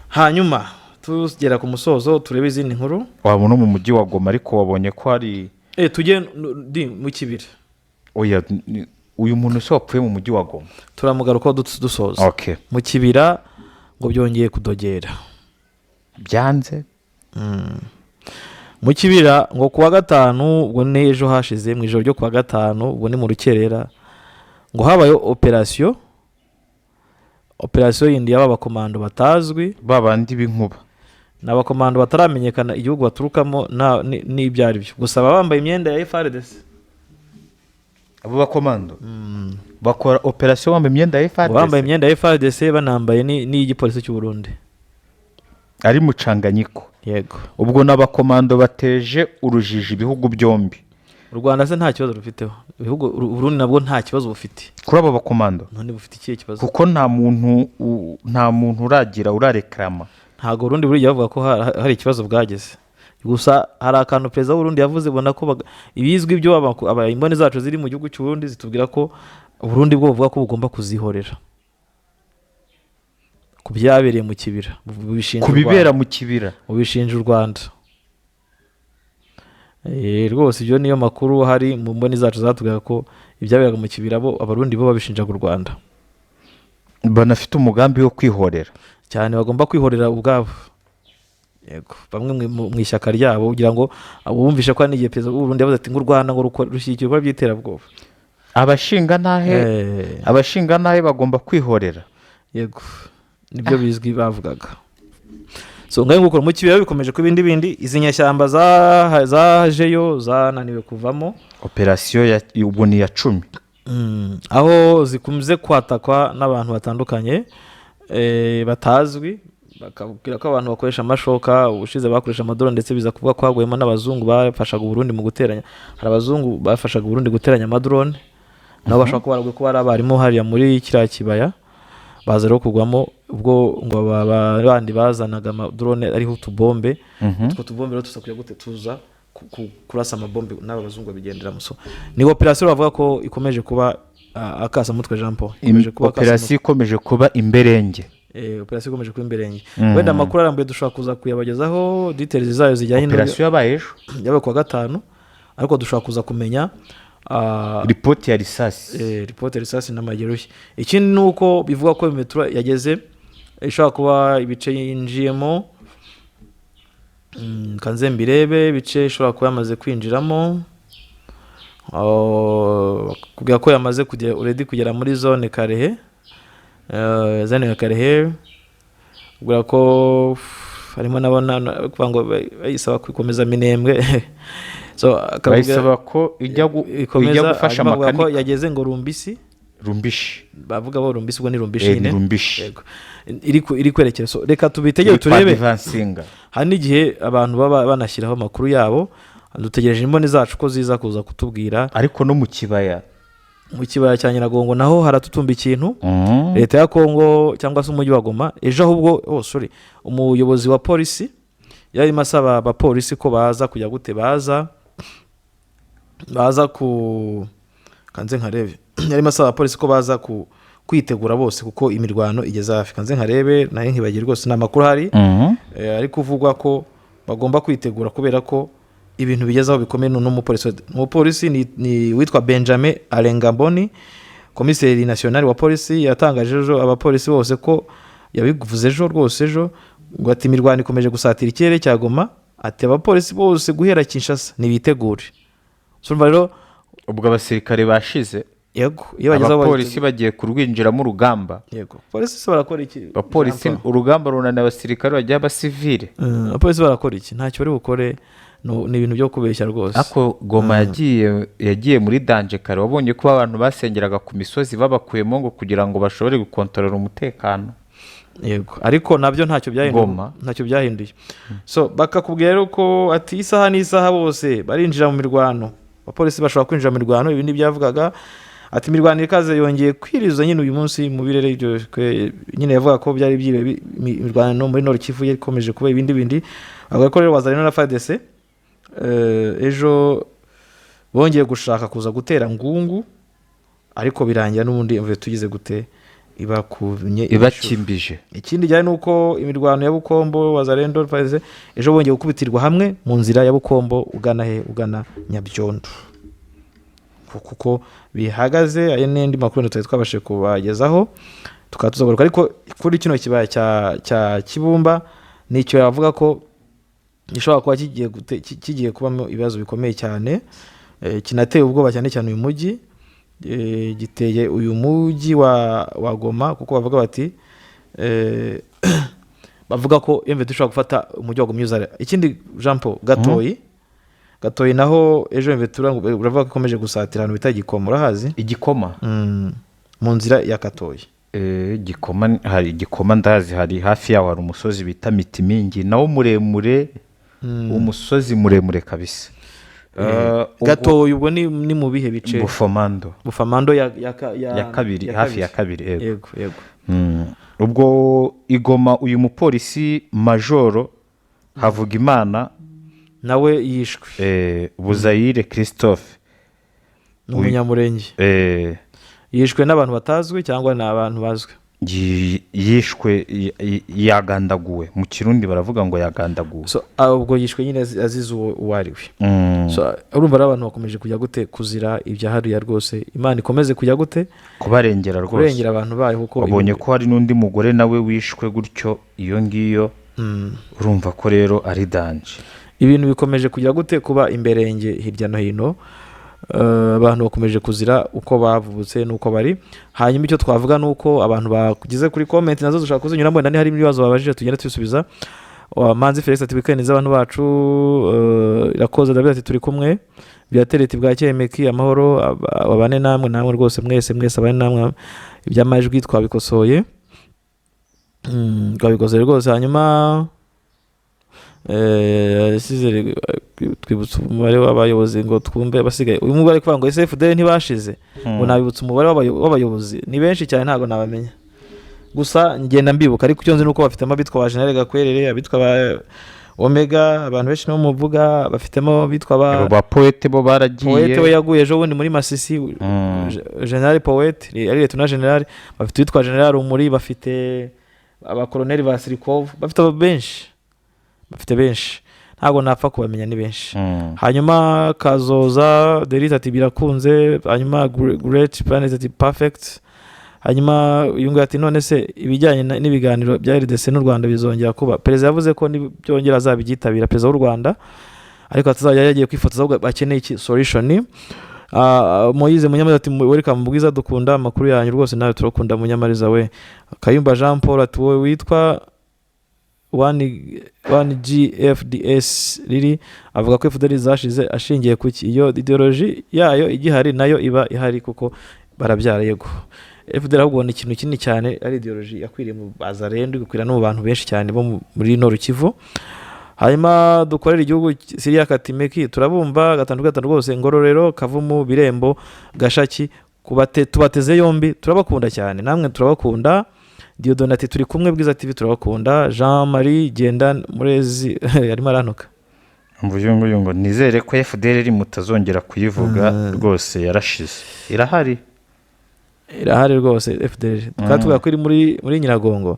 Hanyuma tugera ku musozo turebe izindi nkuru. Wabona mu mujyi wa Goma ariko wabonye ko ari tujye mu Kibira. Oya, uyu muntu se wapfuye mu mujyi wa Goma turamugaruka dusoza. Okay. Mu Kibira ngo byongeye kudogera byanze. Mu Kibira ngo kuwa gatanu, ubwo n'ejo hashize mu ijoro ryo kuwa gatanu, ubwo ni mu rukerera, ngo habaye operation yindi y'abakomando batazwi, babandi b'inkuba, n'abakomando bataramenyekana igihugu baturukamo n'ibyari byo. Gusa bambaye imyenda ya FARDC. Abo bakomando bakora operation bambaye imyenda ya FARDC, bambaye imyenda ya FARDC, banambaye n'igipolisi cy'u Burundi ari mucanganyiko. Yego, ubwo n'abakomando bateje urujiji ibihugu byombi. U Rwanda se nta kibazo rufiteho, ibihugu Burundi nabwo nta kibazo bufite kuri abo bakomando. None bufite ikihe kibazo? Kuko nta muntu urareklama. Ntago Burundi buri yavuga ko hari ikibazo bwageze. Gusa hari akantu perezida w'u Burundi yavuze, bona ko ibizwi byo imboni zacu ziri mu gihugu cy'u Burundi zitubwira ko Burundi bwo buvuga ko bugomba kuzihorera ku byabereye mu Kibira, kubibera mu Kibira ubishinja u Rwanda. rwose ibyo niyo makuru hari mu mboni zacu zatubwira ko ibyaberaga mu kibira bo abarundi bo babishinjaga u Rwanda, banafite umugambi wo kwihorera cyane bagomba kwihorera ubwabo. Yego, bamwe mu ishyaka ryabo kugira ngo bumvishe ko n'igihe perezida w'u Burundi yavuze ati ngo u Rwanda ngo rushyigikirwa by'iterabwoba, abashingantahe bagomba kwihorera. Yego, nibyo bizwi bavugaga. So ngaho nguko mu kibira bikomeje ku bindi izi nyashyamba zajeyo zananiwe kuvamo. Operasiyo ubu ni ya 10, aho zikunze kwatakwa n'abantu batandukanye batazwi, bakabwira ko abantu bakoresha amashoka, ubushize bakoresha amadrone, ndetse biza kuvuga ko haguyemo n'abazungu bafashaga u Burundi mu guteranya. Hari abazungu bafashaga u Burundi guteranya amadrone, nabo bashobora kuba barabwiye ko bari abarimu hariya muri kiriya kibaya, baza rero kugwamo ubwo ngo abandi bazanaga amadrone ariho utubombe. Utwo tubombe rero tusakuye gute tuza kurasa amabombe n'aba bazungu bigenderamo. So ni operasiyo bavuga ko ikomeje kuba akasa mutwe Jean Paul, operasiyo ikomeje kuba imberenge. Operasiyo ikomeje kuba imberenge. Wenda amakuru arambuye dushobora kuza kuyabagezaho, details zayo zijyanye operasiyo yabaye ejo, yabaye kuwa 5, ariko dushobora kuza kumenya ripoti ya risasi n'amagerushye. Ikindi ni uko bivuga ko metro yageze ishobora kuba ibice yinjiyemo, kanze mbirebe ibice ishobora kuba yamaze kwinjiramo, kugira ko yamaze kugera muri zone Karehe, kugira ko harimo nabona kuvuga ngo bayisaba kwikomeza Minembwe. So bayisaba ko ijya gufasha amakanika, ko yageze ngo Rumbishi, bavuga bo Rumbishi, ubwo ni Rumbishi nyine, yego, iri kwerekera. So reka tubitegere turebe, hari n'igihe abantu baba banashyiraho amakuru yabo, dutegereje imboni zacu ko ziza kuza kutubwira. Ariko no mu kibaya cya Nyiragongo naho haratutumba ikintu. Leta ya Kongo cyangwa se umujyi wa Goma ejo ahubwo umuyobozi wa polisi yarimo asaba abapolisi ko baza kujya gute, baza ku kanze nkarebe, yarimo asaba abapolisi ko baza kwitegura bose kuko imirwano igeze hafi. Kanze nkarebe nayo nkibagira rwose n'amakuru hari, ariko uvugwa ko bagomba kwitegura kubera ko ibintu bigezaho bikomeye. N'umupolisi ni witwa Benjamin Alengamboni, komiseri national wa polisi, yatangaje ejo abapolisi bose ko yabivuze ejo rwose ejo ngo ati imirwano ikomeje gusatira ikirere cya Goma, ati abapolisi bose guhera Kinshasa nibitegure. Urumva rero ubwo abasirikare bashize, yego, iyo bageze abapolisi bagiye kurwinjiramo urugamba. Yego, polisi se barakora iki? Abapolisi urugamba runana, abasirikare bajya abasivile, abapolisi barakora iki? Ntacyo bari bukore, ni ibintu byo kubeshya rwose. Ako Goma yagiye muri danger kare, wabonye ko abantu basengeraga ku misozi babakuyemo ngo kugira ngo bashobore gukontorora umutekano. Yego, ariko nabyo ntacyo byahinduye. So bakakubwira rero ko ati isaha n'isaha bose barinjira mu mirwano, abapolisi bashobora kwinjira mu mirwano. Ibi byavugaga ati imirwano ikaze yongeye kwiriza nyine uyu munsi mu birere ibyo nyine yavuga ko byari byibe imirwano muri Nord Kivu ikomeje kuba ibindi. Avuga ko rero wazanye na FARDC ejo bongeye gushaka kuza gutera Ngungu, ariko birangira n'ubundi mvuye tugize gute ibakimbije. Ikindi cyane nuko imirwano ya Bukombo Wazalendo FARDC ejo bongeye gukubitirwa hamwe mu nzira ya Bukombo ugana Nyabyondo, kuko bihagaze. Ayo n'indi makuru twabashe kubagezaho tukatuzaguruka. Ariko kuri kino kibaya cya Kibumba nicyo yavuga ko gishobora kuba kigiye kubamo ibibazo bikomeye cyane, kinateye ubwoba cyane uyu mujyi, giteye uyu mujyi wa Goma, kuko bavuga bati bavuga ko yemve dushobora gufata umujyi wa Goma yuzare. Ikindi Jean Paul, Gatoyi naho ejo yemve turavuga ko ikomeje gusatira ahantu bita Gikoma. Urahazi Igikoma? Mu nzira ya Gatoyi. Gikoma, hari Gikoma ndazi, hari hafi yaho hari umusozi bita Mitimingi nawo muremure, umusozi muremure kabisa. Gatoyi ubwo ni mu bihe bice? Bufamando ya kabiri, hafi ya kabiri. Yego. Ubwo Igoma uyu mupolisi Majoro Havugimana nawe yishwe, Buzayire Christophe, n'umunyamurenge, yishwe n'abantu batazwi cyangwa ni abantu bazwi? yishwe yagandaguwe, mu kirundi baravuga ngo yagandaguwe. so ubwo yishwe nyine azize uwo ari we. So urumva rero abantu bakomeje kujya gute kuzira ibyahariya rwose. Imana ikomeze kujya gute kubarengera rwose, kurengera abantu bayo, kuko wabonye ko hari n'undi mugore nawe wishwe gutyo iyo ngiyo. Urumva ko rero ari danje. Ibintu bikomeje kujya gute kuba imberenge hirya no hino. Abantu bakomeje kuzira uko bavutse nuko bari. Hanyuma icyo twavuga nuko abantu bagize kuri comment nazo dushaka kuzinyuramo, ndani hari ibibazo babajije tugenda twisubiza. Manzi Felix ati weekend z'abantu bacu, irakoze David ati turi kumwe, byatereti bwa Cyemeki amahoro abane namwe rwose mwese abane namwe, iby'amajwi twabikosoye rwose. Hanyuma twibutsa umubare w'abayobozi ngo twumve basigaye. Uyu mubare kuvuga ngo SFDL ntibashize, ngo nabibutsa umubare w'abayobozi ni benshi cyane, ntabwo nabamenya, gusa ngenda mbibuka. Ariko icyo nzi nuko bafitemo abitwa ba General Gakwerere, abitwa ba Omega, abantu benshi no muvuga bafitemo abitwa ba Poete, bo baragiye. Poete we yaguye ejo bundi muri Masisi, General Poete ari Lieutenant General. Bafite abitwa General Umuri, bafite abakoloneli ba Sirikov, bafite benshi, ntabwo napfa kubamenya, ni benshi. Hanyuma Kazoza Delita ati birakunze. Hanyuma Great Planet ati perfect. Hanyuma yungu ati none se ibijyanye n'ibiganiro bya RDC n'u Rwanda bizongera kuba? Perezida yavuze ko byongera azabyitabira, perezida w'u Rwanda, ariko atazajya yagiye kwifotoza, ahubwo bakeneye iki solution. Moyize Munyamariza ati welcome Bwiza, dukunda amakuru yanyu rwose, nawe turakunda Munyamariza we. Kayumba Jean Paul ati wowe witwa 1GFDS riri avuga ko FDL zashize ashingiye ku ki? Iyo ideology yayo igihari nayo iba ihari, kuko barabyara. Yego, FDL ahubwo ni ikintu kinini cyane, ari ideology yakwiriye mu bazarendo, gukwira no mu bantu benshi cyane bo muri Nord Kivu. Hanyuma dukorera igihugu Syria Katimeki, turabumva gatandukanye rwose, Ngororero, Kavumu, Birembo, Gashaki, tubateze yombi, turabakunda cyane, namwe turabakunda. Diodonati turi kumwe Bwiza TV, turabakunda. Jean Marie Genda Murezi arimo aranuka, ngo nizere ko FDL mutazongera kuyivuga rwose, yarashize. Irahari rwose FDL, twatuvuga ko iri muri Nyiragongo.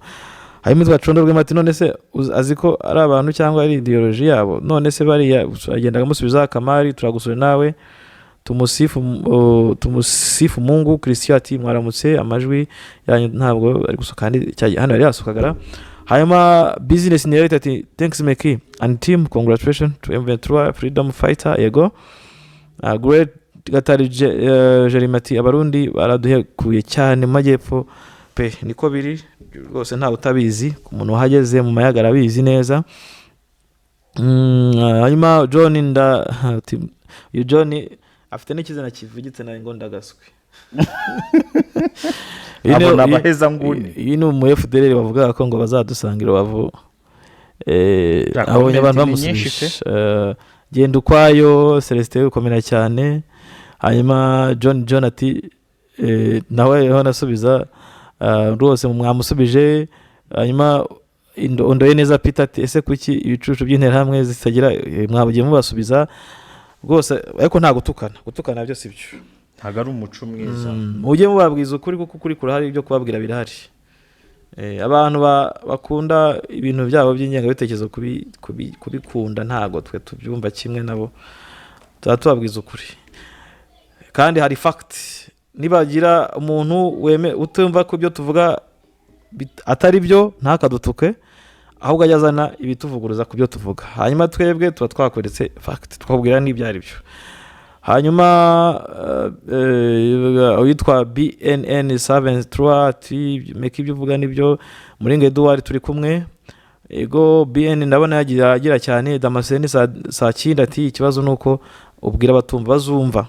Hanyuma twacondo rw'Imati, none se azi ko ari abantu cyangwa ari ideology yabo? None se bariya agendaga musubiza Kamari, turagusura nawe. Tumusifu Mungu Christian ati mwaramutse, amajwi yanyu ntabwo ari gusoka, kandi hano yari yasukagara. Hanyuma business narrator ati thanks Meki and team, congratulations to M23 freedom fighter. Yego. Great Gatari Jerimati, abarundi baraduhekuye cyane mu majyepfo pe, niko biri rwose, nta utabizi, ku muntu wahageze mu mayaga arabizi neza. Hanyuma John uyu John afite n'ikizina kivugitse nawe ngo ndagaswe. Abo nabaheza nguni. Iyi ni mu FDL bavuga ko ngo bazadusangira Rubavu. Abonye abantu bamusubije. Genda ukwayo Celestin ukomera cyane. Hanyuma John ati nawe yaho nasubiza rwose mwamusubije. Hanyuma Ondoye neza Peter ati ese kuki ibicucu by'interahamwe zitagira mwabugiye mubasubiza rwose, ariko nta gutukana byo sibyo, ntago ari umuco mwiza. Mujye mubabwiza ukuri, kuko ukuri kurahari, ibyo kubabwira birahari. Abantu bakunda ibintu byabo by'ingengabitekerezo kubikunda, ntago twe tubyumva kimwe nabo, tubabwiza ukuri. Kandi hari fact, nibagira umuntu utumva ko ibyo tuvuga atari byo ntakadutuke, ahubwo ajyazana ibituvuguruza ku byo tuvuga. Hanyuma twebwe tuba twakweretse fact, twakubwira n'ibyo ari byo. Hanyuma witwa BNN73 ati Meki ibyo uvuga nibyo. Muringa Edouard turi kumwe. Ego BN ndabona yagira cyane. Damascene Sakindi ati ikibazo nuko ubwira abatumva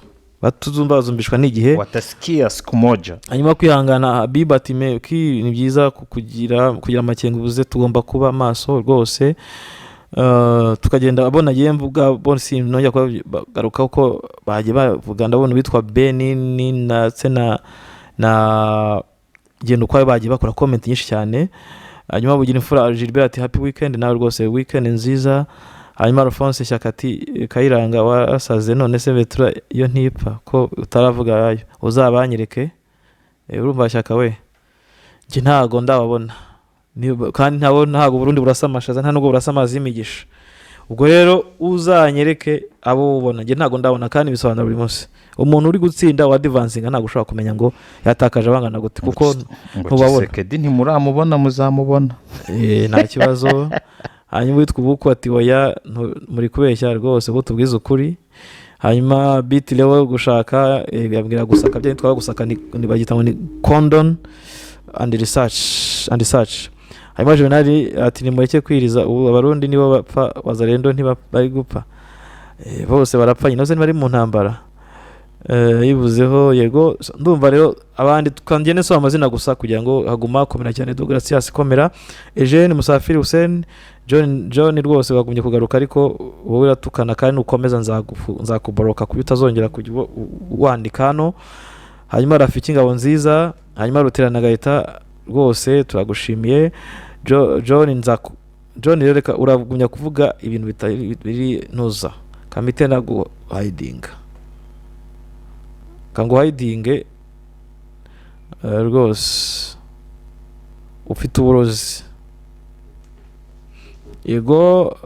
bazumbishwa n'igihe watasikia siku moja. Hanyuma kwihangana Habiba ati Meki ni byiza kugira amakenga, ubuze tugomba kuba maso rwose. Tukagenda abona yemvuga bonsi nojya kugaruka uko bagiye bavuga. Ndabona bitwa Benini na Sena na genda uko bagiye bakora comment nyinshi cyane. Hanyuma bugira imfura Gilbert ati happy weekend, nawe rwose weekend nziza. Hanyuma Alphonse Shyakati Kayiranga wasaze, none se Vetura iyo ntipfa ko utaravuga yayo uzabanyereke. Urumva Shyaka we njye ntago ndababona kandi ntago Burundi burasa amashaza nta nubwo burasa amazi y'imigisha. Ubwo rero uzanyereke abo ubona, njye ntago ndabona kandi bisobanura buri munsi. Umuntu uri gutsinda wa advancinga ntago ushobora kumenya ngo yatakaje abangana gute kuko ntubabona. Tshisekedi ntimuramubona muzamubona. Nta kibazo. Hanyuma witwa Ubuku ati oya muri kubeshya rwose ko tubwiza ukuri. Hanyuma biti lewe gushaka yabwira gusaka bya nitwa gusaka ni bagita ngo ni condon and research. Hanyuma Juvenali ati ni mureke kwiriza ubu abarundi nibo bapfa wazarendo ntibari gupfa. Bose barapfa nyine bari mu ntambara. Yibuzeho yego ndumva rero abandi tukangene so amazina gusa kugira ngo haguma komera cyane Deogratias komera. Eugene Musafiri Hussein John rwose bagumye kugaruka ariko wowe uratukana kandi ukomeza nzakuboroka kuko utazongera kujya wandika hano. Hanyuma Rafiki Ngabo nziza, hanyuma Ruterana Gahita rwose turagushimiye. John rero reka uragumya kuvuga ibintu biri ntuza kamite nago hiding kango hiding rwose ufite uburozi. Yego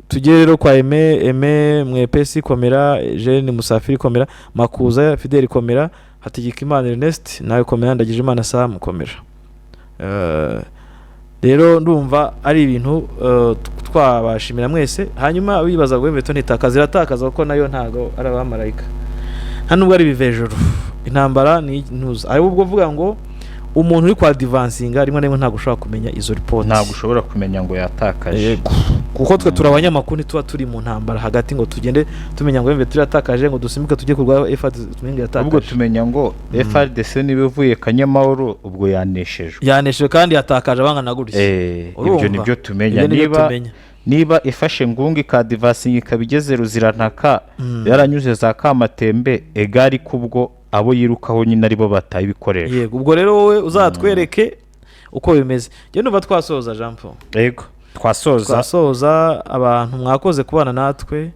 tugere rero kwa Eme Mwepesi komera, Jeune Musafiri komera, Makuza Fidel komera, Hategekimana Ernest nawe komera, Ndagije Imana Sam komera. Rero ndumva ari ibintu twabashimira mwese. Hanyuma wibaza ngo Everton itakaza iratakaza kuko nayo ntago ari abamarayika nta nubwo ari bivejuru. Intambara ni ntuza ari ubwo vuga ngo umuntu uri kwa advancinga rimwe rimwe ntago ushobora kumenya izo report, ntago ushobora kumenya ngo yatakaje kuko twe turabanyamakuru tuba turi mu ntambara hagati ngo tugende tumenya ngo Everton iratakaje ngo dusimbuke tujye kurwa FARDC tumenye yatakaje. Ubwo tumenya ngo FARDC nibivuye Kanyamahoro ubwo yaneshejwe kandi yatakaje abangana gutya. Ibyo nibyo tumenya. Niba ifashe ngungi ka advancinga ikabigeze Ruzirantaka yaranyuze za Kamatembe egari kubwo abo yirukaho nyine aribo bataye ibikoresho. Yego ubwo rero wowe uzatwereke uko bimeze. Je numva twasoza Jean Paul. Yego twasoza abantu mwakoze kubana natwe.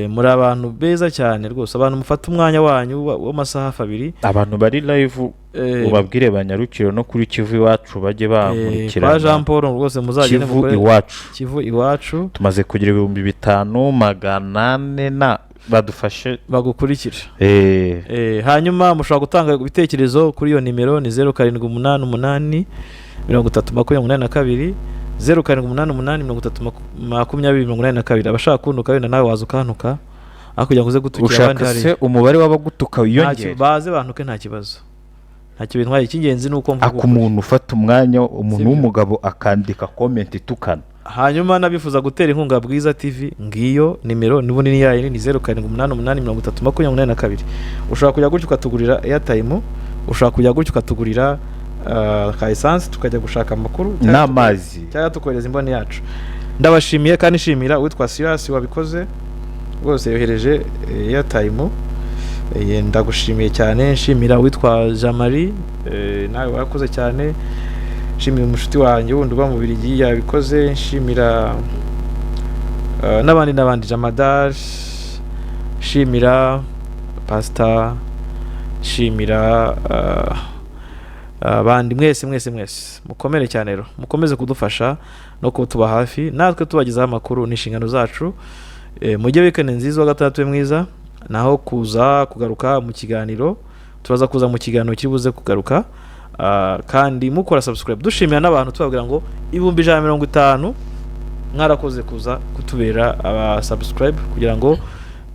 Muri abantu beza cyane rwose, abantu mufata umwanya wanyu w'amasaha 2. Abantu bari live ubabwire banyarukiro no kuri Kivu Iwacu bajye bamurikira. Kwa Jean Paul rwose muzagene mukore Kivu Iwacu tumaze kugira 5,800 na badufashe bagukurikira. Hanyuma mushobora gutanga ibitekerezo kuri iyo nimero ni 0788 3082 0788 abashaka kuntuka wenda nawe waza ukantuka akugira ngo uze gutukira abandi hari ushaka se umubare w'abagutuka wiyongere baze bantuke nta kibazo. Nta kintu ntwaye ikingenzi nuko mvuga umuntu ufata umwanya umuntu w'umugabo akandika comment itukana. Hanyuma nabifuza gutera inkunga Bwiza TV ngiyo nimero nibunini yayo ni 0788 ushobora kujya gutyo ukatugurira airtime, ushobora kujya gutyo ukatugurira ka essence tukajya gushaka amakuru n'amazi cyangwa tukohereza imboni yacu. Ndabashimiye kandi nshimira witwa Silas wabikoze rwose yohereje airtime. Ndagushimiye cyane. Nshimira witwa Jean-Marie nawe wakoze cyane. Nshimira umushuti wanjye wundi uba mu Birigi yabikoze. Nshimira n'abandi Jamadar. Nshimira Pastor. Nshimira abandi mwese mukomere cyane rero mukomeze kudufasha no kutuba hafi natwe tubagizaho amakuru n'inshingano zacu. Mujye weekend nziza wa gatandatu mwiza naho kuza kugaruka mu kiganiro turaza kuza mu kiganiro kibuze kugaruka. Kandi mukora subscribe dushimira n'abantu tubabwira ngo 150 mwarakoze kuza kutubera aba subscribe kugira ngo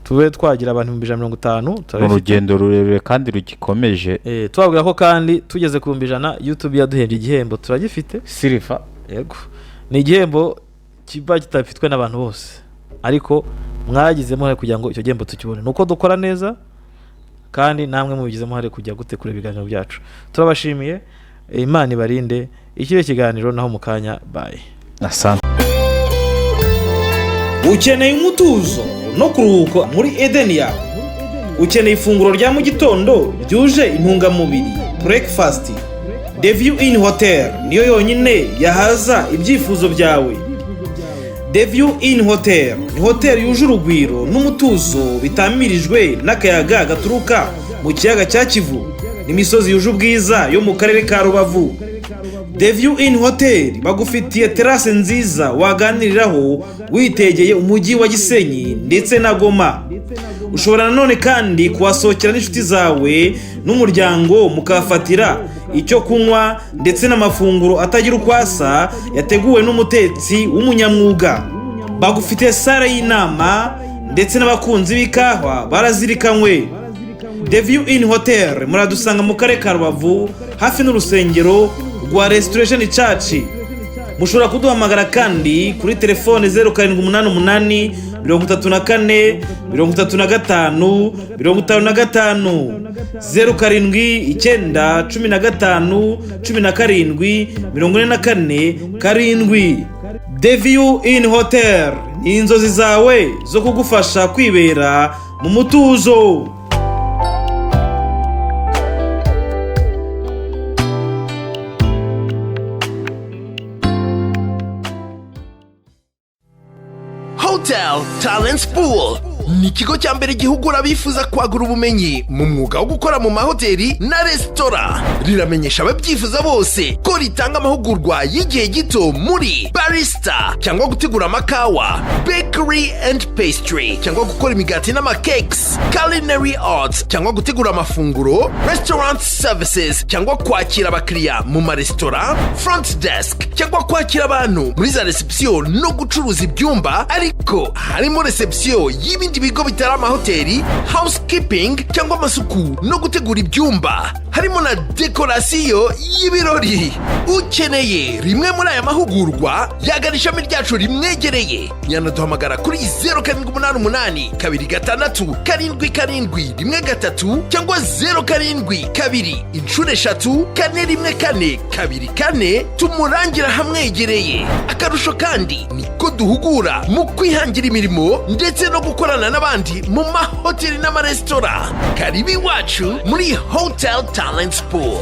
tube twagira abantu 150 urugendo rurerure kandi rugikomeje. Twabwira ko kandi tugeze ku 100 YouTube yaduhembye igihembo turagifite Silver. Yego ni igihembo kiba kitafitwe n'abantu bose ariko mwagizemo hari kugira ngo icyo gihembo tukibone nuko dukora neza kandi namwe mubigizemo hari kujya gutekura ibiganiro byacu. Turabashimiye. Imana ibarinde. Ikire kiganiro naho mukanya bye. Asante. Ukeneye umutuzo no kuruhuka muri Eden yawe. Ukeneye ifunguro rya mu gitondo ryuje intungamubiri breakfast. The View Inn Hotel niyo yonyine yahaza ibyifuzo byawe. The View Inn Hotel ni hotel yuje urugwiro n'umutuzo bitamirijwe n'akayaga gaturuka mu kiyaga cya Kivu. n'imisozi yuje ubwiza yo mu karere ka Rubavu. The View Inn Hotel bagufitiye terase nziza waganiriraho witegeye umujyi wa Gisenyi ndetse na Goma. Ushobora nanone kandi kuhasohokera n'inshuti zawe n'umuryango mukafatira icyo kunywa ndetse n'amafunguro atagira ukwasa yateguwe n'umutetsi w'umunyamwuga. Bagufitiye sale y'inama ndetse n'abakunzi b'ikawa barazirikanywe. The View Inn Hotel muradusanga mu karere ka Rubavu hafi n'urusengero rwa Restoration Church. Mushobora kuduhamagara kandi kuri telefone 0788 34 35 55 07 15 17 44 7. The View Inn Hotel ni inzozi zawe zo kugufasha kwibera mu mutuzo. Hotel Talents Pool ni ikigo cya mbere gihugura abifuza kwagura ubumenyi mu mwuga wo gukora mu mahoteli na resitora. Riramenyesha ababyifuza bose ko ritanga amahugurwa y'igihe gito muri barista cyangwa gutegura amakawa, bakery and pastry cyangwa gukora imigati n'amakekes, culinary arts cyangwa gutegura amafunguro, restaurant services cyangwa kwakira abakiriya mu maresitora, front desk cyangwa kwakira abantu muri za reception no gucuruza ibyumba ariko harimo reception y'ibindi bigo bitari amahoteli, housekeeping cyangwa amasuku no gutegura ibyumba, harimo na dekorasiyo y'ibirori. Ukeneye rimwe muri aya mahugurwa yagana ishami ryacu rimwegereye. Yanaduhamagara kuri 0788 256 7713 cyangwa 0722 inshuro 3 414 24 tumurangira hamwegereye. Akarusho kandi niko duhugura mu kwihangira imirimo ndetse no gukorana n'abandi mu mahoteli n'amaresitora. Karibu iwacu muri Hotel Talents Pool.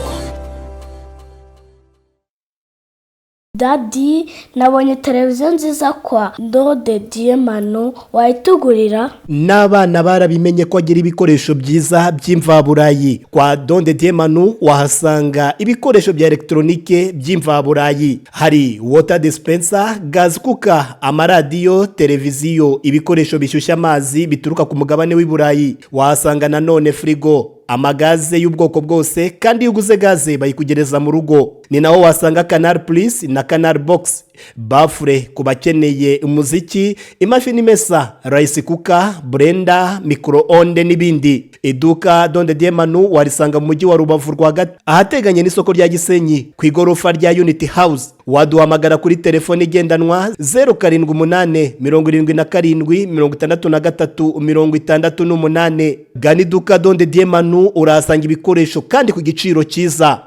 Daddy, nabonye televiziyo nziza kwa Dode Diemano, wayitugurira? N'abana barabimenye ko agira ibikoresho byiza by'imvaburayi. Kwa Dode Diemano wahasanga ibikoresho bya elektronike by'imvaburayi. Hari water dispenser, gas cooker, amaradiyo, televiziyo, ibikoresho bishyushya amazi bituruka ku mugabane w'Iburayi. Wahasanga nanone frigo, amagaze y'ubwoko bwose, kandi iyo uguze gaze bayikugereza mu rugo. Ni naho wasanga Canal Plus na Canal Box, bafure ku bakeneye umuziki, imashini mesa, rice cooker, blender, micro-onde n'ibindi. Iduka Dode Diemano warisanga mu mujyi wa Rubavu rwagati ahateganye n'isoko rya Gisenyi ku igorofa rya Unity House. Waduhamagara kuri telefone igendanwa 0788 77 63 68. Gana iduka Dode Diemano urahasanga ibikoresho kandi ku giciro cyiza.